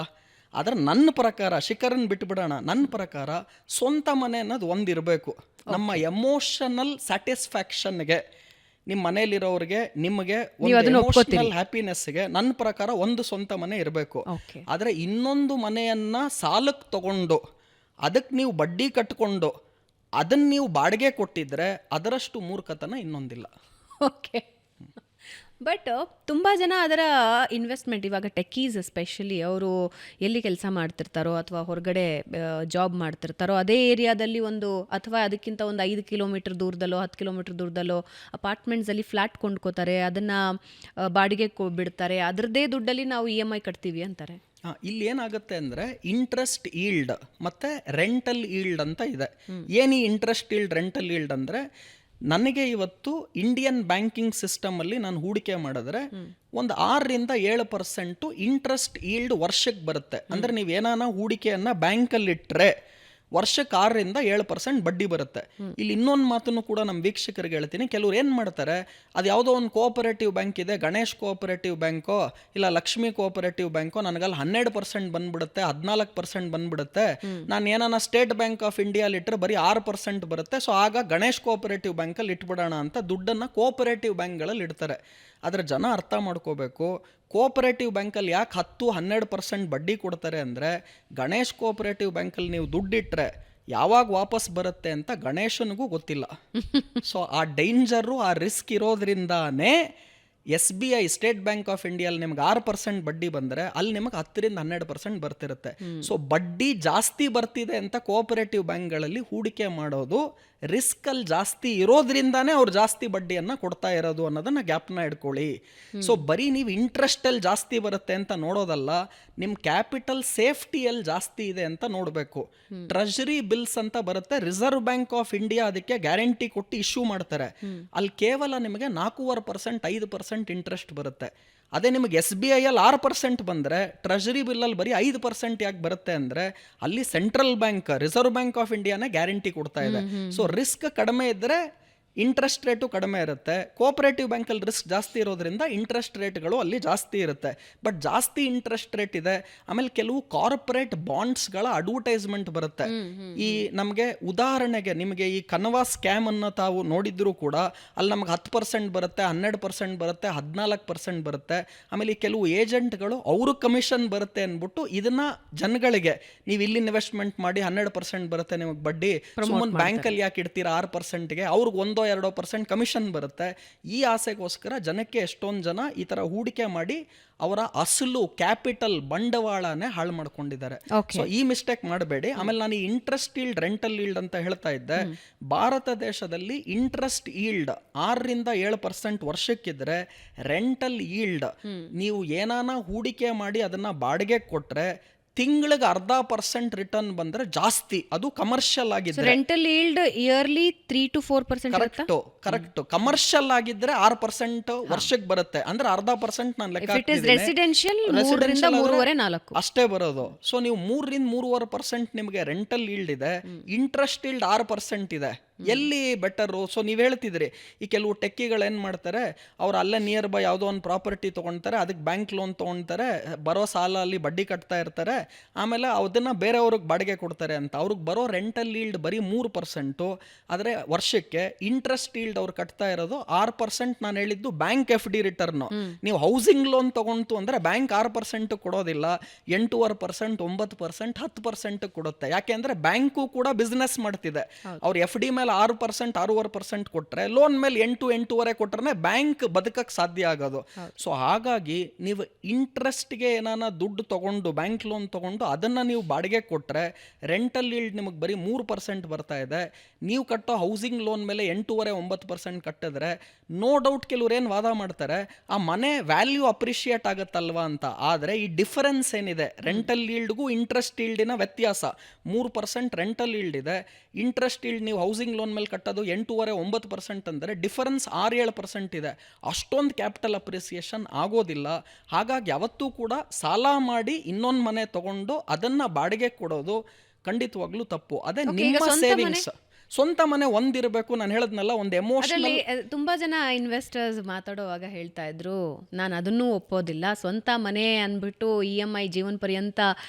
[SPEAKER 2] ಆದರೆ ನನ್ನ ಪ್ರಕಾರ, ಶಿಖರನ್ ಬಿಟ್ಬಿಡೋಣ, ನನ್ನ ಪ್ರಕಾರ ಸ್ವಂತ ಮನೆ ಅನ್ನೋದು ಒಂದಿರಬೇಕು. ನಮ್ಮ ಎಮೋಷನಲ್ ಸ್ಯಾಟಿಸ್ಫ್ಯಾಕ್ಷನ್ಗೆ, ನಿಮ್ಮ ಮನೇಲಿರೋರಿಗೆ, ನಿಮಗೆ ಎಮೋಷನಲ್ ಹ್ಯಾಪಿನೆಸ್ಗೆ ನನ್ನ ಪ್ರಕಾರ ಒಂದು ಸ್ವಂತ ಮನೆ ಇರಬೇಕು. ಆದರೆ ಇನ್ನೊಂದು ಮನೆಯನ್ನ ಸಾಲಕ್ಕೆ ತಗೊಂಡು ಅದಕ್ಕೆ ನೀವು ಬಡ್ಡಿ ಕಟ್ಕೊಂಡು ಅದನ್ನು ನೀವು ಬಾಡಿಗೆ ಕೊಟ್ಟಿದ್ರೆ ಅದರಷ್ಟು ಮೂರ್ಖತನ ಇನ್ನೊಂದಿಲ್ಲ.
[SPEAKER 1] ಓಕೆ, ಬಟ್ ತುಂಬ ಜನ ಅದರ ಇನ್ವೆಸ್ಟ್ಮೆಂಟ್, ಇವಾಗ ಟೆಕ್ಕೀಸ್ ಎಸ್ಪೆಷಲಿ, ಅವರು ಎಲ್ಲಿ ಕೆಲಸ ಮಾಡ್ತಿರ್ತಾರೋ ಅಥವಾ ಹೊರಗಡೆ ಜಾಬ್ ಮಾಡ್ತಿರ್ತಾರೋ ಅದೇ ಏರಿಯಾದಲ್ಲಿ ಒಂದು ಅಥವಾ ಅದಕ್ಕಿಂತ ಒಂದು 5 ಕಿಲೋಮೀಟರ್ ದೂರದಲ್ಲೋ 10 ಕಿಲೋಮೀಟರ್ ದೂರದಲ್ಲೋ ಅಪಾರ್ಟ್ಮೆಂಟ್ಸಲ್ಲಿ ಫ್ಲ್ಯಾಟ್ ಕೊಂಡ್ಕೋತಾರೆ, ಅದನ್ನು ಬಾಡಿಗೆ ಬಿಡ್ತಾರೆ, ಅದರದ್ದೇ ದುಡ್ಡಲ್ಲಿ ನಾವು EMI ಕಟ್ತೀವಿ ಅಂತಾರೆ.
[SPEAKER 2] ಇಲ್ಲಿ ಏನಾಗುತ್ತೆ ಅಂದರೆ ಇಂಟ್ರೆಸ್ಟ್ ಈಲ್ಡ್ ಮತ್ತು ರೆಂಟಲ್ ಈಲ್ಡ್ ಅಂತ ಇದೆ. ಏನು ಈ ಇಂಟ್ರೆಸ್ಟ್ ಈಲ್ಡ್ ರೆಂಟಲ್ ಈಲ್ಡ್ ಅಂದರೆ, ನನಗೆ ಇವತ್ತು ಇಂಡಿಯನ್ ಬ್ಯಾಂಕಿಂಗ್ ಸಿಸ್ಟಮಲ್ಲಿ ನಾನು ಹೂಡಿಕೆ ಮಾಡಿದ್ರೆ ಒಂದು 6-7% ಇಂಟ್ರೆಸ್ಟ್ ಈಲ್ಡ್ ವರ್ಷಕ್ಕೆ ಬರುತ್ತೆ. ಅಂದರೆ ನೀವು ಏನಾನ ಹೂಡಿಕೆಯನ್ನು ಬ್ಯಾಂಕಲ್ಲಿಟ್ಟರೆ ವರ್ಷಕ್ಕೆ 6-7% ಬಡ್ಡಿ ಬರುತ್ತೆ. ಇಲ್ಲಿ ಇನ್ನೊಂದು ಮಾತನ್ನು ಕೂಡ ನಮ್ಮ ವೀಕ್ಷಕರಿಗೆ ಹೇಳ್ತೀನಿ. ಕೆಲವ್ರು ಏನು ಮಾಡ್ತಾರೆ, ಅದು ಯಾವುದೋ ಒಂದು ಕೋಆಪರೇಟಿವ್ ಬ್ಯಾಂಕ್ ಇದೆ, ಗಣೇಶ್ ಕೋಆಪರೇಟಿವ್ ಬ್ಯಾಂಕೋ ಇಲ್ಲ ಲಕ್ಷ್ಮಿ ಕೋಆಪರೇಟಿವ್ ಬ್ಯಾಂಕೋ, ನನಗಲ್ಲಿ 12% ಬಂದ್ಬಿಡುತ್ತೆ, 14% ಬಂದ್ಬಿಡುತ್ತೆ. ನಾನು ಏನಾನ ಸ್ಟೇಟ್ ಬ್ಯಾಂಕ್ ಆಫ್ ಇಂಡಿಯಾಲಿ ಇಟ್ಟರೆ ಬರೀ 6% ಬರುತ್ತೆ. ಸೊ ಆಗ ಗಣೇಶ್ ಕೋಆಪರೇಟಿವ್ ಬ್ಯಾಂಕಲ್ಲಿ ಇಟ್ಬಿಡೋಣ ಅಂತ ದುಡ್ಡನ್ನು ಕೋಆಪರೇಟಿವ್ ಬ್ಯಾಂಕ್ಗಳಲ್ಲಿ ಇಡ್ತಾರೆ. ಆದರೆ ಜನ ಅರ್ಥ ಮಾಡ್ಕೋಬೇಕು, ಕೋಆಪರೇಟಿವ್ ಬ್ಯಾಂಕಲ್ಲಿ ಯಾಕೆ 10-12% ಬಡ್ಡಿ ಕೊಡ್ತಾರೆ ಅಂದರೆ, ಗಣೇಶ್ ಕೋಆಪರೇಟಿವ್ ಬ್ಯಾಂಕಲ್ಲಿ ನೀವು ದುಡ್ಡಿಟ್ರೆ ಯಾವಾಗ ವಾಪಸ್ ಬರುತ್ತೆ ಅಂತ ಗಣೇಶನಿಗೂ ಗೊತ್ತಿಲ್ಲ. ಸೊ ಆ ಡೇಂಜರು, ಆ ರಿಸ್ಕ್ ಇರೋದ್ರಿಂದಾನೇ SBI ಸ್ಟೇಟ್ ಬ್ಯಾಂಕ್ ಆಫ್ ಇಂಡಿಯಲ್ಲಿ ನಿಮ್ಗೆ 6% ಬಡ್ಡಿ ಬಂದರೆ ಅಲ್ಲಿ ನಿಮಗೆ 10-12% ಬರ್ತಿರುತ್ತೆ. ಸೊ ಬಡ್ಡಿ ಜಾಸ್ತಿ ಬರ್ತಿದೆ ಅಂತ ಕೋಆಪರೇಟಿವ್ ಬ್ಯಾಂಕ್ಗಳಲ್ಲಿ ಹೂಡಿಕೆ ಮಾಡೋದು ರಿಸ್ಕಲ್ಲಿ ಜಾಸ್ತಿ ಇರೋದ್ರಿಂದಾನೇ ಅವ್ರು ಜಾಸ್ತಿ ಬಡ್ಡಿಯನ್ನು ಕೊಡ್ತಾ ಇರೋದು ಅನ್ನೋದನ್ನ ಗ್ಯಾಪ್ನ ಇಟ್ಕೊಳ್ಳಿ. ಸೊ ಬರೀ ನೀವು ಇಂಟ್ರೆಸ್ಟಲ್ಲಿ ಜಾಸ್ತಿ ಬರುತ್ತೆ ಅಂತ ನೋಡೋದಲ್ಲ, ನಿಮ್ಮ ಕ್ಯಾಪಿಟಲ್ ಸೇಫ್ಟಿಯಲ್ಲಿ ಜಾಸ್ತಿ ಇದೆ ಅಂತ ನೋಡಬೇಕು. ಟ್ರೆಜರಿ ಬಿಲ್ಸ್ ಅಂತ ಬರುತ್ತೆ, ರಿಸರ್ವ್ ಬ್ಯಾಂಕ್ ಆಫ್ ಇಂಡಿಯಾ ಅದಕ್ಕೆ ಗ್ಯಾರಂಟಿ ಕೊಟ್ಟು ಇಶ್ಯೂ ಮಾಡ್ತಾರೆ. ಅಲ್ಲಿ ಕೇವಲ ನಿಮಗೆ 4.25% 5% ಇಂಟ್ರೆಸ್ಟ್ ಬರುತ್ತೆ. ಅದೇ ನಿಮಗೆ SBI ಅಲ್ಲಿ 6% ಬಂದರೆ ಟ್ರೆಜರಿ ಬಿಲ್ಲಲ್ಲಿ ಬರೀ 5% ಯಾಕೆ ಬರುತ್ತೆ ಅಂದರೆ ಅಲ್ಲಿ central bank reserve bank of ಇಂಡಿಯಾನೇ ಗ್ಯಾರಂಟಿ ಕೊಡ್ತಾ ಇದೆ. ಸೊ ರಿಸ್ಕ್ ಕಡಿಮೆ ಇದ್ದರೆ ಇಂಟ್ರೆಸ್ಟ್ ರೇಟು ಕಡಿಮೆ ಇರುತ್ತೆ. ಕೋಆಪರೇಟಿವ್ ಬ್ಯಾಂಕಲ್ಲಿ ರಿಸ್ಕ್ ಜಾಸ್ತಿ ಇರೋದ್ರಿಂದ ಇಂಟ್ರೆಸ್ಟ್ ರೇಟ್ಗಳು ಅಲ್ಲಿ ಜಾಸ್ತಿ ಇರುತ್ತೆ. ಬಟ್ ಜಾಸ್ತಿ ಇಂಟ್ರೆಸ್ಟ್ ರೇಟ್ ಇದೆ. ಆಮೇಲೆ ಕೆಲವು ಕಾರ್ಪೊರೇಟ್ ಬಾಂಡ್ಸ್ಗಳ ಅಡ್ವರ್ಟೈಸ್ಮೆಂಟ್ ಬರುತ್ತೆ. ಈ ನಮಗೆ ಉದಾಹರಣೆಗೆ ನಿಮಗೆ ಈ ಕನ್ವಾ ಸ್ಕ್ಯಾಮ್ ಅನ್ನು ತಾವು ನೋಡಿದ್ರು ಕೂಡ ಅಲ್ಲಿ ನಮಗೆ 10% ಬರುತ್ತೆ, 12% ಬರುತ್ತೆ, 14% ಬರುತ್ತೆ. ಆಮೇಲೆ ಈ ಕೆಲವು ಏಜೆಂಟ್ಗಳು ಅವರು ಕಮಿಷನ್ ಬರುತ್ತೆ ಅಂದ್ಬಿಟ್ಟು ಇದನ್ನ ಜನಗಳಿಗೆ ನೀವು ಇಲ್ಲಿ ಇನ್ವೆಸ್ಟ್ಮೆಂಟ್ ಮಾಡಿ 12% ಬರುತ್ತೆ ನಿಮಗೆ ಬಡ್ಡಿ, ಸುಮ್ಮನೆ ಬ್ಯಾಂಕಲ್ಲಿ ಯಾಕೆ ಇಡ್ತೀರಾ 6%ಗೆ, ಅವ್ರಿಗೆ 1-2% ಕಮಿಷನ್ ಬರುತ್ತೆ. ಈ ಆಸೆಗೋಸ್ಕರ ಜನಕ್ಕೆ ಎಷ್ಟೊಂದು ಜನ ಈ ಥರ ಹೂಡಿಕೆ ಮಾಡಿ ಅವರ ಅಸಲು ಕ್ಯಾಪಿಟಲ್ ಬಂಡವಾಳನೇ ಹಾಳು ಮಾಡ್ಕೊಂಡಿದ್ದಾರೆ. ಸೊ ಈ ಮಿಸ್ಟೇಕ್ ಮಾಡಬೇಡಿ. ಆಮೇಲೆ ನಾನು ಈ ಇಂಟ್ರೆಸ್ಟ್ ಈಲ್ಡ್ ರೆಂಟಲ್ ಈಲ್ಡ್ ಅಂತ ಹೇಳ್ತಾ ಇದ್ದೆ. ಭಾರತ ದೇಶದಲ್ಲಿ ಇಂಟ್ರೆಸ್ಟ್ ಈಲ್ಡ್ 6-7% ವರ್ಷಕ್ಕಿದ್ರೆ ರೆಂಟಲ್ ಈಲ್ಡ್ ನೀವು ಏನಾನ ಹೂಡಿಕೆ ಮಾಡಿ ಅದನ್ನ ಬಾಡಿಗೆ ಕೊಟ್ರೆ ತಿಂಗಳಿಗೆ 0.5% ರಿಟರ್ನ್ ಬಂದ್ರೆ ಜಾಸ್ತಿ, ಅದು ಕಮರ್ಷಿಯಲ್ ಆಗಿದ್ರೆ.
[SPEAKER 1] Rental yield yearly 3-4%
[SPEAKER 2] correct. Commercial ಆಗಿದ್ರೆ 6% ವರ್ಷಕ್ಕೆ ಬರುತ್ತೆ. ಅಂದ್ರೆ 0.5% ನಾನು ಲೆಕ್ಕ
[SPEAKER 1] ರೆಸಿಡೆನ್ಷಿಯಲ್ 3-3.5
[SPEAKER 2] ಅಷ್ಟೇ ಬರೋದು. ಸೊ ನೀವು 3-3.5% ನಿಮಗೆ ರೆಂಟಲ್ ಈಲ್ಡ್ ಇದೆ, ಇಂಟ್ರೆಸ್ಟ್ ಈಲ್ಡ್ 6% ಇದೆ. ಎಲ್ಲಿ ಬೆಟರು? ಸೊ ನೀವು ಹೇಳ್ತಿದ್ರಿ ಈ ಕೆಲವು ಟೆಕ್ಕಿಗಳು ಏನು ಮಾಡ್ತಾರೆ, ಅವ್ರು ಅಲ್ಲೇ ನಿಯರ್ ಬೈ ಯಾವುದೋ ಒಂದು ಪ್ರಾಪರ್ಟಿ ತೊಗೊಳ್ತಾರೆ, ಅದಕ್ಕೆ ಬ್ಯಾಂಕ್ ಲೋನ್ ತೊಗೊಳ್ತಾರೆ, ಬರೋ ಸಾಲ ಅಲ್ಲಿ ಬಡ್ಡಿ ಕಟ್ತಾ ಇರ್ತಾರೆ, ಆಮೇಲೆ ಅದನ್ನು ಬೇರೆಯವ್ರಿಗೆ ಬಾಡಿಗೆ ಕೊಡ್ತಾರೆ ಅಂತ. ಅವ್ರಿಗೆ ಬರೋ ರೆಂಟಲ್ ಈಲ್ಡ್ ಬರೀ 3%. ಆದರೆ ವರ್ಷಕ್ಕೆ ಇಂಟ್ರೆಸ್ಟ್ ಈಲ್ಡ್ ಅವ್ರು ಕಟ್ತಾ ಇರೋದು 6%. ನಾನು ಹೇಳಿದ್ದು ಬ್ಯಾಂಕ್ FD ರಿಟರ್ನು. ನೀವು ಹೌಸಿಂಗ್ ಲೋನ್ ತೊಗೊಂತು ಅಂದರೆ ಬ್ಯಾಂಕ್ 6% ಕೊಡೋದಿಲ್ಲ, 8.25%, 9%, 10% ಕೊಡುತ್ತೆ. ಯಾಕೆ ಅಂದರೆ ಬ್ಯಾಂಕು ಕೂಡ ಬಿಸ್ನೆಸ್ ಮಾಡ್ತಿದೆ. ಅವ್ರು FD ಮೇಲೆ 6%, 6.5% ಕೊಟ್ಟರೆ ಲೋನ್ ಮೇಲೆ 8-8.25% ಕೊಟ್ಟರೆ ಬ್ಯಾಂಕ್ ಬದುಕಕ್ಕೆ ಸಾಧ್ಯ ಆಗೋದು. ಸೊ ಹಾಗಾಗಿ ನೀವು ಇಂಟ್ರೆಸ್ಟ್ಗೆ ಏನಾನ ದುಡ್ಡು ತಗೊಂಡು ಬ್ಯಾಂಕ್ ಲೋನ್ ತಗೊಂಡು ಅದನ್ನು ನೀವು ಬಾಡಿಗೆ ಕೊಟ್ಟರೆ ರೆಂಟಲ್ ಈಲ್ಡ್ ನಿಮಗೆ ಬರೀ 3% ಬರ್ತಾ ಇದೆ. ನೀವು ಕಟ್ಟೋ ಹೌಸಿಂಗ್ ಲೋನ್ ಮೇಲೆ 8.25-9% ಕಟ್ಟಿದ್ರೆ ನೋ ಡೌಟ್ ಕೆಲವ್ರು ಏನು ವಾದ ಮಾಡ್ತಾರೆ, ಆ ಮನೆ ವ್ಯಾಲ್ಯೂ ಅಪ್ರಿಷಿಯೇಟ್ ಆಗುತ್ತಲ್ವಾ ಅಂತ. ಆದರೆ ಈ ಡಿಫರೆನ್ಸ್ ಏನಿದೆ, ರೆಂಟಲ್ ಈಲ್ಡ್ಗೂ ಇಂಟ್ರೆಸ್ಟ್ ಈಲ್ಡಿನ ವ್ಯತ್ಯಾಸ 3% ರೆಂಟಲ್ ಈಲ್ಡ್ ಇದೆ, ಇಂಟ್ರೆಸ್ಟ್ ಈಲ್ಡ್ ನೀವು ಹೌಸಿಂಗ್ ಲೋನ್ ಮೇಲೆ ಕಟ್ಟೋದು 8.25-9% ಅಂದರೆ ಡಿಫರೆನ್ಸ್ 6-7% ಇದೆ. ಅಷ್ಟೊಂದು ಕ್ಯಾಪಿಟಲ್ ಅಪ್ರಿಸಿಯೇಷನ್ ಆಗೋದಿಲ್ಲ. ಹಾಗಾಗಿ ಯಾವತ್ತೂ ಕೂಡ ಸಾಲ ಮಾಡಿ ಇನ್ನೊಂದು ಮನೆ ತಗೊಂಡು ಅದನ್ನ ಬಾಡಿಗೆ ಕೊಡೋದು ಖಂಡಿತವಾಗ್ಲೂ ತಪ್ಪು. ಅದೇ ನಿಮ್ಮ ಸೇವಿಂಗ್ಸ್. ಸ್ವಂತ ಮನೆ ಒಂದಿರಬೇಕು. ನಾನು ಹೇಳದ್ನಲ್ಲ, ಒಂದು ಎಮೋಷನಲ್.
[SPEAKER 1] ತುಂಬಾ ಜನ ಇನ್ವೆಸ್ಟರ್ಸ್ ಮಾತಾಡುವಾಗ ಹೇಳ್ತಾ ಇದ್ರು, ನಾನು ಅದನ್ನೂ ಒಪ್ಪೋದಿಲ್ಲ, ಸ್ವಂತ ಮನೆ ಅಂದ್ಬಿಟ್ಟು EMI ಜೀವನ ಪರ್ಯಂತ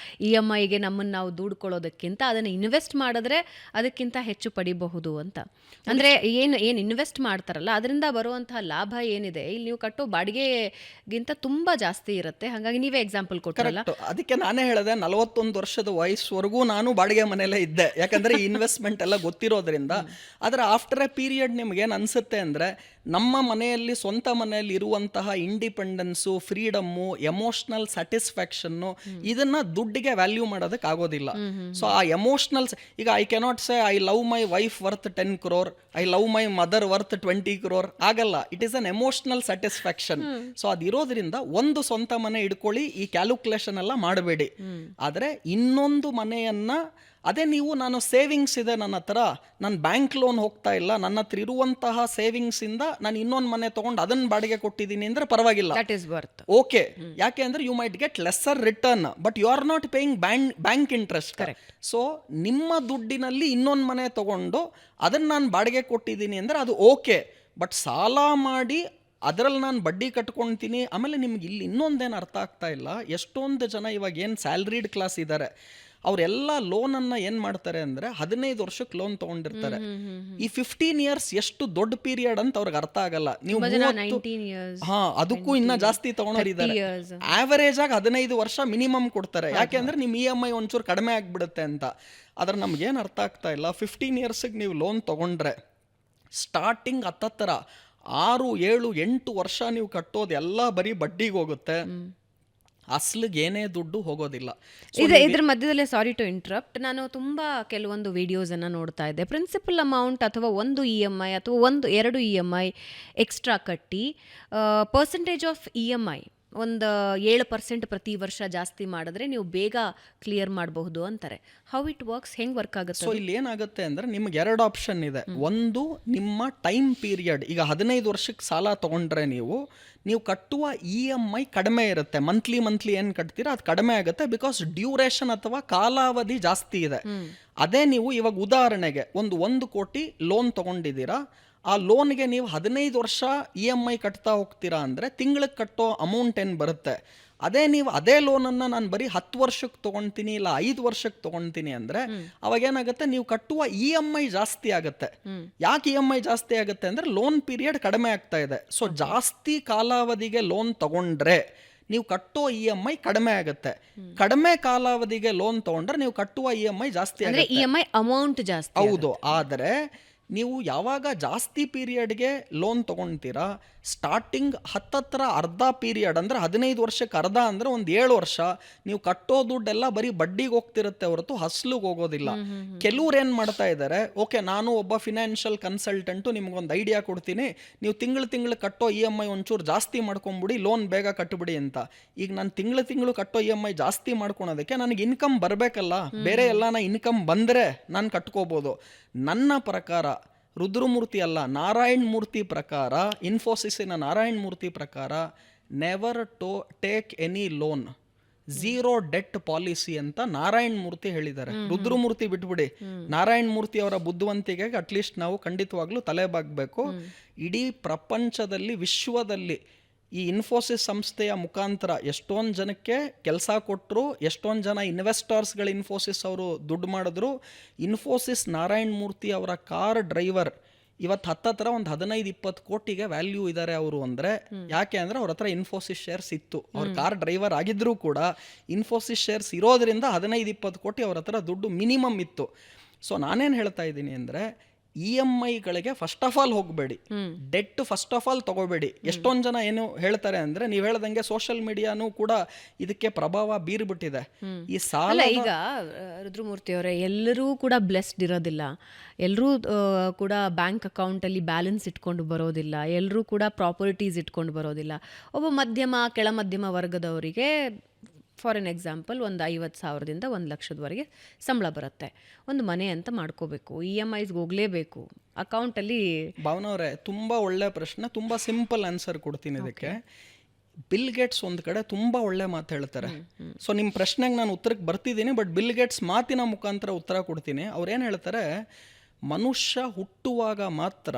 [SPEAKER 1] EMIಗೆ ನಮ್ಮನ್ನು ನಾವು ದುಡ್ಕೊಳ್ಳೋದಕ್ಕಿಂತ ಅದನ್ನು ಇನ್ವೆಸ್ಟ್ ಮಾಡಿದ್ರೆ ಅದಕ್ಕಿಂತ ಹೆಚ್ಚು ಪಡಿಬಹುದು ಅಂತ. ಅಂದರೆ ಏನು ಇನ್ವೆಸ್ಟ್ ಮಾಡ್ತಾರಲ್ಲ ಅದರಿಂದ ಬರುವಂತಹ ಲಾಭ ಏನಿದೆ ಇಲ್ಲಿ ನೀವು ಕಟ್ಟೋ ಬಾಡಿಗೆಗಿಂತ ತುಂಬ ಜಾಸ್ತಿ ಇರುತ್ತೆ. ಹಾಗಾಗಿ ನೀವೇ ಎಕ್ಸಾಂಪಲ್ ಕೊಟ್ಟರಲ್ಲ,
[SPEAKER 2] ಅದಕ್ಕೆ ನಾನೇ ಹೇಳಿದೆ 41 ವರ್ಷದ ವಯಸ್ಸುವರೆಗೂ ನಾನು ಬಾಡಿಗೆ ಮನೆಯಲ್ಲೇ ಇದ್ದೆ. ಯಾಕಂದರೆ ಈ ಇನ್ವೆಸ್ಟ್ಮೆಂಟ್ ಎಲ್ಲ ಗೊತ್ತಿರೋದ್ರಿಂದ. ಆದರೆ ಆಫ್ಟರ್ ಎ ಪೀರಿಯಡ್ ನಿಮ್ಗೇನು ಅನಿಸುತ್ತೆ ಅಂದರೆ, ನಮ್ಮ ಮನೆಯಲ್ಲಿ ಸ್ವಂತ ಮನೆಯಲ್ಲಿ ಇರುವಂತಹ ಇಂಡಿಪೆಂಡೆನ್ಸು, ಫ್ರೀಡಮ್ಮು, ಎಮೋಷ್ನಲ್ ಸ್ಯಾಟಿಸ್ಫ್ಯಾಕ್ಷನ್ನು ಇದನ್ನ ದುಡ್ಡಿಗೆ ವ್ಯಾಲ್ಯೂ ಮಾಡೋದಕ್ಕೆ ಆಗೋದಿಲ್ಲ. ಸೊ ಆ ಎಮೋಷ್ನಲ್, ಈಗ I cannot say I love my wife worth 10 crore, I love my mother worth 20 crore ಆಗಲ್ಲ. It is an emotional satisfaction. So ಅದಿರೋದ್ರಿಂದ ಒಂದು ಸ್ವಂತ ಮನೆ ಇಟ್ಕೊಳ್ಳಿ, ಈ ಕ್ಯಾಲ್ಕುಲೇಷನ್ ಎಲ್ಲ ಮಾಡಬೇಡಿ. ಆದರೆ ಇನ್ನೊಂದು ಮನೆಯನ್ನ ಅದೇ ನೀವು, ನಾನು ಸೇವಿಂಗ್ಸ್ ಇದೆ ನನ್ನ ಹತ್ರ, ನಾನು ಬ್ಯಾಂಕ್ ಲೋನ್ ಹೋಗ್ತಾ ಇಲ್ಲ, ನನ್ನ ಹತ್ರ ಇರುವಂತಹ ಸೇವಿಂಗ್ಸ್ ಇಂದ ನಾನು ಇನ್ನೊಂದು ಮನೆ ತಗೊಂಡು ಅದನ್ನ ಬಾಡಿಗೆ ಕೊಟ್ಟಿದ್ದೀನಿ ಅಂದ್ರೆ ಪರವಾಗಿಲ್ಲ, ಓಕೆ. ಯಾಕೆ ಅಂದ್ರೆ you might get lesser return, but you are not paying bank interest. So ನಿಮ್ಮ ದುಡ್ಡಿನಲ್ಲಿ ಇನ್ನೊಂದು ಮನೆ ತಗೊಂಡು ಅದನ್ನ ನಾನು ಬಾಡಿಗೆ ಕೊಟ್ಟಿದ್ದೀನಿ ಅಂದ್ರೆ ಅದು ಓಕೆ. ಬಟ್ ಸಾಲ ಮಾಡಿ ಅದರಲ್ಲಿ ನಾನು ಬಡ್ಡಿ ಕಟ್ಕೊಳ್ತೀನಿ. ಆಮೇಲೆ ನಿಮ್ಗೆ ಇಲ್ಲಿ ಇನ್ನೊಂದೇನು ಅರ್ಥ ಆಗ್ತಾ ಇಲ್ಲ, ಎಷ್ಟೊಂದು ಜನ ಇವಾಗ ಏನು ಸ್ಯಾಲ್ರಿಡ್ ಕ್ಲಾಸ್ ಇದ್ದಾರೆ ಅವರೆಲ್ಲ ಲೋನನ್ನು ಏನು ಮಾಡ್ತಾರೆ ಅಂದರೆ 15 ವರ್ಷಕ್ಕೆ ಲೋನ್ ತೊಗೊಂಡಿರ್ತಾರೆ. ಈ 15 years ಎಷ್ಟು ದೊಡ್ಡ ಪೀರಿಯಡ್ ಅಂತ ಅವ್ರಿಗೆ ಅರ್ಥ ಆಗಲ್ಲ. ನೀವು ಅದಕ್ಕೂ ಇನ್ನ ಜಾಸ್ತಿ ತೊಗೊಂಡಿದ್ದಾರೆ. ಆವರೇಜ್ ಆಗಿ 15 ವರ್ಷ ಮಿನಿಮಮ್ ಕೊಡ್ತಾರೆ. ಯಾಕೆ ಅಂದರೆ ನಿಮ್ಮ EMI ಒಂಚೂರು ಕಡಿಮೆ ಆಗಿಬಿಡುತ್ತೆ ಅಂತ. ಆದ್ರೆ ನಮ್ಗೇನು ಅರ್ಥ ಆಗ್ತಾ ಇಲ್ಲ, 15 yearsಗೆ ನೀವು ಲೋನ್ ತೊಗೊಂಡ್ರೆ ಸ್ಟಾರ್ಟಿಂಗ್ 10 6, 7, 8 ವರ್ಷ ನೀವು ಕಟ್ಟೋದು ಎಲ್ಲ ಬರೀ ಬಡ್ಡಿಗೆ ಹೋಗುತ್ತೆ, ಅಸ್ಲಿಗೆ ಏನೇ ದುಡ್ಡು ಹೋಗೋದಿಲ್ಲ.
[SPEAKER 1] ಇದ್ರ ಮಧ್ಯದಲ್ಲೇ ಸಾರಿ ಟು ಇಂಟ್ರಪ್ಟ್, ನಾನು ತುಂಬ ಕೆಲವೊಂದು ವಿಡಿಯೋಸನ್ನು ನೋಡ್ತಾ ಇದ್ದೆ. ಪ್ರಿನ್ಸಿಪಲ್ ಅಮೌಂಟ್ ಅಥವಾ ಒಂದು EMI ಅಥವಾ 2 EMI ಎಕ್ಸ್ಟ್ರಾ ಕಟ್ಟಿ ಪರ್ಸೆಂಟೇಜ್ ಆಫ್ EMI ಒಂದು 7% ಪ್ರತಿ ವರ್ಷ ಜಾಸ್ತಿ ಮಾಡಿದ್ರೆ ನೀವು ಬೇಗ ಕ್ಲಿಯರ್ ಮಾಡಬಹುದು ಅಂತಾರೆ. ಹೌ ಇಟ್ ವರ್ಕ್ಸ್, ಹೆಂಗೆ ವರ್ಕ್ ಆಗುತ್ತೆ?
[SPEAKER 2] ಸೊ ಇಲ್ಲಿ ಏನಾಗುತ್ತೆ ಅಂದರೆ ನಿಮ್ಗೆ 2 ಆಪ್ಷನ್ ಇದೆ. ಒಂದು, ನಿಮ್ಮ ಟೈಮ್ ಪೀರಿಯಡ್. ಈಗ 15 ವರ್ಷಕ್ಕೆ ಸಾಲ ತೊಗೊಂಡ್ರೆ ನೀವು ಕಟ್ಟುವ EMI ಕಡಿಮೆ ಇರುತ್ತೆ. ಮಂತ್ಲಿ ಏನು ಕಟ್ತೀರಾ ಅದು ಕಡಿಮೆ ಆಗುತ್ತೆ, ಬಿಕಾಸ್ ಡ್ಯೂರೇಷನ್ ಅಥವಾ ಕಾಲಾವಧಿ ಜಾಸ್ತಿ ಇದೆ. ಅದೇ ನೀವು ಇವಾಗ ಉದಾಹರಣೆಗೆ 1 ಕೋಟಿ ಲೋನ್ ತೊಗೊಂಡಿದ್ದೀರಾ, ಆ ಲೋನ್ಗೆ ನೀವು 15 ವರ್ಷ EMI ಕಟ್ತಾ ಹೋಗ್ತೀರಾ ಅಂದರೆ ತಿಂಗಳಿಗೆ ಕಟ್ಟೋ ಅಮೌಂಟ್ ಏನು ಬರುತ್ತೆ, ನೀವು ಅದೇ ಲೋನನ್ನು ನಾನು ಬರೀ 10 ವರ್ಷಕ್ಕೆ ತೊಗೊಳ್ತೀನಿ ಇಲ್ಲ 5 ವರ್ಷಕ್ಕೆ ತೊಗೊಳ್ತೀನಿ ಅಂದರೆ ಅವಾಗೇನಾಗುತ್ತೆ, ನೀವು ಕಟ್ಟುವ EMI ಜಾಸ್ತಿ ಆಗುತ್ತೆ. ಯಾಕೆ EMI ಜಾಸ್ತಿ ಆಗುತ್ತೆ ಅಂದರೆ ಲೋನ್ ಪೀರಿಯಡ್ ಕಡಿಮೆ ಆಗ್ತಾ ಇದೆ. ಸೊ ಜಾಸ್ತಿ ಕಾಲಾವಧಿಗೆ ಲೋನ್ ತಗೊಂಡ್ರೆ ನೀವು ಕಟ್ಟೋ EMI ಕಡಿಮೆ ಆಗುತ್ತೆ. ಕಡಿಮೆ ಕಾಲಾವಧಿಗೆ ಲೋನ್ ತಗೊಂಡ್ರೆ ನೀವು ಕಟ್ಟುವ EMI ಜಾಸ್ತಿ ಆಗುತ್ತೆ.
[SPEAKER 1] EMI ಅಮೌಂಟ್ ಜಾಸ್ತಿ.
[SPEAKER 2] ಹೌದು. ಆದರೆ ನೀವು ಯಾವಾಗ ಜಾಸ್ತಿ ಪೀರಿಯಡ್ಗೆ ಲೋನ್ ತೊಗೊಳ್ತೀರಾ, ಸ್ಟಾರ್ಟಿಂಗ್ ಹತ್ತತ್ರ ಅರ್ಧ ಪೀರಿಯಡ್ ಅಂದರೆ 15 ವರ್ಷಕ್ಕೆ ಅರ್ಧ ಅಂದರೆ ಒಂದು 7 ವರ್ಷ ನೀವು ಕಟ್ಟೋ ದುಡ್ಡೆಲ್ಲ ಬರೀ ಬಡ್ಡಿಗೆ ಹೋಗ್ತಿರುತ್ತೆ ಹೊರತು ಹಸ್ಲಿಗೆ ಹೋಗೋದಿಲ್ಲ. ಕೆಲವ್ರು ಏನು ಮಾಡ್ತಾ ಇದ್ದಾರೆ, ಓಕೆ ನಾನು ಒಬ್ಬ ಫಿನಾನ್ಷಿಯಲ್ ಕನ್ಸಲ್ಟೆಂಟು, ನಿಮ್ಗೊಂದು ಐಡಿಯಾ ಕೊಡ್ತೀನಿ, ನೀವು ತಿಂಗಳು ಕಟ್ಟೋ EMI ಒಂಚೂರು ಜಾಸ್ತಿ ಮಾಡ್ಕೊಂಬಿಡಿ, ಲೋನ್ ಬೇಗ ಕಟ್ಟಿಬಿಡಿ ಅಂತ. ಈಗ ನಾನು ತಿಂಗಳು ಕಟ್ಟೋ EMI ಜಾಸ್ತಿ ಮಾಡ್ಕೊಳೋದಕ್ಕೆ ನನಗೆ ಇನ್ಕಮ್ ಬರಬೇಕಲ್ಲ, ಬೇರೆ ಎಲ್ಲ ಇನ್ಕಮ್ ಬಂದರೆ ನಾನು ಕಟ್ಕೋಬೋದು. ನನ್ನ ಪ್ರಕಾರ, ರುದ್ರಮೂರ್ತಿ ಅಲ್ಲ, ನಾರಾಯಣ್ ಮೂರ್ತಿ ಪ್ರಕಾರ, ಇನ್ಫೋಸಿಸ್ಸಿನ ನಾರಾಯಣ್ ಮೂರ್ತಿ ಪ್ರಕಾರ, never take any loan, 0 debt policy ಅಂತ ನಾರಾಯಣ್ ಮೂರ್ತಿ ಹೇಳಿದ್ದಾರೆ. ರುದ್ರಮೂರ್ತಿ ಬಿಟ್ಬಿಡಿ, ನಾರಾಯಣ್ ಮೂರ್ತಿ ಅವರ ಬುದ್ಧಿವಂತಿಕೆಗೆ ಅಟ್ಲೀಸ್ಟ್ ನಾವು ಖಂಡಿತವಾಗ್ಲೂ ತಲೆಬಾಗಬೇಕು. ಇಡೀ ಪ್ರಪಂಚದಲ್ಲಿ, ವಿಶ್ವದಲ್ಲಿ ಈ ಇನ್ಫೋಸಿಸ್ ಸಂಸ್ಥೆಯ ಮುಖಾಂತರ ಎಷ್ಟೊಂದು ಜನಕ್ಕೆ ಕೆಲಸ ಕೊಟ್ಟರು, ಎಷ್ಟೊಂದು ಜನ ಇನ್ವೆಸ್ಟರ್ಸ್ಗಳು ಇನ್ಫೋಸಿಸ್ ಅವರು ದುಡ್ಡು ಮಾಡಿದ್ರು. ಇನ್ಫೋಸಿಸ್ ನಾರಾಯಣ್ ಮೂರ್ತಿ ಅವರ ಕಾರ್ ಡ್ರೈವರ್ ಇವತ್ತು ಹತ್ತತ್ರ ಒಂದು 15-20 ಕೋಟಿಗೆ ವ್ಯಾಲ್ಯೂ ಇದ್ದಾರೆ ಅವರು. ಅಂದರೆ ಯಾಕೆ ಅಂದರೆ ಅವ್ರ ಹತ್ರ ಇನ್ಫೋಸಿಸ್ ಶೇರ್ಸ್ ಇತ್ತು. ಅವ್ರ ಕಾರ್ ಡ್ರೈವರ್ ಆಗಿದ್ರೂ ಕೂಡ ಇನ್ಫೋಸಿಸ್ ಶೇರ್ಸ್ ಇರೋದ್ರಿಂದ 15-20 ಕೋಟಿ ಅವ್ರ ಹತ್ರ ದುಡ್ಡು ಮಿನಿಮಮ್ ಇತ್ತು. ಸೊ ನಾನೇನು ಹೇಳ್ತಾ ಇದ್ದೀನಿ ಅಂದರೆ, EMIಗಳಿಗೆ ಫಸ್ಟ್ ಆಫ್ ಆಲ್ ಹೋಗಬೇಡಿ, ಡೆಟ್ ಫಸ್ಟ್ ಆಫ್ ಆಲ್ ತಗೋಬೇಡಿ. ಎಷ್ಟೊಂದು ಜನ ಏನು ಹೇಳ್ತಾರೆ ಅಂದರೆ, ನೀವು ಹೇಳ್ದಂಗೆ ಸೋಷಿಯಲ್ ಮೀಡಿಯಾನು ಕೂಡ ಇದಕ್ಕೆ ಪ್ರಭಾವ ಬೀರ್ಬಿಟ್ಟಿದೆ. ಈ ಸಾಲ
[SPEAKER 1] ಈಗ ರುದ್ರಮೂರ್ತಿ ಅವರೇ, ಎಲ್ಲರೂ ಕೂಡ ಬ್ಲೆಸ್ಡ್ ಇರೋದಿಲ್ಲ, ಎಲ್ಲರೂ ಕೂಡ ಬ್ಯಾಂಕ್ ಅಕೌಂಟಲ್ಲಿ ಬ್ಯಾಲೆನ್ಸ್ ಇಟ್ಕೊಂಡು ಬರೋದಿಲ್ಲ, ಎಲ್ಲರೂ ಕೂಡ ಪ್ರಾಪರ್ಟೀಸ್ ಇಟ್ಕೊಂಡು ಬರೋದಿಲ್ಲ. ಒಬ್ಬ ಮಧ್ಯಮ ಕೆಳ ಮಧ್ಯಮ ವರ್ಗದವರಿಗೆ ಫಾರ್ ಎನ್ ಎಕ್ಸಾಂಪಲ್ ಒಂದು 50,000ದಿಂದ 1,00,000ವರೆಗೆ ಸಂಬಳ ಬರುತ್ತೆ. ಒಂದು ಮನೆ ಅಂತ ಮಾಡ್ಕೋಬೇಕು, EMIಸ್ಗೆ ಹೋಗಲೇಬೇಕು, ಅಕೌಂಟಲ್ಲಿ.
[SPEAKER 2] ಭಾವನವ್ರೆ, ತುಂಬ ಒಳ್ಳೆ ಪ್ರಶ್ನೆ, ತುಂಬ ಸಿಂಪಲ್ ಆನ್ಸರ್ ಕೊಡ್ತೀನಿ ಇದಕ್ಕೆ. ಬಿಲ್ ಗೇಟ್ಸ್ ಒಂದು ಕಡೆ ತುಂಬ ಒಳ್ಳೆ ಮಾತು ಹೇಳ್ತಾರೆ. ಸೊ ನಿಮ್ಮ ಪ್ರಶ್ನೆಗೆ ನಾನು ಉತ್ತರಕ್ಕೆ ಬರ್ತಿದ್ದೀನಿ, ಬಟ್ ಬಿಲ್ ಗೇಟ್ಸ್ ಮಾತಿನ ಮುಖಾಂತರ ಉತ್ತರ ಕೊಡ್ತೀನಿ. ಅವ್ರೇನು ಹೇಳ್ತಾರೆ, ಮನುಷ್ಯ ಹುಟ್ಟುವಾಗ ಮಾತ್ರ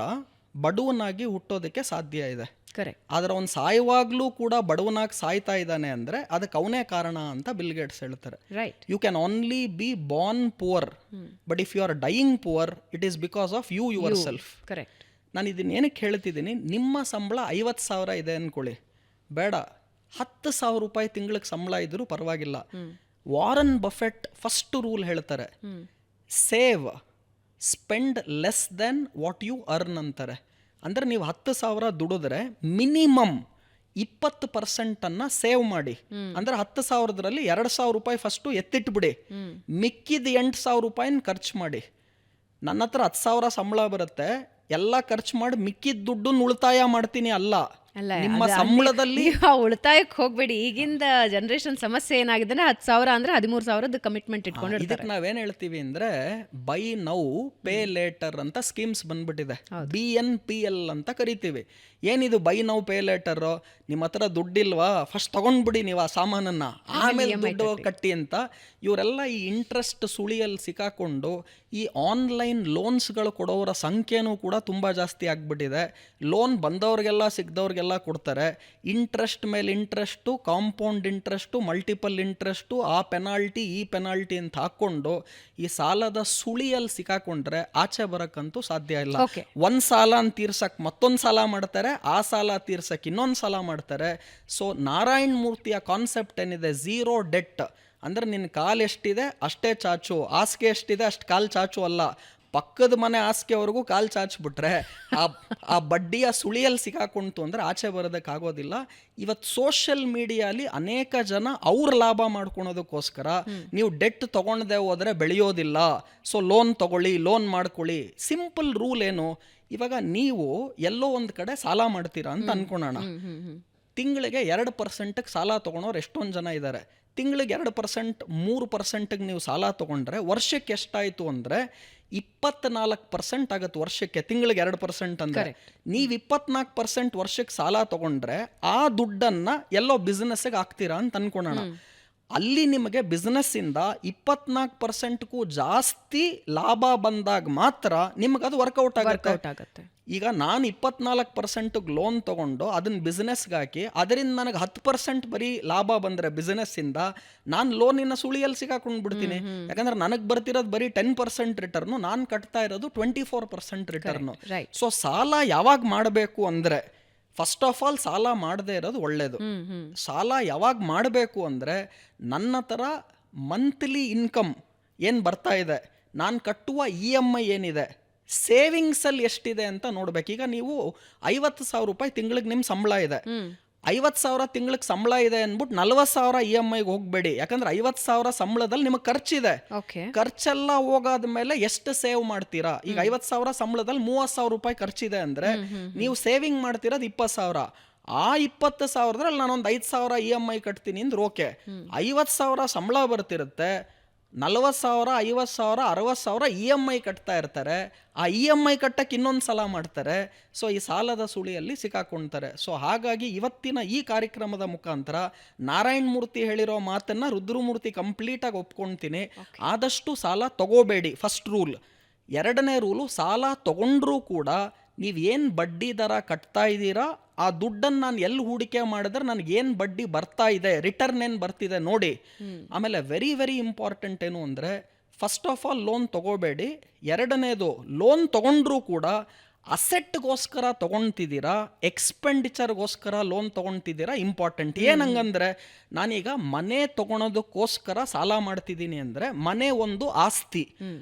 [SPEAKER 2] ಬಡವನಾಗಿ ಹುಟ್ಟೋದಕ್ಕೆ ಸಾಧ್ಯ ಇದೆ.
[SPEAKER 1] ಕರೆಕ್ಟ್.
[SPEAKER 2] ಆದರೆ ಅವ್ನು ಸಾಯುವಾಗಲೂ ಕೂಡ ಬಡವನಾಗಿ ಸಾಯ್ತಾ ಇದ್ದಾನೆ ಅಂದರೆ ಅದಕ್ಕೆ ಅವನೇ ಕಾರಣ ಅಂತ ಬಿಲ್ ಗೇಟ್ಸ್ ಹೇಳ್ತಾರೆ.
[SPEAKER 1] Right.
[SPEAKER 2] You can only be born poor, but if you are dying poor, it is because of your self.
[SPEAKER 1] Correct.
[SPEAKER 2] ನಾನು ಇದನ್ನ ಏನಕ್ಕೆ ಹೇಳ್ತಿದ್ದೀನಿ, ನಿಮ್ಮ ಸಂಬಳ 50,000 ಇದೆ ಅಂದ್ಕೊಳ್ಳಿ, ಬೇಡ 10,000 ರೂಪಾಯಿ ತಿಂಗಳಿಗೆ ಸಂಬಳ ಇದ್ರೂ ಪರವಾಗಿಲ್ಲ. ವಾರನ್ ಬಫೆಟ್ ಫಸ್ಟ್ ರೂಲ್ ಹೇಳ್ತಾರೆ, save, spend less than what you earn ಅಂತಾರೆ. ಅಂದರೆ ನೀವು 10,000 ದುಡಿದ್ರೆ ಮಿನಿಮಮ್ 20% ಸೇವ್ ಮಾಡಿ. ಅಂದರೆ 10,000ರಲ್ಲಿ 2,000 ರೂಪಾಯಿ ಫಸ್ಟು ಎತ್ತಿಟ್ಬಿಡಿ, ಮಿಕ್ಕಿದ 8,000 ರೂಪಾಯಿನ ಖರ್ಚು ಮಾಡಿ. ನನ್ನ ಹತ್ರ 10,000 ಸಂಬಳ ಬರುತ್ತೆ, ಎಲ್ಲ ಖರ್ಚು ಮಾಡಿ ಮಿಕ್ಕಿದ ದುಡ್ಡು ಉಳಿತಾಯ ಮಾಡ್ತೀನಿ ಅಲ್ಲ. ನಿಮ್ಮ ಸಂಬಳದಲ್ಲಿ
[SPEAKER 1] ಉಳಿತಾಯಕ್ಕೆ ಹೋಗ್ಬೇಡಿ. ಈಗಿಂದ ಜನರೇಷನ್ ಸಮಸ್ಯೆ ಏನಾಗಿದೆ ಅಂದ್ರೆ 10,000 ಅಂದ್ರೆ 13,000 ಕಮಿಟ್ಮೆಂಟ್ ಇಟ್ಕೊಂಡು.
[SPEAKER 2] ಇದಕ್ಕೆ ನಾವೇನ್ ಹೇಳ್ತೀವಿ ಅಂದ್ರೆ, ಬೈ ನೌ ಪೇ ಲೇಟರ್ ಅಂತ ಸ್ಕೀಮ್ಸ್ ಬಂದ್ಬಿಟ್ಟಿದೆ. BNPL ಅಂತ ಕರಿತೀವಿ. ಏನಿದು ಬೈ ನೌ ಪೇ ಲೇಟರ್? ನಿಮ್ಮ ಹತ್ರ ದುಡ್ಡಿಲ್ವಾ, ಫಸ್ಟ್ ತಗೊಂಡ್ಬಿಡಿ ನೀವು ಆ ಸಾಮಾನನ್ನ, ಆಮೇಲೆ ದುಡ್ಡು ಕಟ್ಟಿ ಅಂತ. ಇವರೆಲ್ಲ ಈ ಇಂಟ್ರೆಸ್ಟ್ ಸುಳಿಯಲ್ಲಿ ಸಿಕ್ಕಾಕೊಂಡು ಈ ಆನ್ಲೈನ್ ಲೋನ್ಸ್ಗಳು ಕೊಡೋರ ಸಂಖ್ಯೆನೂ ಕೂಡ ತುಂಬ ಜಾಸ್ತಿ ಆಗ್ಬಿಟ್ಟಿದೆ. ಲೋನ್ ಬಂದವ್ರಿಗೆಲ್ಲ ಸಿಗ್ದವ್ರಿಗೆಲ್ಲ ಕೊಡ್ತಾರೆ. ಇಂಟ್ರೆಸ್ಟ್ ಮೇಲೆ interest, compound interest, multiple interest, ಆ ಪೆನಾಲ್ಟಿ ಈ ಪೆನಾಲ್ಟಿ ಅಂತ ಹಾಕ್ಕೊಂಡು ಈ ಸಾಲದ ಸುಳಿಯಲ್ಲಿ ಸಿಕ್ಕಾಕೊಂಡ್ರೆ ಆಚೆ ಬರೋಕ್ಕಂತೂ ಸಾಧ್ಯ ಇಲ್ಲ. ಒಂದು ಸಾಲ ತೀರ್ಸಕ್ಕೆ ಮತ್ತೊಂದು ಸಾಲ ಮಾಡ್ತಾರೆ, ಆ ಸಾಲ ತೀರ್ಸಕ್ಕೆ ಇನ್ನೊಂದು ಸಾಲ ಮಾಡ್ತಾರೆ. ಸೊ ನಾರಾಯಣ್ ಮೂರ್ತಿಯ ಕಾನ್ಸೆಪ್ಟ್ ಏನಿದೆ, 0 ಡೆಟ್ ಅಂದರೆ ನಿನ್ನ ಕಾಲು ಎಷ್ಟಿದೆ ಅಷ್ಟೇ ಚಾಚು, ಹಾಸಿಗೆ ಎಷ್ಟಿದೆ ಅಷ್ಟು ಕಾಲು ಚಾಚು ಅಲ್ಲ, ಪಕ್ಕದ ಮನೆ ಹಾಸಿಗೆವರೆಗೂ ಕಾಲು ಚಾಚ್ಬಿಟ್ರೆ ಆ ಬಡ್ಡಿಯ ಸುಳಿಯಲ್ಲಿ ಸಿಕ್ಕಾಕೊಂತು ಅಂದರೆ ಆಚೆ ಬರೋದಕ್ಕಾಗೋದಿಲ್ಲ. ಇವತ್ತು ಸೋಷಿಯಲ್ ಮೀಡಿಯಾಲಿ ಅನೇಕ ಜನ ಅವ್ರ ಲಾಭ ಮಾಡ್ಕೊಳೋದಕ್ಕೋಸ್ಕರ ನೀವು ಡೆಟ್ ತೊಗೊಳದೆ ಹೋದರೆ ಬೆಳೆಯೋದಿಲ್ಲ, ಸೊ ಲೋನ್ ತಗೊಳ್ಳಿ, ಲೋನ್ ಮಾಡ್ಕೊಳ್ಳಿ. ಸಿಂಪಲ್ ರೂಲ್ ಏನು, ಇವಾಗ ನೀವು ಎಲ್ಲೋ ಒಂದು ಕಡೆ ಸಾಲ ಮಾಡ್ತೀರಾ ಅಂತ ಅನ್ಕೊಳ್ಳೋಣ. ತಿಂಗಳಿಗೆ 2% ಸಾಲ ತೊಗೊಳೋರು ಎಷ್ಟೊಂದು ಜನ ಇದ್ದಾರೆ. ತಿಂಗಳಿಗೆ 2%, 3% ನೀವು ಸಾಲ ತೊಗೊಂಡ್ರೆ ವರ್ಷಕ್ಕೆ ಎಷ್ಟಾಯಿತು ಅಂದರೆ 24% ಆಗುತ್ತೆ ವರ್ಷಕ್ಕೆ. ತಿಂಗಳಿಗೆ 2% ಅಂದರೆ ನೀವು 24% ವರ್ಷಕ್ಕೆ ಸಾಲ ತೊಗೊಂಡ್ರೆ ಆ ದುಡ್ಡನ್ನು ಎಲ್ಲೋ ಬಿಸ್ನೆಸ್ಸಿಗೆ ಹಾಕ್ತೀರಾ ಅಂತ ಅನ್ಕೊಳ್ಳೋಣ. ಅಲ್ಲಿ ನಿಮಗೆ ಬಿಸ್ನೆಸ್ಸಿಂದ 24%ಕ್ಕೂ ಜಾಸ್ತಿ ಲಾಭ ಬಂದಾಗ ಮಾತ್ರ ನಿಮಗದು ವರ್ಕೌಟ್ ಆಗುತ್ತೆ. ಈಗ ನಾನು 24%ಗೆ ಲೋನ್ ತೊಗೊಂಡು ಅದನ್ನ ಬಿಸ್ನೆಸ್ಗೆ ಹಾಕಿ ಅದರಿಂದ ನನಗೆ 10% ಬರೀ ಲಾಭ ಬಂದರೆ ಬಿಸ್ನೆಸ್ಸಿಂದ, ನಾನು ಲೋನಿನ ಸುಳಿಯಲ್ಲಿ ಸಿಗಾಕೊಂಡು ಬಿಡ್ತೀನಿ. ಯಾಕಂದ್ರೆ ನನಗೆ ಬರ್ತಿರೋದು ಬರೀ 10% ರಿಟರ್ನು, ನಾನು ಕಟ್ತಾ ಇರೋದು 24% ರಿಟರ್ನು. ಸೊ ಸಾಲ ಯಾವಾಗ ಮಾಡಬೇಕು ಅಂದರೆ, ಫಸ್ಟ್ ಆಫ್ ಆಲ್ ಸಾಲ ಮಾಡದೇ ಇರೋದು ಒಳ್ಳೇದು. ಸಾಲ ಯಾವಾಗ ಮಾಡಬೇಕು ಅಂದರೆ, ನನ್ನ ಥರ ಮಂತ್ಲಿ ಇನ್ಕಮ್ ಏನು ಬರ್ತಾ ಇದೆ, ನಾನು ಕಟ್ಟುವ EMI ಏನಿದೆ, ಸೇವಿಂಗ್ಸಲ್ಲಿ ಎಷ್ಟಿದೆ ಅಂತ ನೋಡ್ಬೇಕು. ಈಗ ನೀವು 50,000 ರೂಪಾಯಿ ತಿಂಗಳಿಗೆ ನಿಮ್ಮ ಸಂಬಳ ಇದೆ, 50,000 ತಿಂಗಳಿಗೆ ಸಂಬಳ ಇದೆ ಅಂದ್ಬಿಟ್ಟು 40,000 EMIಗೆ ಹೋಗಬೇಡಿ. ಯಾಕಂದ್ರೆ 50,000 ಸಂಬಳದಲ್ಲಿ ನಿಮಗೆ ಖರ್ಚಿದೆ. ಖರ್ಚೆಲ್ಲ ಹೋಗಾದ್ಮೇಲೆ ಎಷ್ಟು ಸೇವ್ ಮಾಡ್ತೀರಾ? ಈಗ 50,000 ಸಂಬಳದಲ್ಲಿ 30,000 ರೂಪಾಯಿ ಖರ್ಚಿದೆ ಅಂದ್ರೆ ನೀವು ಸೇವಿಂಗ್ ಮಾಡ್ತಿರೋದು 20,000. ಆ 20,000ರಲ್ಲಿ ನಾನೊಂದು 5,000 EMI ಕಟ್ತೀನಿ ಅಂದ್ರೆ ಓಕೆ. 50,000 ಸಂಬಳ ಬರ್ತಿರುತ್ತೆ, 40,000, 50,000, 60,000 EMI ಕಟ್ತಾ ಇರ್ತಾರೆ. ಆ EMI ಕಟ್ಟಕ್ಕೆ ಇನ್ನೊಂದು ಸಲ ಮಾಡ್ತಾರೆ. ಸೊ ಈ ಸಾಲದ ಸುಳಿಯಲ್ಲಿ ಸಿಕ್ಕಾಕೊಳ್ತಾರೆ. ಸೊ ಹಾಗಾಗಿ ಇವತ್ತಿನ ಈ ಕಾರ್ಯಕ್ರಮದ ಮುಖಾಂತರ ನಾರಾಯಣ ಮೂರ್ತಿ ಹೇಳಿರೋ ಮಾತನ್ನ ರುದ್ರಮೂರ್ತಿ ಕಂಪ್ಲೀಟಾಗಿ ಒಪ್ಕೊಳ್ತೀನಿ. ಆದಷ್ಟು ಸಾಲ ತಗೋಬೇಡಿ, ಫಸ್ಟ್ ರೂಲ್. ಎರಡನೇ ರೂಲು, ಸಾಲ ತಗೊಂಡ್ರೂ ಕೂಡ ನೀವೇನು ಬಡ್ಡಿ ದರ ಕಟ್ತಾ ಇದ್ದೀರಾ ಆ ದುಡ್ಡನ್ನು ನಾನು ಎಲ್ಲಿ ಹೂಡಿಕೆ ಮಾಡಿದ್ರೆ ನನಗೇನು ಬಡ್ಡಿ ಬರ್ತಾ ಇದೆ, ರಿಟರ್ನ್ ಏನು ಬರ್ತಿದೆ ನೋಡಿ. ಆಮೇಲೆ ವೆರಿ ವೆರಿ ಇಂಪಾರ್ಟೆಂಟ್ ಏನು ಅಂದರೆ, ಫಸ್ಟ್ ಆಫ್ ಆಲ್ ಲೋನ್ ತಗೋಬೇಡಿ. ಎರಡನೇದು, ಲೋನ್ ತಗೊಂಡ್ರೂ ಕೂಡ ಅಸೆಟ್ಗೋಸ್ಕರ ತೊಗೊಳ್ತಿದ್ದೀರಾ, ಎಕ್ಸ್ಪೆಂಡಿಚರ್ಗೋಸ್ಕರ ಲೋನ್ ತೊಗೊಳ್ತಿದ್ದೀರಾ, ಇಂಪಾರ್ಟೆಂಟ್. ಏನಂಗಂದ್ರೆ, ನಾನೀಗ ಮನೆ ತೊಗೊಳೋದಕ್ಕೋಸ್ಕರ ಸಾಲ ಮಾಡ್ತಿದ್ದೀನಿ ಅಂದರೆ, ಮನೆ ಒಂದು ಆಸ್ತಿ,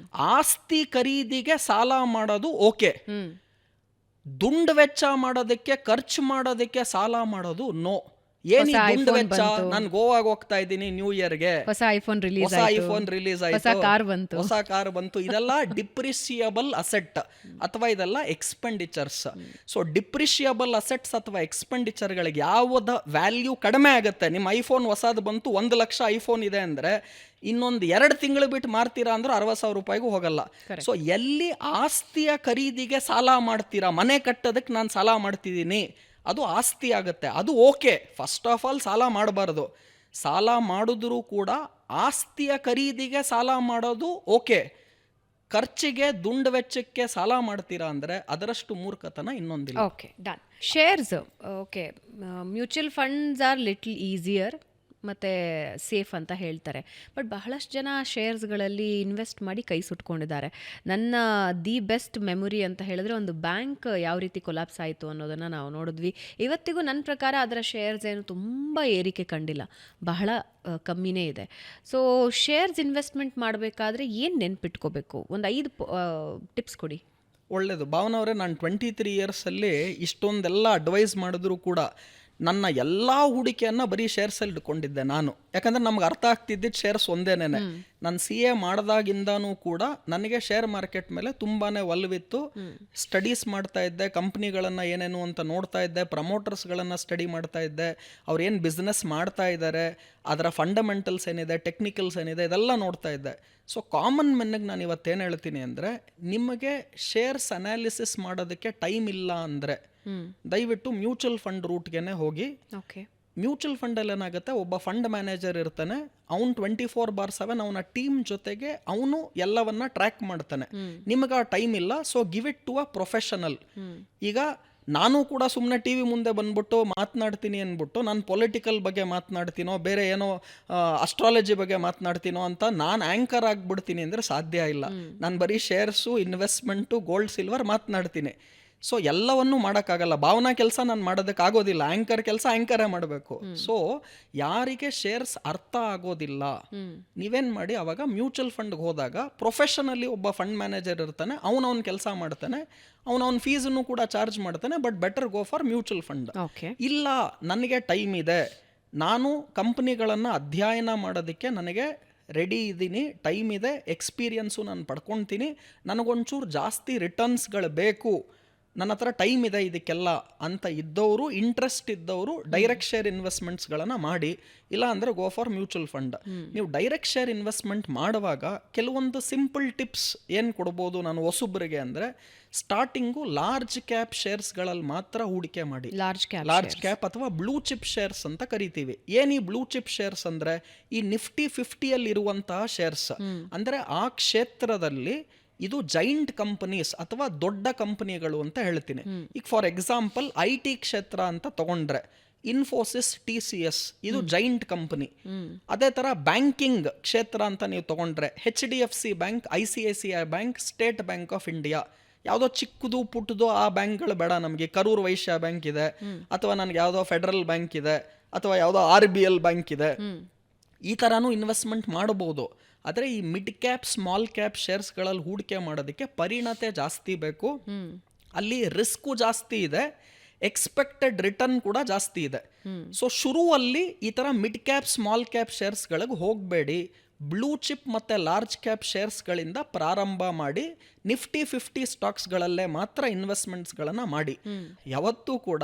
[SPEAKER 2] ಆಸ್ತಿ ಖರೀದಿಗೆ ಸಾಲ ಮಾಡೋದು ಓಕೆ. ದುಂಡು ವೆಚ್ಚ ಮಾಡೋದಕ್ಕೆ, ಖರ್ಚು ಮಾಡೋದಕ್ಕೆ ಸಾಲ ಮಾಡೋದು ನೋ. ಏನಿ ದುಂಡು ವೆಚ್ಚ, ನಾನು ಗೋವಾಗೆ ಹೋಗ್ತಾ ಇದ್ದೀನಿ ನ್ಯೂ ಇಯರ್ಗೆ, ಹೊಸ ಐಫೋನ್ ರಿಲೀಸ್ ಆಯ್ತು, ಹೊಸ ಕಾರ್ ಬಂತು, ಇದೆಲ್ಲ ಡಿಪ್ರಿಸಿಯಬಲ್ ಅಸೆಟ್ ಅಥವಾ ಇದೆಲ್ಲ ಎಕ್ಸ್ಪೆಂಡಿಚರ್ಸ್. ಸೊ ಡಿಪ್ರಿಸಿಯಬಲ್ ಅಸೆಟ್ಸ್ ಅಥವಾ ಎಕ್ಸ್ಪೆಂಡಿಚರ್ಗಳಿಗೆ ಯಾವ್ದು ವ್ಯಾಲ್ಯೂ ಕಡಿಮೆ ಆಗುತ್ತೆ, ನಿಮ್ಮ ಐಫೋನ್ ಹೊಸದು ಬಂತು, 1 ಲಕ್ಷ ಐಫೋನ್ ಇದೆ ಅಂದರೆ ಇನ್ನೊಂದು 2 ತಿಂಗಳು ಬಿಟ್ಟು ಮಾರ್ತೀರಾ ಅಂದ್ರೆ 60,000 ರೂಪಾಯಿಗೂ ಹೋಗಲ್ಲ. ಸೊ ಎಲ್ಲಿ ಆಸ್ತಿಯ ಖರೀದಿಗೆ ಸಾಲ ಮಾಡ್ತೀರಾ, ಮನೆ ಕಟ್ಟೋದಕ್ಕೆ ನಾನು ಸಾಲ ಮಾಡ್ತಿದ್ದೀನಿ, ಅದು ಆಸ್ತಿ ಆಗುತ್ತೆ, ಅದು ಓಕೆ. ಫಸ್ಟ್ ಆಫ್ ಆಲ್ ಸಾಲ ಮಾಡಬಾರ್ದು. ಸಾಲ ಮಾಡಿದ್ರೂ ಕೂಡ ಆಸ್ತಿಯ ಖರೀದಿಗೆ ಸಾಲ ಮಾಡೋದು ಓಕೆ. ಖರ್ಚಿಗೆ, ದುಂಡು ವೆಚ್ಚಕ್ಕೆ ಸಾಲ ಮಾಡ್ತೀರಾ ಅಂದರೆ ಅದರಷ್ಟು ಮೂರ್ಖತನ ಇನ್ನೊಂದಿಲ್ಲ.
[SPEAKER 1] Okay, done. Shares, okay, mutual funds are little easier ಮತ್ತು ಸೇಫ್ ಅಂತ ಹೇಳ್ತಾರೆ. ಬಟ್ ಬಹಳಷ್ಟು ಜನ ಶೇರ್ಸ್ಗಳಲ್ಲಿ ಇನ್ವೆಸ್ಟ್ ಮಾಡಿ ಕೈ ಸುಟ್ಕೊಂಡಿದ್ದಾರೆ. ನನ್ನ ದಿ ಬೆಸ್ಟ್ ಮೆಮೊರಿ ಅಂತ ಹೇಳಿದ್ರೆ, ಒಂದು ಬ್ಯಾಂಕ್ ಯಾವ ರೀತಿ ಕೊಲಾಪ್ಸ್ ಆಯಿತು ಅನ್ನೋದನ್ನು ನಾವು ನೋಡಿದ್ವಿ. ಇವತ್ತಿಗೂ ನನ್ನ ಪ್ರಕಾರ ಅದರ ಶೇರ್ಸ್ ಏನು ತುಂಬ ಏರಿಕೆ ಕಂಡಿಲ್ಲ, ಬಹಳ ಕಮ್ಮಿನೇ ಇದೆ. ಸೊ ಶೇರ್ಸ್ ಇನ್ವೆಸ್ಟ್ಮೆಂಟ್ ಮಾಡಬೇಕಾದ್ರೆ ಏನು ನೆನ್ಪಿಟ್ಕೋಬೇಕು? ಒಂದು 5 ಟಿಪ್ಸ್ ಕೊಡಿ.
[SPEAKER 2] ಒಳ್ಳೆಯದು ಭಾವನವರೇ. ನಾನು 23 ಇಯರ್ಸಲ್ಲಿ ಇಷ್ಟೊಂದೆಲ್ಲ ಅಡ್ವೈಸ್ ಮಾಡಿದ್ರು ಕೂಡ ನನ್ನ ಎಲ್ಲ ಹೂಡಿಕೆಯನ್ನು ಬರೀ ಶೇರ್ಸಲ್ಲಿ ಇಟ್ಕೊಂಡಿದ್ದೆ ನಾನು. ಯಾಕಂದರೆ ನಮ್ಗೆ ಅರ್ಥ ಆಗ್ತಿದ್ದಿದ್ದು ಶೇರ್ಸ್ ಒಂದೇನೇ. ನಾನು CA ಮಾಡಿದಾಗಿಂದನೂ ಕೂಡ ನನಗೆ ಶೇರ್ ಮಾರ್ಕೆಟ್ ಮೇಲೆ ತುಂಬಾ ಒಲವಿತ್ತು. ಸ್ಟಡೀಸ್ ಮಾಡ್ತಾ ಇದ್ದೆ, ಕಂಪ್ನಿಗಳನ್ನು ಏನೇನು ಅಂತ ನೋಡ್ತಾ ಇದ್ದೆ, ಪ್ರಮೋಟರ್ಸ್ಗಳನ್ನು ಸ್ಟಡಿ ಮಾಡ್ತಾ ಇದ್ದೆ, ಅವ್ರು ಏನು ಬಿಸ್ನೆಸ್ ಮಾಡ್ತಾ ಇದ್ದಾರೆ, ಅದರ ಫಂಡಮೆಂಟಲ್ಸ್ ಏನಿದೆ, ಟೆಕ್ನಿಕಲ್ಸ್ ಏನಿದೆ, ಇದೆಲ್ಲ ನೋಡ್ತಾ ಇದ್ದೆ. ಸೊ ಕಾಮನ್ ಮೆನ್ನಿಗೆ ನಾನು ಇವತ್ತೇನು ಹೇಳ್ತೀನಿ ಅಂದರೆ, ನಿಮಗೆ ಶೇರ್ಸ್ ಅನಾಲಿಸಿಸ್ ಮಾಡೋದಕ್ಕೆ ಟೈಮ್ ಇಲ್ಲ ಅಂದರೆ ದಯವಿಟ್ಟು ಮ್ಯೂಚುವಲ್ ಫಂಡ್ ರೂಟ್ಗೆ ಹೋಗಿ. ಮ್ಯೂಚುವಲ್ ಫಂಡಲ್ಲಿ ಏನಾಗುತ್ತೆ, ಒಬ್ಬ ಫಂಡ್ ಮ್ಯಾನೇಜರ್ ಇರ್ತಾನೆ, ಅವನು 24/7 ಅವನ ಟೀಮ್ ಜೊತೆಗೆ ಅವನು ಎಲ್ಲವನ್ನ ಟ್ರ್ಯಾಕ್ ಮಾಡ್ತಾನೆ. ನಿಮಗೆ ಆ ಟೈಮ್ ಇಲ್ಲ, so give it to a professional. ಈಗ ನಾನು ಕೂಡ ಸುಮ್ಮನೆ TV ಮುಂದೆ ಬಂದ್ಬಿಟ್ಟು ಮಾತನಾಡ್ತೀನಿ ಅಂದ್ಬಿಟ್ಟು ನಾನು ಪೊಲಿಟಿಕಲ್ ಬಗ್ಗೆ ಮಾತನಾಡ್ತೀನೋ, ಬೇರೆ ಏನೋ ಅಸ್ಟ್ರಾಲಜಿ ಬಗ್ಗೆ ಮಾತನಾಡ್ತೀನೋ ಅಂತ ನಾನು ಆ್ಯಂಕರ್ ಆಗಿಬಿಡ್ತೀನಿ ಅಂದರೆ ಸಾಧ್ಯ ಇಲ್ಲ. ನಾನು ಬರೀ ಶೇರ್ಸು, ಇನ್ವೆಸ್ಟ್ಮೆಂಟು, ಗೋಲ್ಡ್ ಸಿಲ್ವರ್ ಮಾತನಾಡ್ತೀನಿ. ಸೊ ಎಲ್ಲವನ್ನೂ ಮಾಡೋಕ್ಕಾಗಲ್ಲ. ಭಾವನಾ ಕೆಲಸ ನಾನು ಮಾಡೋದಕ್ಕಾಗೋದಿಲ್ಲ, ಆ್ಯಂಕರ್ ಕೆಲಸ ಆ್ಯಂಕರೇ ಮಾಡಬೇಕು. ಸೊ ಯಾರಿಗೆ ಶೇರ್ಸ್ ಅರ್ಥ ಆಗೋದಿಲ್ಲ, ನೀವೇನು ಮಾಡಿ, ಅವಾಗ ಮ್ಯೂಚುವಲ್ ಫಂಡ್ಗೆ ಹೋದಾಗ ಪ್ರೊಫೆಷನಲ್ಲಿ ಒಬ್ಬ ಫಂಡ್ ಮ್ಯಾನೇಜರ್ ಇರ್ತಾನೆ, ಅವನವನ ಕೆಲಸ ಮಾಡ್ತಾನೆ, ಅವನವನ ಫೀಸನ್ನು ಕೂಡ ಚಾರ್ಜ್ ಮಾಡ್ತಾನೆ. But better go for mutual fund. ಇಲ್ಲ, ನನಗೆ ಟೈಮ್ ಇದೆ, ನಾನು ಕಂಪ್ನಿಗಳನ್ನು ಅಧ್ಯಯನ ಮಾಡೋದಕ್ಕೆ ನನಗೆ ರೆಡಿ ಇದ್ದೀನಿ, ಟೈಮ್ ಇದೆ, ಎಕ್ಸ್ಪೀರಿಯನ್ಸು ನಾನು ಪಡ್ಕೊತೀನಿ, ನನಗೊಂಚೂರು ಜಾಸ್ತಿ ರಿಟರ್ನ್ಸ್ಗಳು ಬೇಕು, ನನ್ನ ಹತ್ರ ಟೈಮ್ ಇದೆ ಇದಕ್ಕೆಲ್ಲ ಅಂತ ಇದ್ದವರು, ಇಂಟ್ರೆಸ್ಟ್ ಇದ್ದವರು ಡೈರೆಕ್ಟ್ ಶೇರ್ ಇನ್ವೆಸ್ಟ್ಮೆಂಟ್ಸ್ಗಳನ್ನು ಮಾಡಿ. ಇಲ್ಲ ಅಂದರೆ ಗೋ ಫಾರ್ ಮ್ಯೂಚುವಲ್ ಫಂಡ್. ನೀವು ಡೈರೆಕ್ಟ್ ಶೇರ್ ಇನ್ವೆಸ್ಟ್ಮೆಂಟ್ ಮಾಡುವಾಗ ಕೆಲವೊಂದು ಸಿಂಪಲ್ ಟಿಪ್ಸ್ ಏನು ಕೊಡ್ಬೋದು ನಾನು ಹೊಸಬ್ರಿಗೆ ಅಂದರೆ, ಸ್ಟಾರ್ಟಿಂಗು ಲಾರ್ಜ್ ಕ್ಯಾಪ್ ಶೇರ್ಸ್ಗಳಲ್ಲಿ ಮಾತ್ರ ಹೂಡಿಕೆ ಮಾಡಿ. ಲಾರ್ಜ್ ಕ್ಯಾಪ್ ಅಥವಾ ಬ್ಲೂ ಚಿಪ್ ಶೇರ್ಸ್ ಅಂತ ಕರಿತೀವಿ. ಏನು ಈ ಬ್ಲೂ ಚಿಪ್ ಶೇರ್ಸ್ ಅಂದರೆ, ಈ ನಿಫ್ಟಿ 50 ಇರುವಂತಹ ಶೇರ್ಸ್. ಅಂದರೆ ಆ ಕ್ಷೇತ್ರದಲ್ಲಿ ಇದು ಜೈಂಟ್ ಕಂಪನೀಸ್ ಅಥವಾ ದೊಡ್ಡ ಕಂಪನಿಗಳು ಅಂತ ಹೇಳ್ತೀನಿ. ಈಗ ಫಾರ್ ಎಕ್ಸಾಂಪಲ್ IT ಕ್ಷೇತ್ರ ಅಂತ ತಗೊಂಡ್ರೆ ಇನ್ಫೋಸಿಸ್, TCS ಇದು ಜೈಂಟ್ ಕಂಪನಿ. ಅದೇ ಥರ ಬ್ಯಾಂಕಿಂಗ್ ಕ್ಷೇತ್ರ ಅಂತ ನೀವು ತಗೊಂಡ್ರೆ HDFC bank, ICICI bank, state bank of India, ಯಾವುದೋ ಚಿಕ್ಕದು ಪುಟ್ಟದು ಆ ಬ್ಯಾಂಕ್ಗಳು ಬೇಡ ನಮಗೆ. ಕರೂರ್ ವೈಶ್ಯ ಬ್ಯಾಂಕ್ ಇದೆ, ಅಥವಾ ನನಗೆ ಯಾವುದೋ ಫೆಡರಲ್ ಬ್ಯಾಂಕ್ ಇದೆ, ಅಥವಾ ಯಾವುದೋ RBL ಬ್ಯಾಂಕ್ ಇದೆ. ಈ ಥರನೂ ಇನ್ವೆಸ್ಟ್ಮೆಂಟ್ ಮಾಡಬಹುದು. ಆದರೆ ಈ ಮಿಡ್ ಕ್ಯಾಪ್, ಸ್ಮಾಲ್ ಕ್ಯಾಪ್ ಶೇರ್ಸ್ಗಳಲ್ಲಿ ಹೂಡಿಕೆ ಮಾಡೋದಕ್ಕೆ ಪರಿಣತೆ ಜಾಸ್ತಿ ಬೇಕು. ಅಲ್ಲಿ ರಿಸ್ಕು ಜಾಸ್ತಿ ಇದೆ, ಎಕ್ಸ್ಪೆಕ್ಟೆಡ್ ರಿಟರ್ನ್ ಕೂಡ ಜಾಸ್ತಿ ಇದೆ. ಸೊ ಶುರುವಲ್ಲಿ ಈ ಥರ ಮಿಡ್ ಕ್ಯಾಪ್, ಸ್ಮಾಲ್ ಕ್ಯಾಪ್ ಶೇರ್ಸ್ಗಳಿಗೆ ಹೋಗಬೇಡಿ. ಬ್ಲೂ ಚಿಪ್ ಮತ್ತು ಲಾರ್ಜ್ ಕ್ಯಾಪ್ ಶೇರ್ಸ್ಗಳಿಂದ ಪ್ರಾರಂಭ ಮಾಡಿ ನಿಫ್ಟಿ 50 ಸ್ಟಾಕ್ಸ್ಗಳಲ್ಲೇ ಮಾತ್ರ ಇನ್ವೆಸ್ಟ್ಮೆಂಟ್ಸ್ಗಳನ್ನು ಮಾಡಿ. ಯಾವತ್ತೂ ಕೂಡ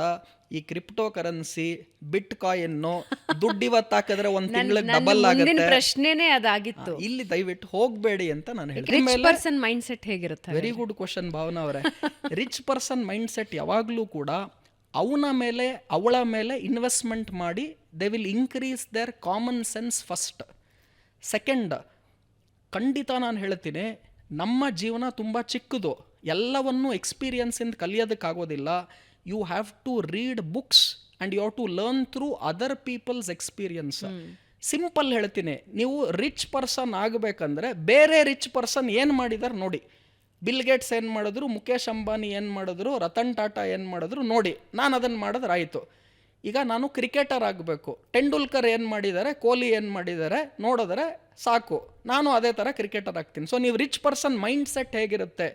[SPEAKER 2] ಈ ಕ್ರಿಪ್ಟೋ ಕರೆನ್ಸಿ, ಬಿಟ್ ಕಾಯಿನ್ನು ದುಡ್ಡು ಇವತ್ತು ಹಾಕಿದ್ರೆ ಒಂದು ತಿಂಗಳಿಗೆ ಡಬಲ್ ಆಗುತ್ತೆ,
[SPEAKER 1] ಪ್ರಶ್ನೆನೇ ಅದಾಗಿತ್ತು.
[SPEAKER 2] ಇಲ್ಲಿ ದಯವಿಟ್ಟು ಹೋಗಬೇಡಿ ಅಂತ ನಾನು
[SPEAKER 1] ಹೇಳ್ತೀನಿ. ಮೈಂಡ್ ಸೆಟ್ ಹೇಗಿರುತ್ತೆ?
[SPEAKER 2] ವೆರಿ ಗುಡ್ ಕ್ವಶನ್ ಭಾವನಾ ಅವರೇ. ರಿಚ್ ಪರ್ಸನ್ ಮೈಂಡ್ ಸೆಟ್ ಯಾವಾಗಲೂ ಕೂಡ ಅವನ ಮೇಲೆ, ಅವಳ ಮೇಲೆ ಇನ್ವೆಸ್ಟ್ಮೆಂಟ್ ಮಾಡಿ they will increase their common sense first. Second, ಖಂಡಿತ ನಾನು ಹೇಳ್ತೀನಿ, ನಮ್ಮ ಜೀವನ ತುಂಬ ಚಿಕ್ಕದು, ಎಲ್ಲವನ್ನೂ ಎಕ್ಸ್ಪೀರಿಯನ್ಸಿಂದ ಕಲಿಯೋದಕ್ಕಾಗೋದಿಲ್ಲ. You have to read books and you have to learn through other people's experience. Simple ಹೇಳ್ತೀನಿ, ನೀವು ರಿಚ್ ಪರ್ಸನ್ ಆಗಬೇಕಂದ್ರೆ ಬೇರೆ ರಿಚ್ ಪರ್ಸನ್ ಏನು ಮಾಡಿದಾರೆ ನೋಡಿ. ಬಿಲ್ ಗೇಟ್ಸ್ ಏನು ಮಾಡಿದ್ರು, ಮುಖೇಶ್ ಅಂಬಾನಿ ಏನು ಮಾಡಿದ್ರು, ರತನ್ ಟಾಟಾ ಏನು ಮಾಡಿದ್ರು ನೋಡಿ. ನಾನು ಅದನ್ನು ಮಾಡಿದ್ರೆ ಆಯಿತು. ಈಗ ನಾನು ಕ್ರಿಕೆಟರ್ ಆಗಬೇಕು, ತೆಂಡೂಲ್ಕರ್ ಏನು ಮಾಡಿದ್ದಾರೆ, ಕೊಹ್ಲಿ ಏನು ಮಾಡಿದ್ದಾರೆ ನೋಡಿದ್ರೆ ಸಾಕು, ನಾನು ಅದೇ ಥರ ಕ್ರಿಕೆಟರ್ ಆಗ್ತೀನಿ. ಸೊ ನೀವು ರಿಚ್ ಪರ್ಸನ್ ಮೈಂಡ್ ಸೆಟ್ ಹೇಗಿರುತ್ತೆ,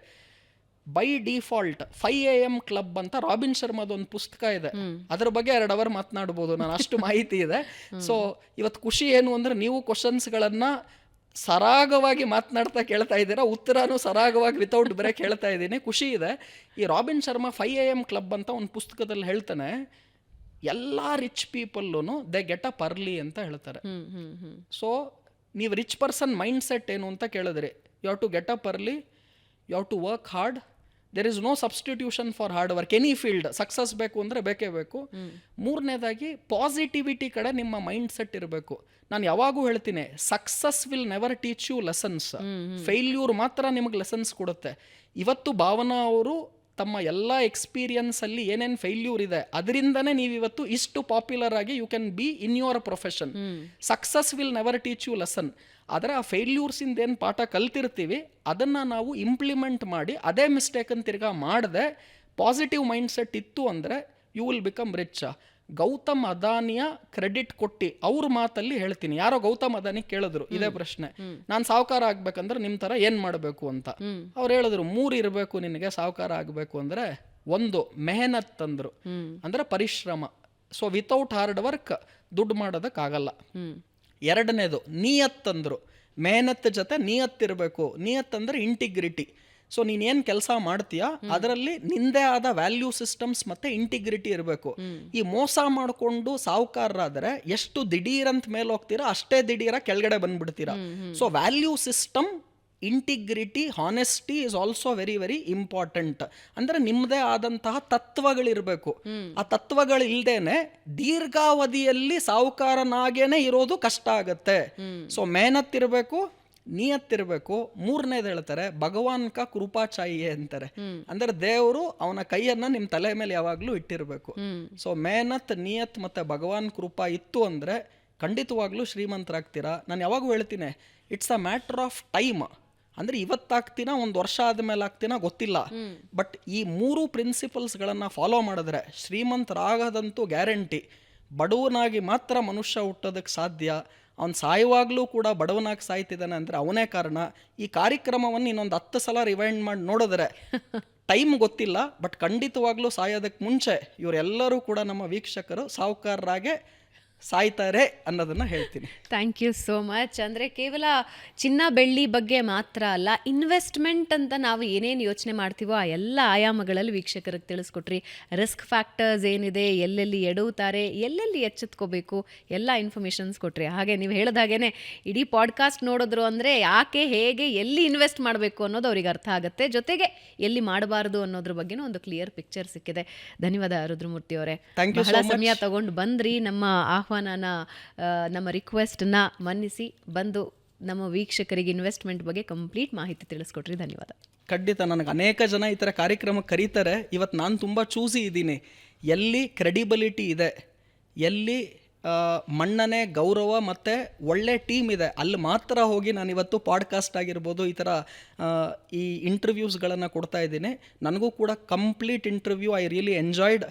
[SPEAKER 2] ಬೈ ಡಿಫಾಲ್ಟ್ 5 AM ಕ್ಲಬ್ ಅಂತ ರಾಬಿನ್ ಶರ್ಮಾದ ಒಂದು ಪುಸ್ತಕ ಇದೆ, ಅದ್ರ ಬಗ್ಗೆ 2 ಅವರ್ ಮಾತನಾಡ್ಬೋದು ನಾನು, ಅಷ್ಟು ಮಾಹಿತಿ ಇದೆ. ಸೊ ಇವತ್ತು ಖುಷಿ ಏನು ಅಂದರೆ, ನೀವು ಕ್ವಶನ್ಸ್ಗಳನ್ನು ಸರಾಗವಾಗಿ ಮಾತನಾಡ್ತಾ ಕೇಳ್ತಾ ಇದ್ದೀರಾ, ಉತ್ತರನೂ ಸರಾಗವಾಗಿ ವಿತೌಟ್ ಬ್ರೇಕ್ ಹೇಳ್ತಾ ಇದ್ದೀನಿ, ಖುಷಿ ಇದೆ. ಈ ರಾಬಿನ್ ಶರ್ಮಾ 5 AM ಕ್ಲಬ್ ಅಂತ ಒಂದು ಪುಸ್ತಕದಲ್ಲಿ ಹೇಳ್ತಾನೆ, ಎಲ್ಲ ರಿಚ್ ಪೀಪಲ್ಲೂ ದೇ ಗೆಟ್ ಅಪ್ ಅರ್ಲಿ ಅಂತ ಹೇಳ್ತಾರೆ. ಸೊ ನೀವು ರಿಚ್ ಪರ್ಸನ್ ಮೈಂಡ್ ಸೆಟ್ ಏನು ಅಂತ ಕೇಳಿದ್ರಿ, you have to get up early, you have to work hard, there is no substitution for hard work. Any field success ಬೇಕು ಅಂದರೆ ಬೇಕೇ ಬೇಕು. ಮೂರನೇದಾಗಿ ಪಾಸಿಟಿವಿಟಿ ಕಡೆ ನಿಮ್ಮ ಮೈಂಡ್ ಸೆಟ್ ಇರಬೇಕು. ನಾನು ಯಾವಾಗೂ ಹೇಳ್ತೀನಿ, success will never teach you lessons, failure ಮಾತ್ರ ನಿಮಗೆ ಲೆಸನ್ಸ್ ಕೊಡುತ್ತೆ. ಇವತ್ತು ಭಾವನಾ ಅವರು ತಮ್ಮ ಎಲ್ಲ ಎಕ್ಸ್ಪೀರಿಯನ್ಸಲ್ಲಿ ಏನೇನು ಫೇಲ್ಯೂರ್ ಇದೆ ಅದರಿಂದನೇ ನೀವು ಇವತ್ತು ಇಷ್ಟು ಪಾಪ್ಯುಲರ್ ಆಗಿ you can be in your profession. Success will never teach you lesson. ಆದರೆ ಆ ಫೇಲ್ಯೂರ್ಸಿಂದ ಏನು ಪಾಠ ಕಲ್ತಿರ್ತೀವಿ ಅದನ್ನು ನಾವು ಇಂಪ್ಲಿಮೆಂಟ್ ಮಾಡಿ ಅದೇ ಮಿಸ್ಟೇಕನ್ನು ತಿರ್ಗಾ ಮಾಡದೆ ಪಾಸಿಟಿವ್ ಮೈಂಡ್ ಸೆಟ್ ಇತ್ತು ಅಂದರೆ you will become rich. Gautam ಅದಾನಿಯ ಕ್ರೆಡಿಟ್ ಕೊಟ್ಟು ಅವ್ರ ಮಾತಲ್ಲಿ ಹೇಳ್ತೀನಿ, ಯಾರೋ ಗೌತಮ್ ಅದಾನಿ ಕೇಳಿದ್ರು ಇದೇ ಪ್ರಶ್ನೆ, ನಾನು ಸಾಹುಕಾರ ಆಗ್ಬೇಕಂದ್ರೆ ನಿಮ್ಮ ಥರ ಏನು ಮಾಡಬೇಕು ಅಂತ. ಅವ್ರು ಹೇಳಿದ್ರು 3 ಇರಬೇಕು ನಿನಗೆ ಸಾಹುಕಾರ ಆಗಬೇಕು ಅಂದರೆ. 1 ಮೆಹನತ್ ಅಂದರು, ಅಂದರೆ ಪರಿಶ್ರಮ. ಸೊ ವಿತೌಟ್ ಹಾರ್ಡ್ ವರ್ಕ್ ದುಡ್ಡು ಮಾಡೋದಕ್ಕಾಗಲ್ಲ. 2ನೇದು ನಿಯತ್ ಅಂದರು, ಮೆಹನತ್ ಜೊತೆ ನಿಯತ್ತಿರಬೇಕು. ನಿಯತ್ ಅಂದರೆ ಇಂಟಿಗ್ರಿಟಿ. ಸೊ ನೀನೇನು ಕೆಲಸ ಮಾಡ್ತೀಯ ಅದರಲ್ಲಿ ನಿಂದೇ ಆದ ವ್ಯಾಲ್ಯೂ ಸಿಸ್ಟಮ್ಸ್ ಮತ್ತೆ ಇಂಟಿಗ್ರಿಟಿ ಇರಬೇಕು. ಈ ಮೋಸ ಮಾಡಿಕೊಂಡು ಸಾಹುಕಾರರಾದರೆ ಎಷ್ಟು ದಿಢೀರಂತ ಮೇಲೆ ಹೋಗ್ತೀರಾ ಅಷ್ಟೇ ದಿಢೀರ ಕೆಳಗಡೆ ಬಂದ್ಬಿಡ್ತೀರಾ. So value system, integrity, honesty is also very very important. ಅಂದರೆ ನಿಮ್ಮದೇ ಆದಂತಹ ತತ್ವಗಳಿರಬೇಕು. ಆ ತತ್ವಗಳು ಇಲ್ದೇನೆ ದೀರ್ಘಾವಧಿಯಲ್ಲಿ ಸಾಹುಕಾರನಾಗೇನೆ ಇರೋದು ಕಷ್ಟ ಆಗತ್ತೆ. ಸೊ ಮೆಹನತ್ ಇರಬೇಕು, ನಿಯತ್ತಿರಬೇಕು. 3ನೇದು ಹೇಳ್ತಾರೆ ಭಗವಾನ್ ಕಾ ಕೃಪಾ ಚಾಹಿಯೇ ಅಂತಾರೆ, ಅಂದ್ರೆ ದೇವರು ಅವನ ಕೈಯನ್ನ ನಿಮ್ ತಲೆ ಮೇಲೆ ಯಾವಾಗ್ಲೂ ಇಟ್ಟಿರ್ಬೇಕು. ಸೊ ಮೆಹನತ್, ನಿಯತ್ ಮತ್ತೆ ಭಗವಾನ್ ಕೃಪಾ ಇತ್ತು ಅಂದ್ರೆ ಖಂಡಿತವಾಗ್ಲೂ ಶ್ರೀಮಂತರಾಗ್ತೀರಾ. ನಾನು ಯಾವಾಗೂ ಹೇಳ್ತೀನಿ, it's a matter of time. ಅಂದರೆ ಇವತ್ತಾಗ್ತೀನ ಒಂದು ವರ್ಷ ಆದಮೇಲೆ ಆಗ್ತೀನ ಗೊತ್ತಿಲ್ಲ. ಬಟ್ ಈ 3 ಪ್ರಿನ್ಸಿಪಲ್ಸ್ಗಳನ್ನು ಫಾಲೋ ಮಾಡಿದ್ರೆ ಶ್ರೀಮಂತರಾಗದಂತೂ ಗ್ಯಾರಂಟಿ. ಬಡವನಾಗಿ ಮಾತ್ರ ಮನುಷ್ಯ ಹುಟ್ಟೋದಕ್ಕೆ ಸಾಧ್ಯ. ಅವ್ನು ಸಾಯುವಾಗಲೂ ಕೂಡ ಬಡವನಾಗಿ ಸಾಯ್ತಿದ್ದಾನೆ ಅಂದರೆ ಅವನೇ ಕಾರಣ. ಈ ಕಾರ್ಯಕ್ರಮವನ್ನು ಇನ್ನೊಂದು 10 ಸಲ ರಿವೈಂಡ್ ಮಾಡಿ ನೋಡಿದ್ರೆ ಟೈಮ್ ಗೊತ್ತಿಲ್ಲ, ಬಟ್ ಖಂಡಿತವಾಗ್ಲೂ ಸಾಯೋದಕ್ಕೆ ಮುಂಚೆ ಇವರೆಲ್ಲರೂ ಕೂಡ ನಮ್ಮ ವೀಕ್ಷಕರು ಸಾಹುಕಾರರಾಗೆ ಸಾಯ್ತಾರೆ ಅನ್ನೋದನ್ನು ಹೇಳ್ತೀನಿ.
[SPEAKER 1] Thank you so much. ಅಂದರೆ ಕೇವಲ ಚಿನ್ನ ಬೆಳ್ಳಿ ಬಗ್ಗೆ ಮಾತ್ರ ಅಲ್ಲ, ಇನ್ವೆಸ್ಟ್ಮೆಂಟ್ ಅಂತ ನಾವು ಏನೇನು ಯೋಚನೆ ಮಾಡ್ತೀವೋ ಆ ಎಲ್ಲ ಆಯಾಮಗಳಲ್ಲಿ ವೀಕ್ಷಕರಿಗೆ ತಿಳಿಸ್ಕೊಟ್ರಿ. ರಿಸ್ಕ್ ಫ್ಯಾಕ್ಟರ್ಸ್ ಏನಿದೆ, ಎಲ್ಲೆಲ್ಲಿ ಎಡವುತ್ತಾರೆ, ಎಲ್ಲೆಲ್ಲಿ ಎಚ್ಚೆತ್ಕೋಬೇಕು, ಎಲ್ಲ ಇನ್ಫಾರ್ಮೇಷನ್ಸ್ ಕೊಟ್ರಿ. ಹಾಗೆ ನೀವು ಹೇಳಿದಾಗೇ ಇಡೀ ಪಾಡ್ಕಾಸ್ಟ್ ನೋಡಿದ್ರು ಅಂದರೆ ಯಾಕೆ, ಹೇಗೆ, ಎಲ್ಲಿ ಇನ್ವೆಸ್ಟ್ ಮಾಡಬೇಕು ಅನ್ನೋದು ಅವ್ರಿಗೆ ಅರ್ಥ ಆಗುತ್ತೆ. ಜೊತೆಗೆ ಎಲ್ಲಿ ಮಾಡಬಾರ್ದು ಅನ್ನೋದ್ರ ಬಗ್ಗೆನೂ ಒಂದು ಕ್ಲಿಯರ್ ಪಿಕ್ಚರ್ ಸಿಕ್ಕಿದೆ. ಧನ್ಯವಾದ ರುದ್ರಮೂರ್ತಿ ಅವರೇ. ಬಹಳ ಸಮಯ ತಗೊಂಡು ಬಂದ್ರಿ. ನಮ್ಮ ಆಹ್ವಾನನ, ನಮ್ಮ ರಿಕ್ವೆಸ್ಟ್ನ ಮನ್ನಿಸಿ ಬಂದು ನಮ್ಮ ವೀಕ್ಷಕರಿಗೆ ಇನ್ವೆಸ್ಟ್ಮೆಂಟ್ ಬಗ್ಗೆ ಕಂಪ್ಲೀಟ್ ಮಾಹಿತಿ ತಿಳಿಸ್ಕೊಟ್ರಿ. ಧನ್ಯವಾದ.
[SPEAKER 2] ಖಂಡಿತ. ನನಗೆ ಅನೇಕ ಜನ ಈ ಥರ ಕಾರ್ಯಕ್ರಮಕ್ಕೆ ಕರೀತಾರೆ. ಇವತ್ತು ನಾನು ತುಂಬ ಚೂಸಿ ಇದ್ದೀನಿ. ಎಲ್ಲಿ ಕ್ರೆಡಿಬಿಲಿಟಿ ಇದೆ, ಎಲ್ಲಿ ಮನ್ನಣೆ, ಗೌರವ ಮತ್ತು ಒಳ್ಳೆ ಟೀಮ್ ಇದೆ, ಅಲ್ಲಿ ಮಾತ್ರ ಹೋಗಿ ನಾನು ಇವತ್ತು ಪಾಡ್ಕಾಸ್ಟ್ ಆಗಿರ್ಬೋದು ಈ ಥರ ಈ ಇಂಟರ್ವ್ಯೂಸ್ಗಳನ್ನು ಕೊಡ್ತಾ ಇದ್ದೀನಿ. ನನಗೂ ಕೂಡ complete interview I really enjoyed.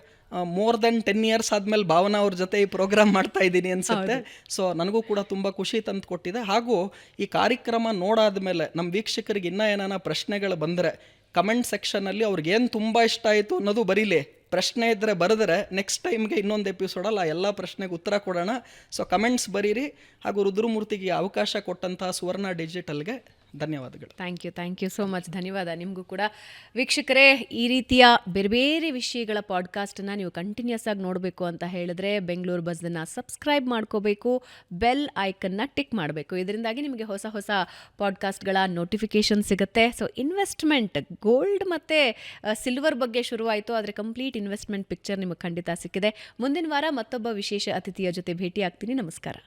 [SPEAKER 2] More than 10 years ಆದಮೇಲೆ ಭಾವನಾ ಅವ್ರ ಜೊತೆ ಈ ಪ್ರೋಗ್ರಾಮ್ ಮಾಡ್ತಾ ಇದ್ದೀನಿ ಅನ್ಸುತ್ತೆ. ಸೊ ನನಗೂ ಕೂಡ ತುಂಬ ಖುಷಿ ತಂದು ಕೊಟ್ಟಿದೆ. ಹಾಗೂ ಈ ಕಾರ್ಯಕ್ರಮ ನೋಡಾದ್ಮೇಲೆ ನಮ್ಮ ವೀಕ್ಷಕರಿಗೆ ಇನ್ನೂ ಏನಾನ ಪ್ರಶ್ನೆಗಳು ಬಂದರೆ ಕಮೆಂಟ್ ಸೆಕ್ಷನಲ್ಲಿ ಅವ್ರಿಗೇನು ತುಂಬ ಇಷ್ಟ ಆಯಿತು ಅನ್ನೋದು ಬರೀಲಿ. ಪ್ರಶ್ನೆ ಇದ್ದರೆ ಬರೆದರೆ ನೆಕ್ಸ್ಟ್ ಟೈಮ್ಗೆ ಇನ್ನೊಂದು ಎಪಿಸೋಡಲ್ಲ ಎಲ್ಲ ಪ್ರಶ್ನೆಗೆ ಉತ್ತರ ಕೊಡೋಣ. ಸೊ ಕಮೆಂಟ್ಸ್ ಬರೀರಿ. ಹಾಗೂ ರುದ್ರಮೂರ್ತಿಗೆ ಅವಕಾಶ ಕೊಟ್ಟಂತಹ ಸುವರ್ಣ ಡಿಜಿಟಲ್ಗೆ ಧನ್ಯವಾದಗಳು.
[SPEAKER 1] Thank you so much. ಧನ್ಯವಾದ ನಿಮಗೂ ಕೂಡ. ವೀಕ್ಷಕರೇ, ಈ ರೀತಿಯ ಬೇರೆ ಬೇರೆ ವಿಷಯಗಳ ಪಾಡ್ಕಾಸ್ಟನ್ನು ನೀವು ಕಂಟಿನ್ಯೂಸ್ ಆಗಿ ನೋಡಬೇಕು ಅಂತ ಹೇಳಿದ್ರೆ ಬೆಂಗಳೂರು ಬಸ್ಸನ್ನು ಸಬ್ಸ್ಕ್ರೈಬ್ ಮಾಡ್ಕೋಬೇಕು, ಬೆಲ್ ಐಕನ್ನ ಟಿಕ್ ಮಾಡಬೇಕು. ಇದರಿಂದಾಗಿ ನಿಮಗೆ ಹೊಸ ಹೊಸ ಪಾಡ್ಕಾಸ್ಟ್ಗಳ ನೋಟಿಫಿಕೇಷನ್ ಸಿಗುತ್ತೆ. ಸೊ ಇನ್ವೆಸ್ಟ್ಮೆಂಟ್, ಗೋಲ್ಡ್ ಮತ್ತು ಸಿಲ್ವರ್ ಬಗ್ಗೆ ಶುರುವಾಯಿತು, ಆದರೆ ಕಂಪ್ಲೀಟ್ ಇನ್ವೆಸ್ಟ್ಮೆಂಟ್ ಪಿಕ್ಚರ್ ನಿಮಗೆ ಖಂಡಿತ ಸಿಕ್ಕಿದೆ. ಮುಂದಿನ ವಾರ ಮತ್ತೊಬ್ಬ ವಿಶೇಷ ಅತಿಥಿಯ ಜೊತೆ ಭೇಟಿ ಆಗ್ತೀನಿ. ನಮಸ್ಕಾರ.